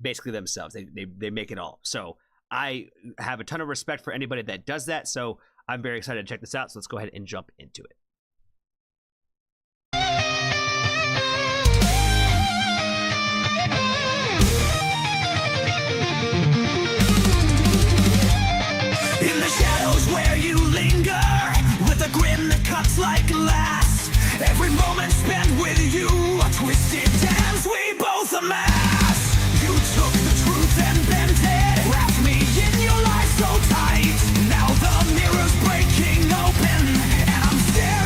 basically themselves. They make it all. So I have a ton of respect for anybody that does that. So I'm very excited to check this out. So let's go ahead and jump into it. In the shadows where you linger, with a grin that cuts like glass. Every moment spent with you, a twisted dance we both amass. You took the truth and bent it, wrapped me in your lies so tight. Now the mirror's breaking open, and I'm staring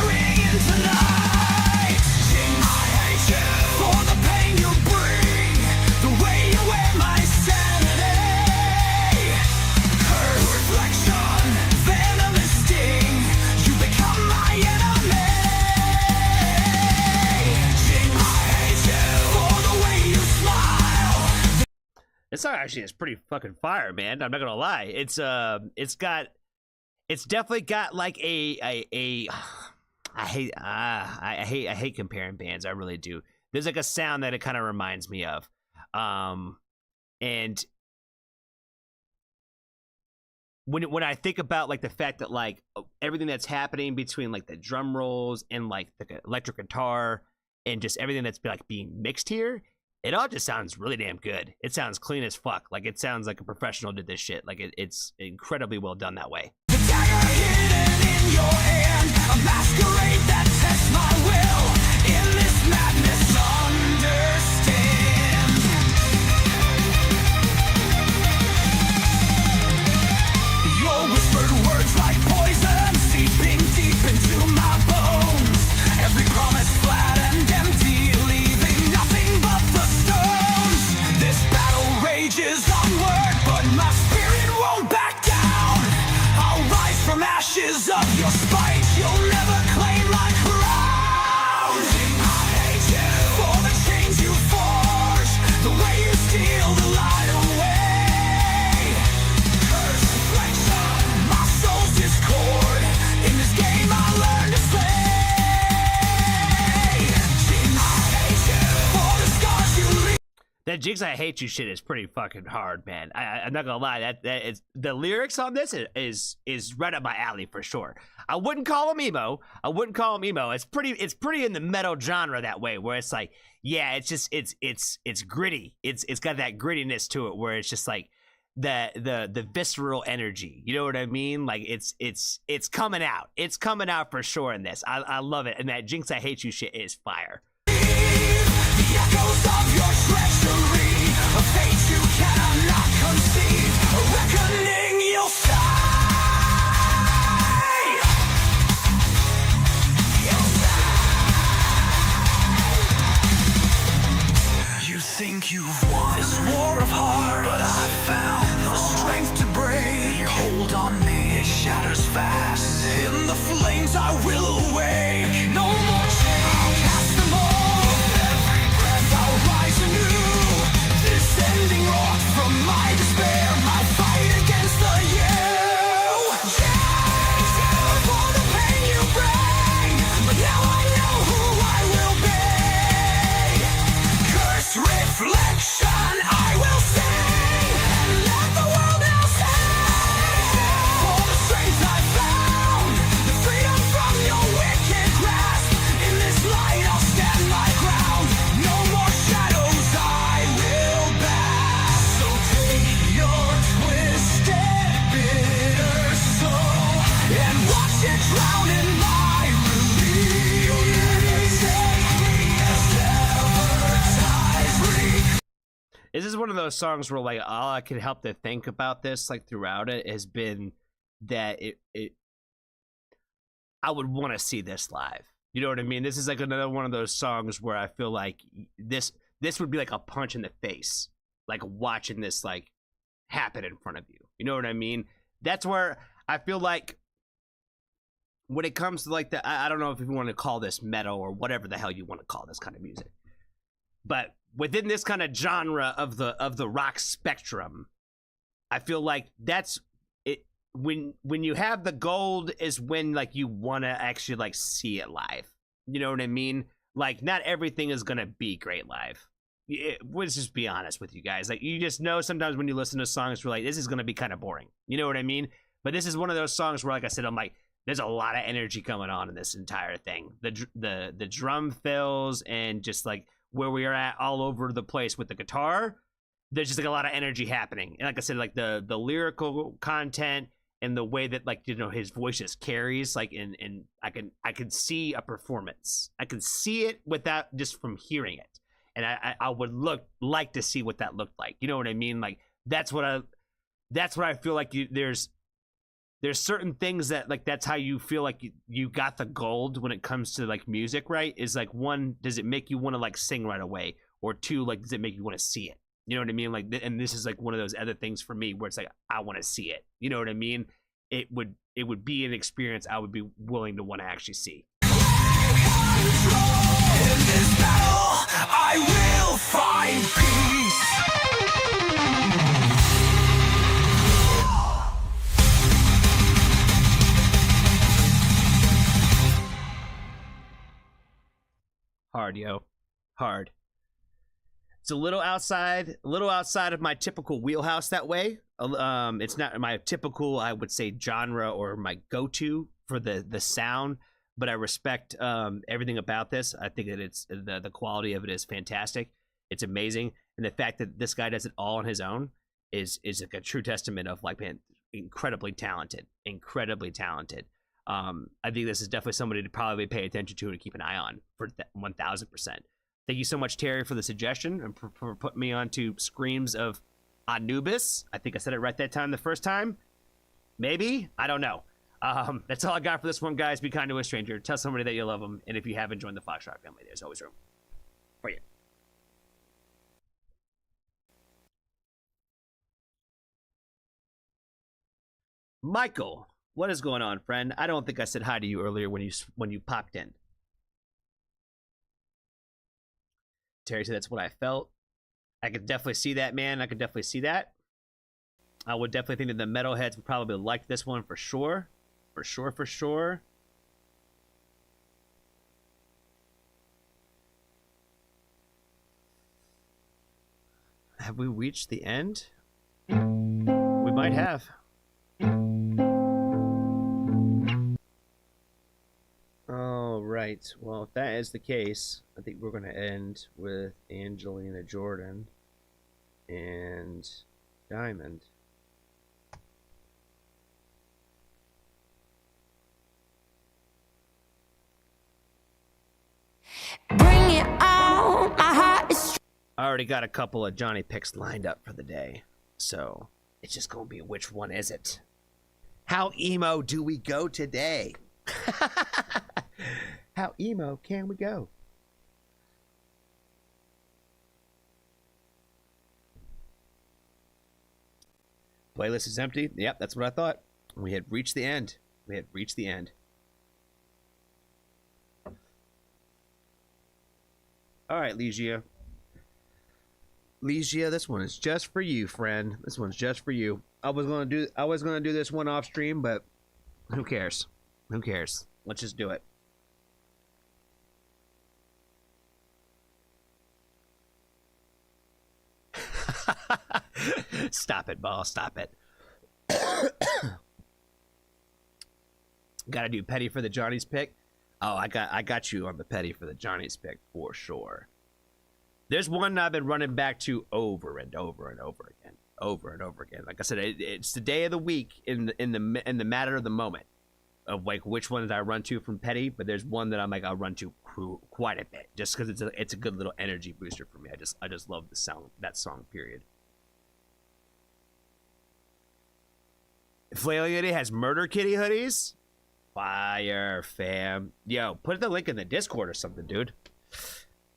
This song actually is pretty fucking fire, man. I'm not gonna lie. It's definitely got like I hate comparing bands. I really do. There's like a sound that it kind of reminds me of, and when I think about like the fact that like everything that's happening between like the drum rolls and like the electric guitar and just everything that's like being mixed here, it all just sounds really damn good. It sounds clean as fuck. Like it sounds like a professional did this shit. Like it's incredibly well done that way. The dagger hidden in your hand, a masquerade that tests my will. In this madness, understand. Your whispered words like poison, seeping deep into my bones. Every promise flat and empty, leaving nothing but the stones. This battle rages onward, but my spirit won't back down. I'll rise from ashes of your spite. You'll never claim my crown. I hate you for the chains you forge, the way you steal the light away. Curse, reflection, my soul's discord. In this game I learn to play. Jinx, I hate you for the scars you leave. That Jinx I Hate You shit is pretty fucking hard, man. I'm not gonna lie. That is the lyrics on this is right up my alley for sure. I wouldn't call them emo. It's pretty in the metal genre that way, where it's like, yeah, it's just it's gritty. It's got that grittiness to it, where it's just like the visceral energy. You know what I mean? Like it's coming out. It's coming out for sure in this. I love it, and that Jinx I Hate You shit is fire. The echoes of your treachery, a fate you cannot conceive, a reckoning you'll sigh. You think you've won this war of heart, but I found the strength to break. Hold on me, it shatters fast. In the flames I will awake. No more chains, I'll cast them all. I'll rise anew, descending rock from my despair, my fight against the you. Chase you for the pain you bring, but now I know who I will be. Curse reflection, I will sing, and let the world now see. For the strength I found, the freedom from your wicked grasp. In this light I'll stand my ground. No more shadows I will bask. So take your twisted, bitter soul and watch it drown in my relief. Take me as ever ties break. This is one of those songs where like all I could help to think about this like throughout it has been that I would want to see this live. You know what I mean? This is like another one of those songs where I feel like this would be like a punch in the face, like watching this like happen in front of you. You know what I mean? That's where I feel like when it comes to like I don't know if you want to call this metal or whatever the hell you want to call this kind of music, but within this kind of genre of the rock spectrum, I feel like that's it. When you have the gold is when like you want to actually like see it live. You know what I mean? Like not everything is gonna be great live. Let's just be honest with you guys. Like you just know sometimes when you listen to songs, you're like, this is gonna be kind of boring. You know what I mean? But this is one of those songs where, like I said, I'm like, there's a lot of energy coming on in this entire thing. The drum fills and just like where we are at all over the place with the guitar. There's just like a lot of energy happening. And like I said, like the lyrical content and the way that like, you know, his voice just carries like and I can see a performance. I can see it without just from hearing it. And I would like to see what that looked like. You know what I mean? Like that's what I feel like there's certain things that like that's how you feel like you got the gold when it comes to like music, right? Is like one, does it make you want to like sing right away? Or two, like does it make you want to see it? You know what I mean? Like, and this is like one of those other things for me where it's like I want to see it. You know what I mean? It would be an experience I would be willing to want to actually see. In this battle, I will find peace. hard, yo. Hard. It's a little outside of my typical wheelhouse that way. It's not my typical, I would say, genre or my go-to for the sound, but I respect everything about this. I think that it's the quality of it is fantastic. It's amazing, and the fact that this guy does it all on his own is like a true testament of like, man, incredibly talented. I think this is definitely somebody to probably pay attention to and keep an eye on for 1,000%. Thank you so much, Terry, for the suggestion and for putting me onto Screams of Anubis. I think I said it right that time the first time. Maybe? I don't know. That's all I got for this one, guys. Be kind to a stranger. Tell somebody that you love them. And if you haven't joined the Foxtrot family, there's always room for you. Michael, what is going on, friend? I don't think I said hi to you earlier when you popped in. Terry said that's what I felt. I could definitely see that, man. I could definitely see that. I would definitely think that the metalheads would probably like this one for sure. For sure. Have we reached the end? We might have. All right. Well, if that is the case, I think we're going to end with Angelina Jordan and Diamond. Bring it on, my heart is. I already got a couple of Johnny picks lined up for the day, so it's just going to be which one is it? How emo do we go today? How emo can we go? Playlist is empty. Yep, that's what I thought. We had reached the end. All right, Ligia. Ligia, this one is just for you, friend. This one's just for you. I was gonna do this one off stream, but who cares? Let's just do it. Stop it, ball. Stop it. Gotta do petty for the Johnny's pick. Oh, I got you on the petty for the Johnny's pick for sure. There's one I've been running back to over and over again. Like I said, it's the day of the week in the matter of the moment of like which one did I run to from petty. But there's one that I'll run to quite a bit just because it's a good little energy booster for me. I just love the sound that song. Period. Flailing Kitty has Murder Kitty hoodies. Fire, fam. Yo, put the link in the Discord or something, dude.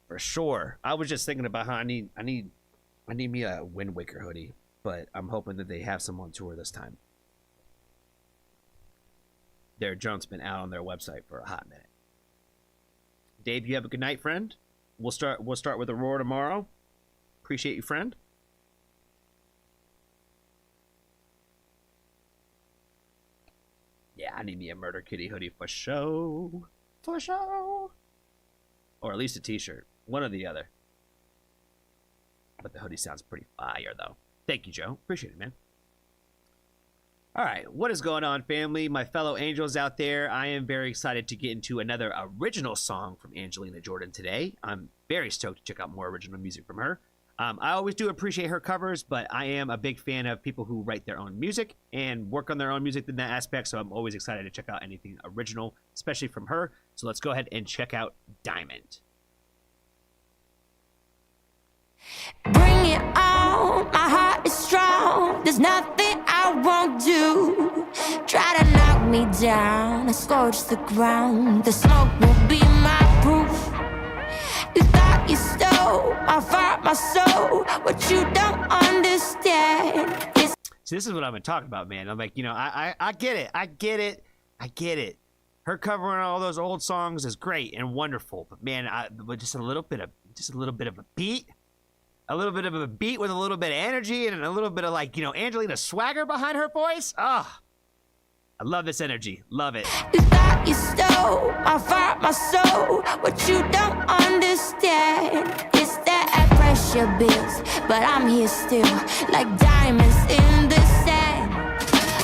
For sure. I was just thinking about how I need me a Wind Waker hoodie, but I'm hoping that they have some on tour this time. Their junk's been out on their website for a hot minute. Dave, you have a good night, friend. We'll start with Aurora tomorrow. Appreciate you, friend. Yeah, I need me a Murder Kitty hoodie for show. For show. Or at least a t-shirt. One or the other. But the hoodie sounds pretty fire, though. Thank you, Joe. Appreciate it, man. All right, what is going on, family? My fellow angels out there, I am very excited to get into another original song from Angelina Jordan today. I'm very stoked to check out more original music from her. I always do appreciate her covers, but I am a big fan of people who write their own music and work on their own music in that aspect, so I'm always excited to check out anything original, especially from her. So let's go ahead and check out Diamond. Bring it on, my heart is strong. There's nothing I won't do. Try to knock me down, I scorch the ground. The smoke will be my proof. You thought you stole my heart, my soul. What you don't understand is. See, this is what I've been talking about, man. I'm like, I get it. Her covering all those old songs is great and wonderful, but man, with just a little bit of a beat. A little bit of a beat with a little bit of energy and a little bit of Angelina swagger behind her voice. I love this energy. Love it. You thought you stole my fire, my soul. What you don't understand is that pressure builds, but I'm here still, like diamonds in the sand.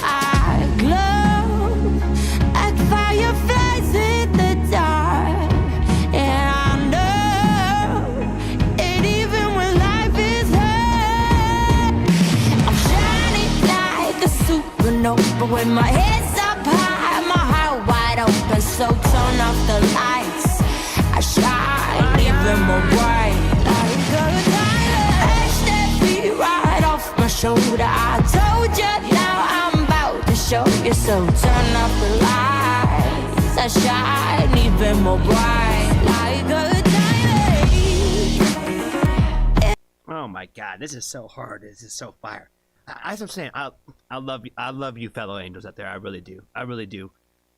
I glow like fireflies in the dark, and I know it even when life is hard. I'm shining like a supernova with my head's up high, my heart wide open. So turn off the lights, I shine even more bright. Like a diamond, edge that beat right off my shoulder. I told you, now I'm about to show you. So turn off the lights, I shine even more bright. Like a diamond. Oh my God, this is so hard. This is so fire. As I'm saying, I love you, fellow angels out there. I really do. I really do.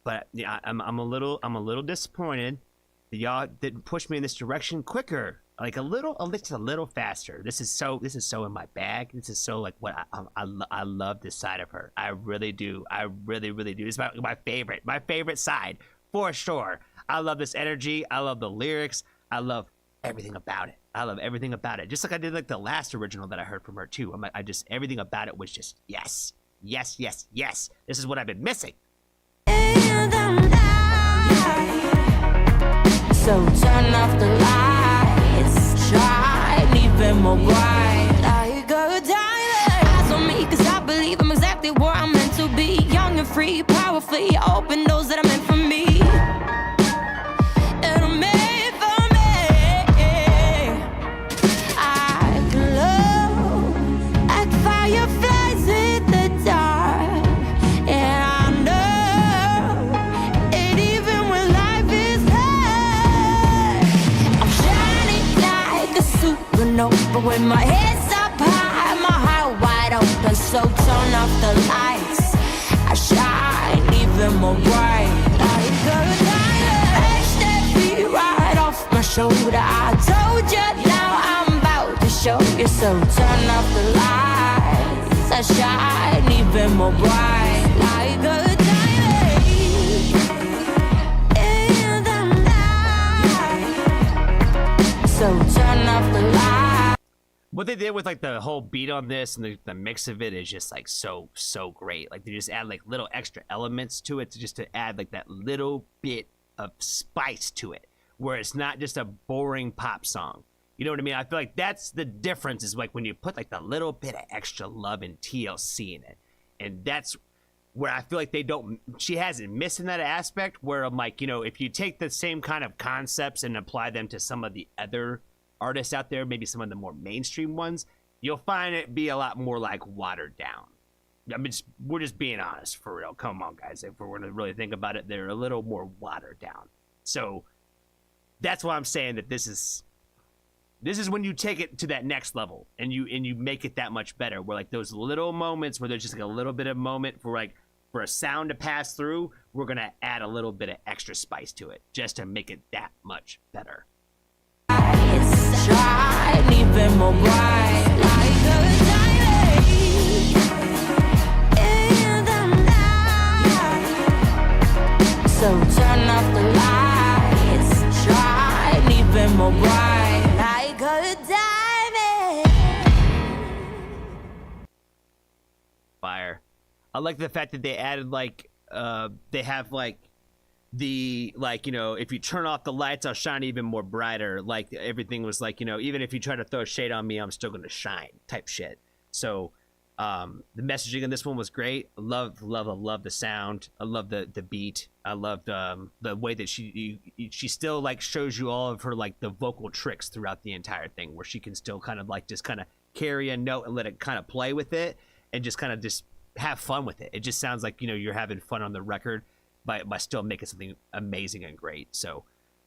But yeah, I'm a little disappointed that y'all didn't push me in this direction quicker. Like just a little faster. This is so in my bag. This is so like what I love this side of her. I really do. I really do. It's my favorite side for sure. I love this energy. I love the lyrics. I love everything about it. I love everything about it. Just like I did like the last original that I heard from her too. I just everything about it was just yes. This is what I've been missing. In the night, so turn off the lights, shine even more bright. Like a diamond. Eyes on me, 'cause I believe I'm exactly where I'm meant to be. Young and free, powerfully open doors that are meant for me. And I'm made for me. I glow like fireflies in the dark, and I know it even when life is hard. I'm shining like a supernova with my head's up high, my heart wide open. So turn off the lights, I shine even more bright. Like a diamond, edge that beat right off my shoulder. I told you, now I'm about to show you. So turn off the lights, I shine even more bright. Like a diamond in the night. So turn off the lights. What they did with like the whole beat on this and the mix of it is just like so great. Like they just add like little extra elements to it to add like that little bit of spice to it, where it's not just a boring pop song. You know what I mean? I feel like that's the difference, is like when you put like the little bit of extra love and TLC in it. And that's where I feel like she hasn't missed in that aspect, where I'm like, you know, if you take the same kind of concepts and apply them to some of the other artists out there, maybe some of the more mainstream ones, you'll find it be a lot more like watered down. We're just being honest, for real. Come on, guys. If we're going to really think about it, they're a little more watered down. So that's why I'm saying that this is when you take it to that next level and you make it that much better, where like those little moments where there's just like a little bit of moment for a sound to pass through, we're going to add a little bit of extra spice to it just to make it that much better. Shine even more bright. Like a diamond in the night. So turn off the lights, shine even more bright. Like a diamond. Fire. I like the fact that they added like they have like the, like, you know, if you turn off the lights, I'll shine even more brighter. Like everything was like, you know, even if you try to throw shade on me, I'm still gonna shine type shit. So the messaging in this one was great. I love the sound. I love the beat. I loved the way that she still like shows you all of her like the vocal tricks throughout the entire thing, where she can still kind of like just kind of carry a note and let it kind of play with it and just kind of just have fun with it. It just sounds like, you know, you're having fun on the record by still making something amazing and great. So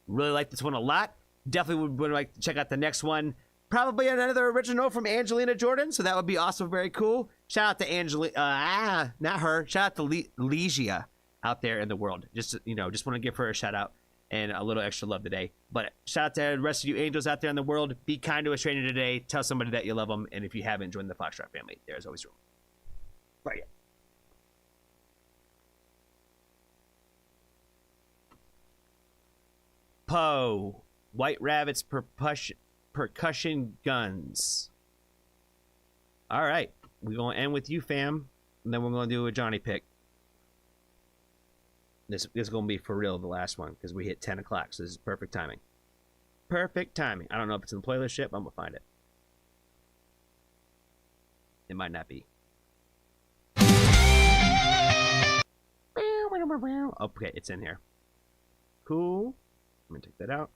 really like this one a lot. Definitely would like to check out the next one. Probably another original from Angelina Jordan, so that would be also very cool. Shout out to Angelina, not her. Shout out to Legia out there in the world. Just, you know, just want to give her a shout out and a little extra love today. But shout out to the rest of you angels out there in the world. Be kind to a stranger today. Tell somebody that you love them, and if you haven't, join the Foxtrot family. There's always room. Right. Poe. White Rabbit's percussion guns. All right. We're going to end with you, fam. And then we're going to do a Johnny pick. This is going to be for real the last one because we hit 10 o'clock. So this is perfect timing. Perfect timing. I don't know if it's in the playlist yet, but I'm going to find it. It might not be. Okay, it's in here. Cool. I'm going to take that out.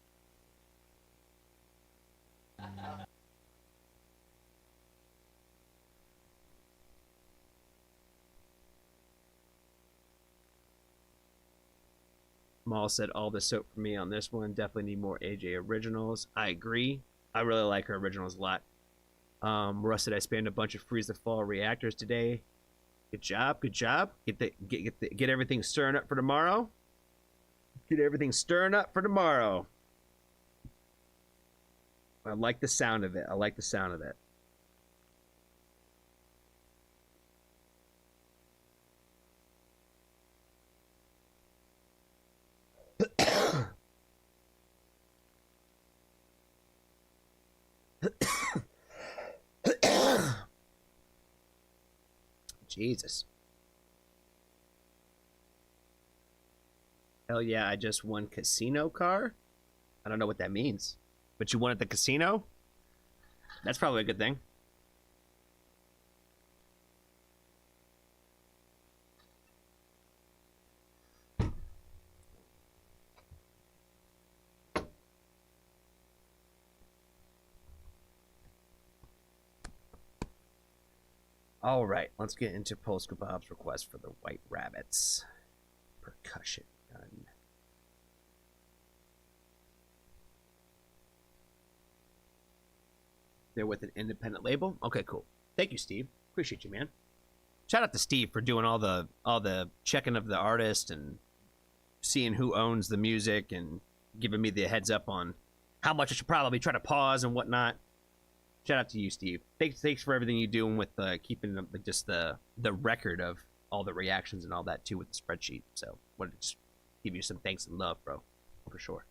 Maul said all the soap for me on this one. Definitely need more AJ originals. I agree. I really like her originals a lot. Russ said I spammed a bunch of Freeze the Fall reactors today. Good job, good job. Get everything stirring up for tomorrow. Get everything stirring up for tomorrow. I like the sound of it. I like the sound of it. Jesus. Hell yeah, I just won casino car? I don't know what that means. But you won at the casino? That's probably a good thing. All right, let's get into Polska Bob's request for the White Rabbits percussion gun. They're with an independent label. Okay, cool. Thank you, Steve. Appreciate you, man. Shout out to Steve for doing all the checking of the artist and seeing who owns the music and giving me the heads up on how much I should probably try to pause and whatnot. Shout out to you, Steve. Thanks for everything you're doing with keeping just the record of all the reactions and all that too with the spreadsheet. So wanted to just give you some thanks and love, bro, for sure.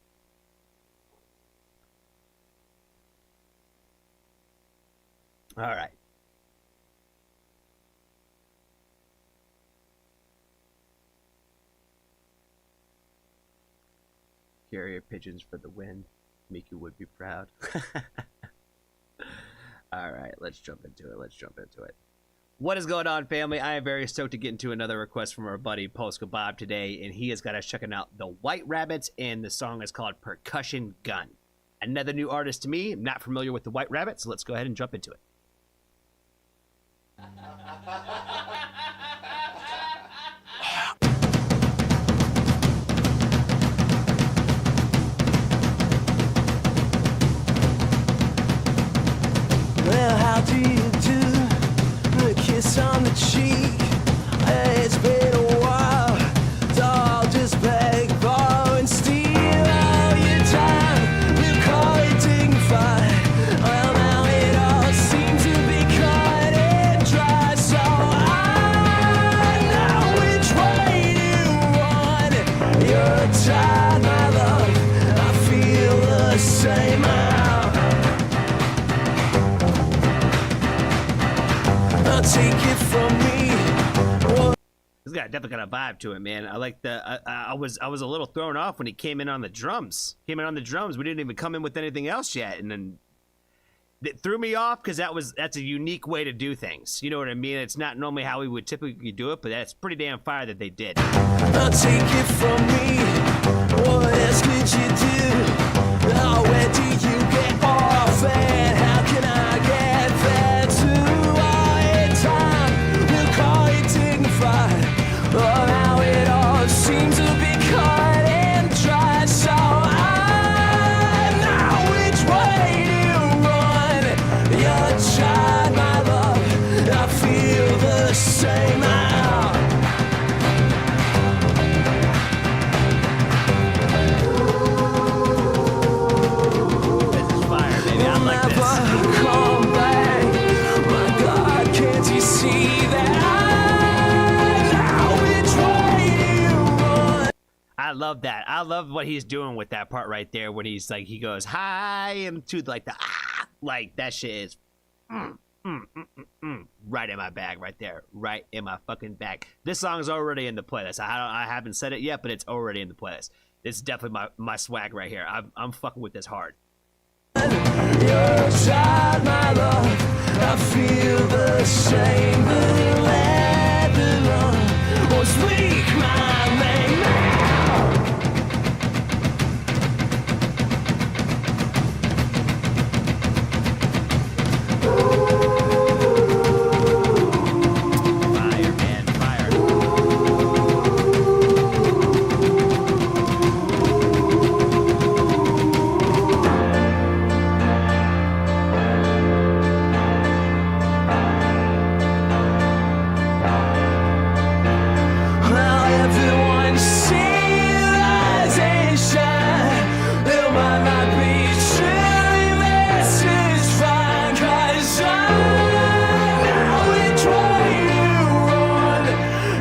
All right. Carrier pigeons for the win. Miku would be proud. All right, let's jump into it. What is going on, family? I am very stoked to get into another request from our buddy Polska Bob today, and he has got us checking out the White Rabbits, and the song is called Percussion Gun. Another new artist to me. I'm not familiar with the White Rabbits, so let's go ahead and jump into it. Well, how do you do? A kiss on the cheek. It's been a while. Doll, just beg, borrow, and steal all your time. You call it dignified. Well, now it all seems to be cut and dry. So I know which way to run. You're tired, my love. I feel the same. Take it from me. This guy definitely got a vibe to it, man. I like the. I was a little thrown off when he came in on the drums. We didn't even come in with anything else yet, and then it threw me off because that's a unique way to do things. You know what I mean? It's not normally how we would typically do it, but that's pretty damn fire that they did. I'll take it from me. What else could you do? Oh, where do you get off and how can I get there too? Oh, now it all seems to be cut and dry. So I know which way to run. You're tired, my love. I feel the same now. This is fire, baby. I like this. Come back. My God, can't you see that? Which love that. I love what he's doing with that part right there when he's like, he goes high into like the like that shit is right in my bag right there, right in my fucking bag. This song is already in the playlist. I haven't said it yet, but it's already in the playlist. It's definitely my swag right here. I'm fucking with this hard. You're a child, my love. I feel the same. The leather won't speak my name now. Fire, man, fire. Well, everyone civilization, there might not be true. This is fine, 'cause I know which way you run.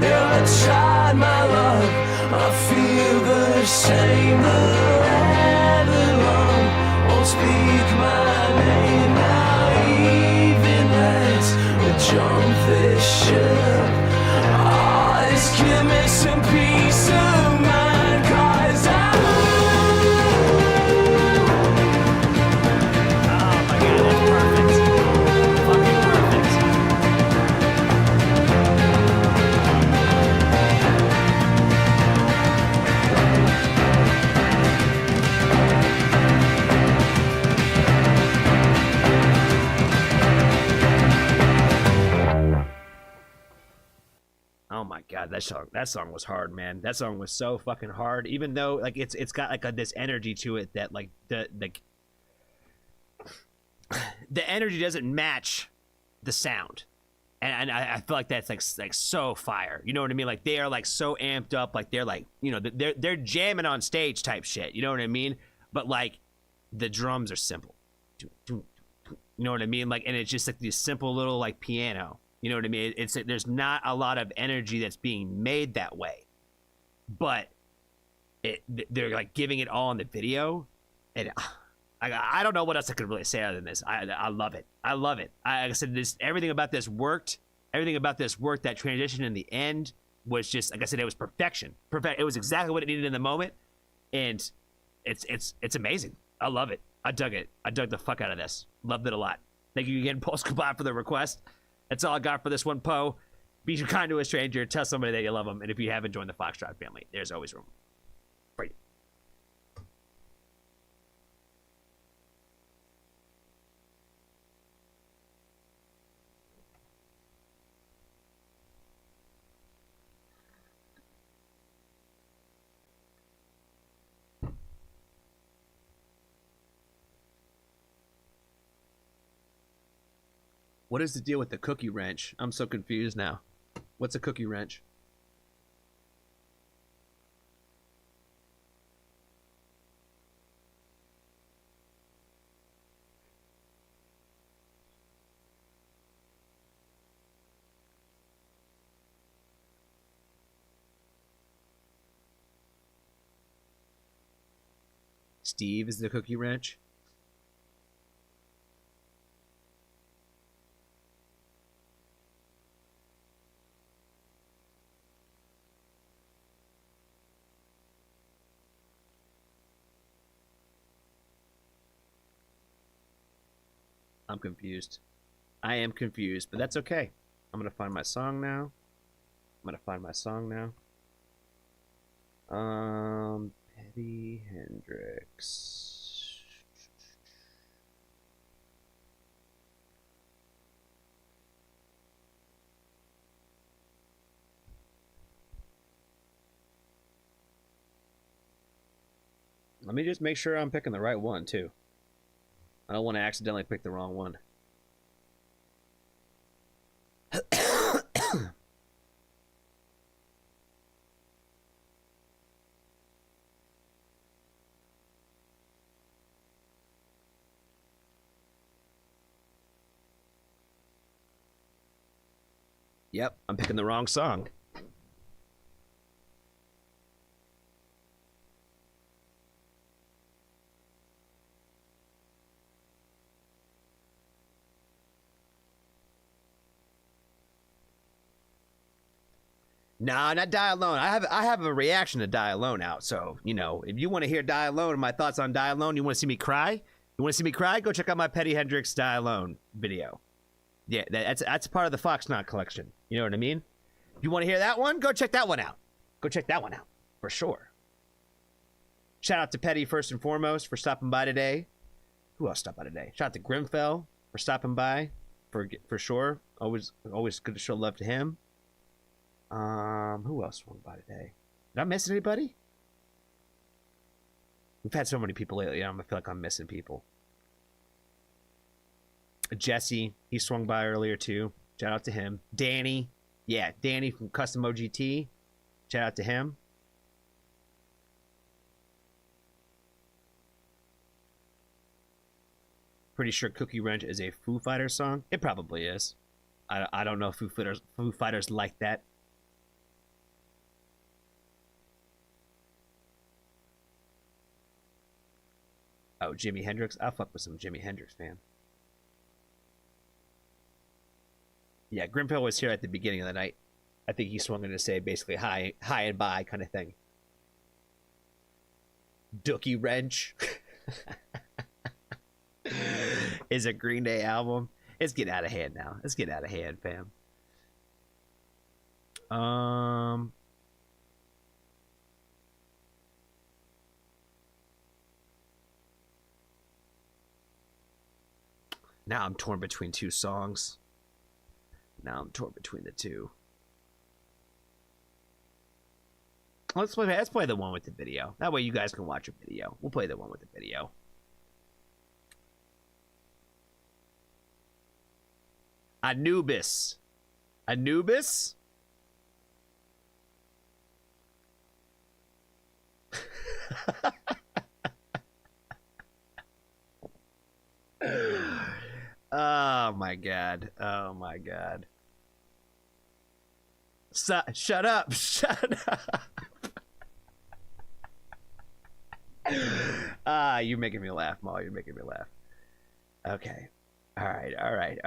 You're a child, my love. I feel the same. The Babylon won't speak my name now. Even let's jump this ship. Oh, just give me some peace of mind, 'cause Oh my god, that's perfect. Fucking perfect. Oh my god, that song was hard, man. That song was so fucking hard. Even though like it's got like this energy to it that like the energy doesn't match the sound, and I feel like that's like so fire. You know what I mean? Like they are like so amped up, like they're like, you know, they're jamming on stage type shit. You know what I mean? But like the drums are simple. You know what I mean? Like, and it's just like this simple little like piano. You know what I mean? It's there's not a lot of energy that's being made that way, but they're like giving it all in the video, and I don't know what else I could really say other than this. I love it. I love it. Like I said, everything about this worked. Everything about this worked. That transition in the end was just, like I said, it was perfection. Perfect. It was exactly what it needed in the moment, and it's amazing. I love it. I dug it. I dug the fuck out of this. Loved it a lot. Thank you again, Post Kabab, for the request. That's all I got for this one, Poe. Be kind to a stranger. Tell somebody that you love them. And if you haven't joined the Foxtrot family, there's always room for you. What is the deal with the cookie wrench? I'm so confused now. What's a cookie wrench? Steve is the cookie wrench? I'm confused. I am confused, but that's okay. I'm gonna find my song now. Eddie Hendrix. Let me just make sure I'm picking the right one, too. I don't want to accidentally pick the wrong one. Yep, I'm picking the wrong song. Nah, not Die Alone. I have a reaction to Die Alone out. So, you know, if you want to hear Die Alone and my thoughts on Die Alone, you want to see me cry? You want to see me cry? Go check out my Petty Hendrix Die Alone video. Yeah, that's part of the Foxnaut collection. You know what I mean? If you want to hear that one? Go check that one out. Go check that one out for sure. Shout out to Petty first and foremost for stopping by today. Who else stopped by today? Shout out to Grimfell for stopping by for sure. Always good to show love to him. Who else swung by today? Did I miss anybody? We've had so many people lately. I feel like I'm missing people. Jesse, he swung by earlier too. Shout out to him. Danny, yeah, Danny from Custom OGT. Shout out to him. Pretty sure Cookie Wrench is a Foo Fighters song. It probably is. I don't know if Foo Fighters like that. Oh, Jimi Hendrix. I'll fuck with some Jimi Hendrix, fam. Yeah, Grimpill was here at the beginning of the night. I think he swung in to say basically hi and bye kind of thing. Dookie Wrench is a Green Day album. It's getting out of hand now. Let's get out of hand, fam. Now I'm torn between two songs. Now I'm torn between the two. Let's play the one with the video. That way you guys can watch a video. We'll play the one with the video. Anubis. Anubis? Oh my god. Oh my god. Shut up. Shut up. You're making me laugh, Ma. You're making me laugh. Okay. All right.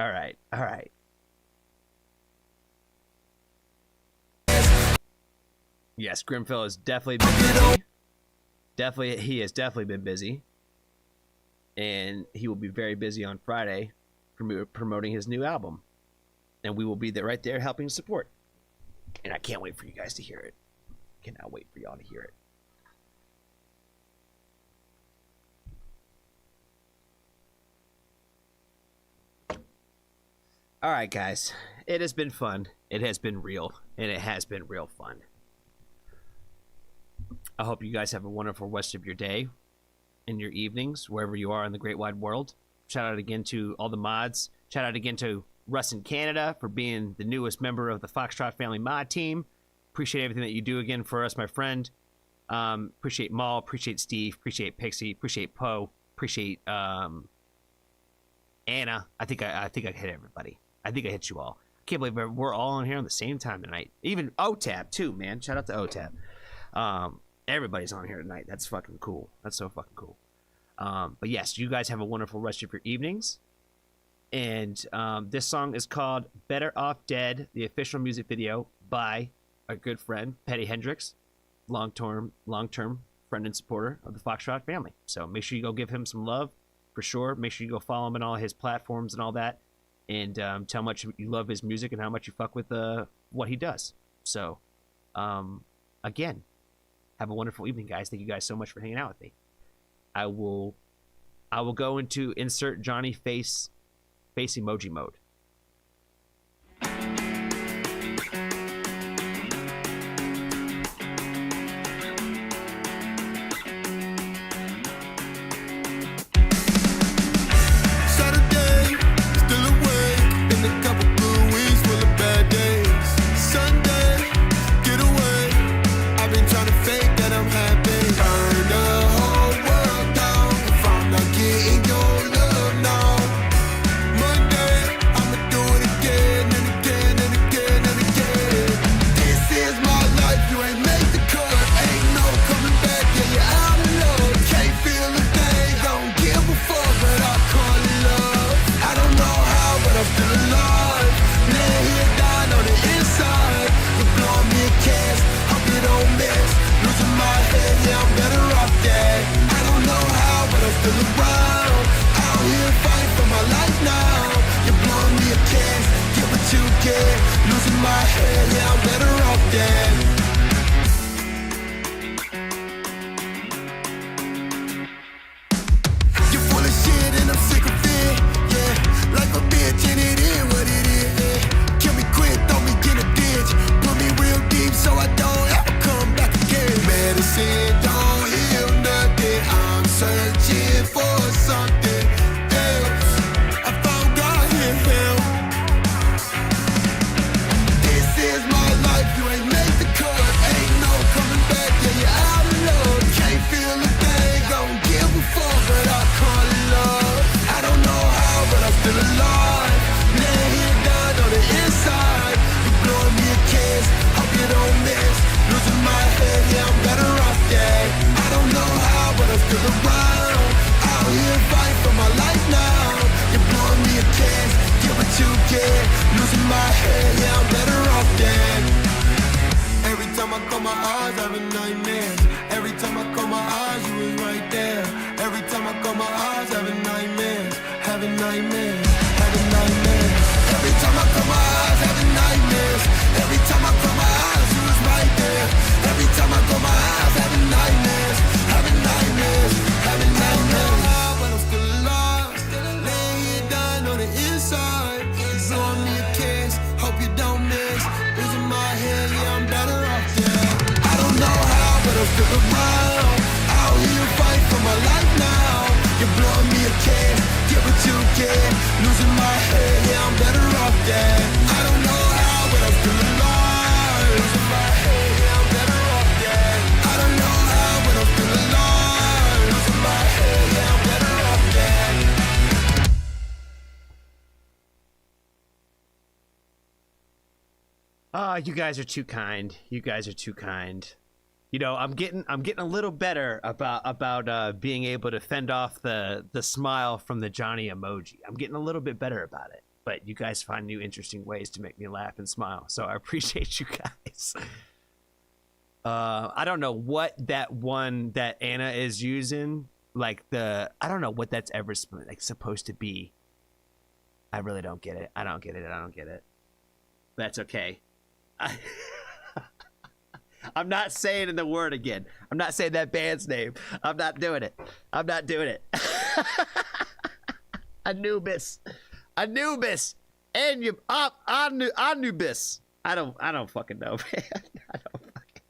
Yes, Grimfill has definitely been busy. He has definitely been busy. And he will be very busy on Friday promoting his new album. And we will be right there helping support. And I can't wait for you guys to hear it. Cannot wait for y'all to hear it. All right, guys. It has been fun. It has been real. And it has been real fun. I hope you guys have a wonderful rest of your day and your evenings, wherever you are in the great wide world. Shout out again to all the mods. Shout out again to Russ in Canada for being the newest member of the Foxtrot Family mod team. Appreciate everything that you do again for us, my friend. Appreciate Maul, appreciate Steve, appreciate Pixie, appreciate Poe, appreciate Anna. I think I hit everybody. I think I hit you all. Can't believe we're all on here on the same time tonight. Even OTAB too, man. Shout out to OTAB. Everybody's on here tonight. That's fucking cool. That's so fucking cool. But yes, you guys have a wonderful rest of your evenings. And this song is called Better Off Dead, the official music video by our good friend, Petty Hendrix, long-term friend and supporter of the Foxtrot family. So make sure you go give him some love, for sure. Make sure you go follow him on all his platforms and all that. And tell how much you love his music and how much you fuck with what he does. So, again, have a wonderful evening, guys. Thank you guys so much for hanging out with me. I will go into insert Johnny face emoji mode. Saturday, still awake in a couple good weeks full of bad days. Sunday, get away. I've been trying to fake that I'm happy. Turn the whole world down if I'm not getting your love now. Monday, I'ma do it again and again and again and again. This is my life, you ain't make the cut. Ain't no coming back, yeah, you're out of love. Can't feel a thing, don't give a fuck, but I call it love. I don't know how, but I'm still alive. Lay here down on the inside, you blow me a kiss. around. Out here fighting for my life now. You're blowing me a kiss, give it to kid. Losing my head, yeah, I'm better off dead. Every time I close my eyes, having nightmares. Every time I close my eyes, you was right there. Every time I close my eyes, having nightmares. Having nightmares, having nightmares. Every time I close my eyes, having nightmares. Every time I close my eyes, you was right there. Every time I close my eyes, having nightmares. Having nightmares, having nightmares. But I'm still alive, laying here dying on the inside. You're blowing me a kiss, hope you don't miss. Losing my head, yeah, I'm better off dead. I don't know how, but I'm still around. Out here fighting for my life now. You're blowing me a kiss, give it to kid. Losing my head, yeah, I'm better off dead. I don't know how, but I'm still alive. Losing my head, yeah, I'm better off dead. I don't know how, but I'm still alive. Losing my head, yeah, I'm better off dead. You guys are too kind. You guys are too kind. You know, I'm getting a little better about being able to fend off the smile from the Johnny emoji. I'm getting a little bit better about it. But you guys find new interesting ways to make me laugh and smile, so I appreciate you guys. I don't know what that one that Anna is using, like I don't know what that's ever like supposed to be. I really don't get it. I don't get it. That's okay. I'm not saying the word again. I'm not saying that band's name. I'm not doing it. Anubis. Anubis. Anubis. I don't fucking know, man. I don't fucking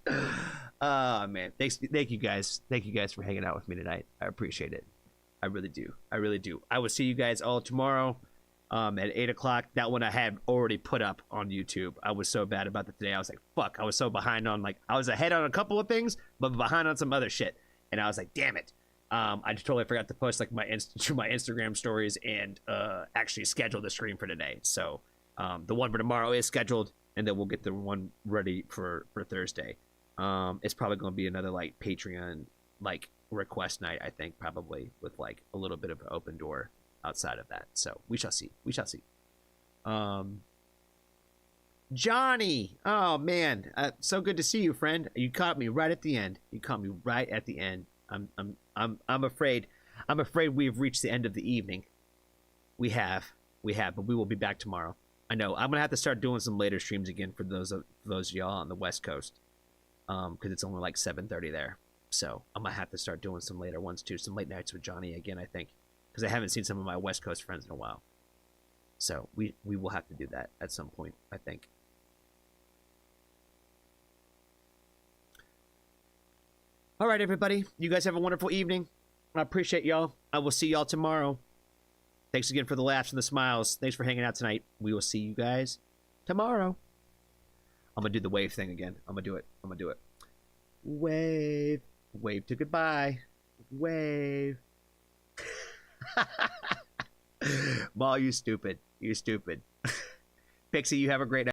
know. Oh man. Thank you guys. Thank you guys for hanging out with me tonight. I appreciate it. I really do. I will see you guys all tomorrow. At 8 o'clock. That one I had already put up on YouTube. I was so bad about it today. I was like, fuck. I was so behind on, like, I was ahead on a couple of things, but behind on some other shit. And I was like, damn it. I just totally forgot to post, like, my Instagram stories and actually schedule the stream for today. So the one for tomorrow is scheduled, and then we'll get the one ready for Thursday. It's probably going to be another, like, Patreon, like, request night, I think, probably, with, like, a little bit of an open door outside of that. So we shall see. Johnny, oh man, so good to see you, friend. You caught me right at the end. I'm afraid we've reached the end of the evening. We have, but we will be back tomorrow. I know I'm gonna have to start doing some later streams again for those of y'all on the West Coast, because it's only like 7:30 there. So I'm gonna have to start doing some later ones too, some late nights with Johnny again, I think. Because I haven't seen some of my West Coast friends in a while. So we will have to do that at some point, I think. All right, everybody. You guys have a wonderful evening. I appreciate y'all. I will see y'all tomorrow. Thanks again for the laughs and the smiles. Thanks for hanging out tonight. We will see you guys tomorrow. I'm going to do the wave thing again. I'm going to do it. Wave. Wave to goodbye. Wave. Ball, you stupid. Pixie, you have a great night.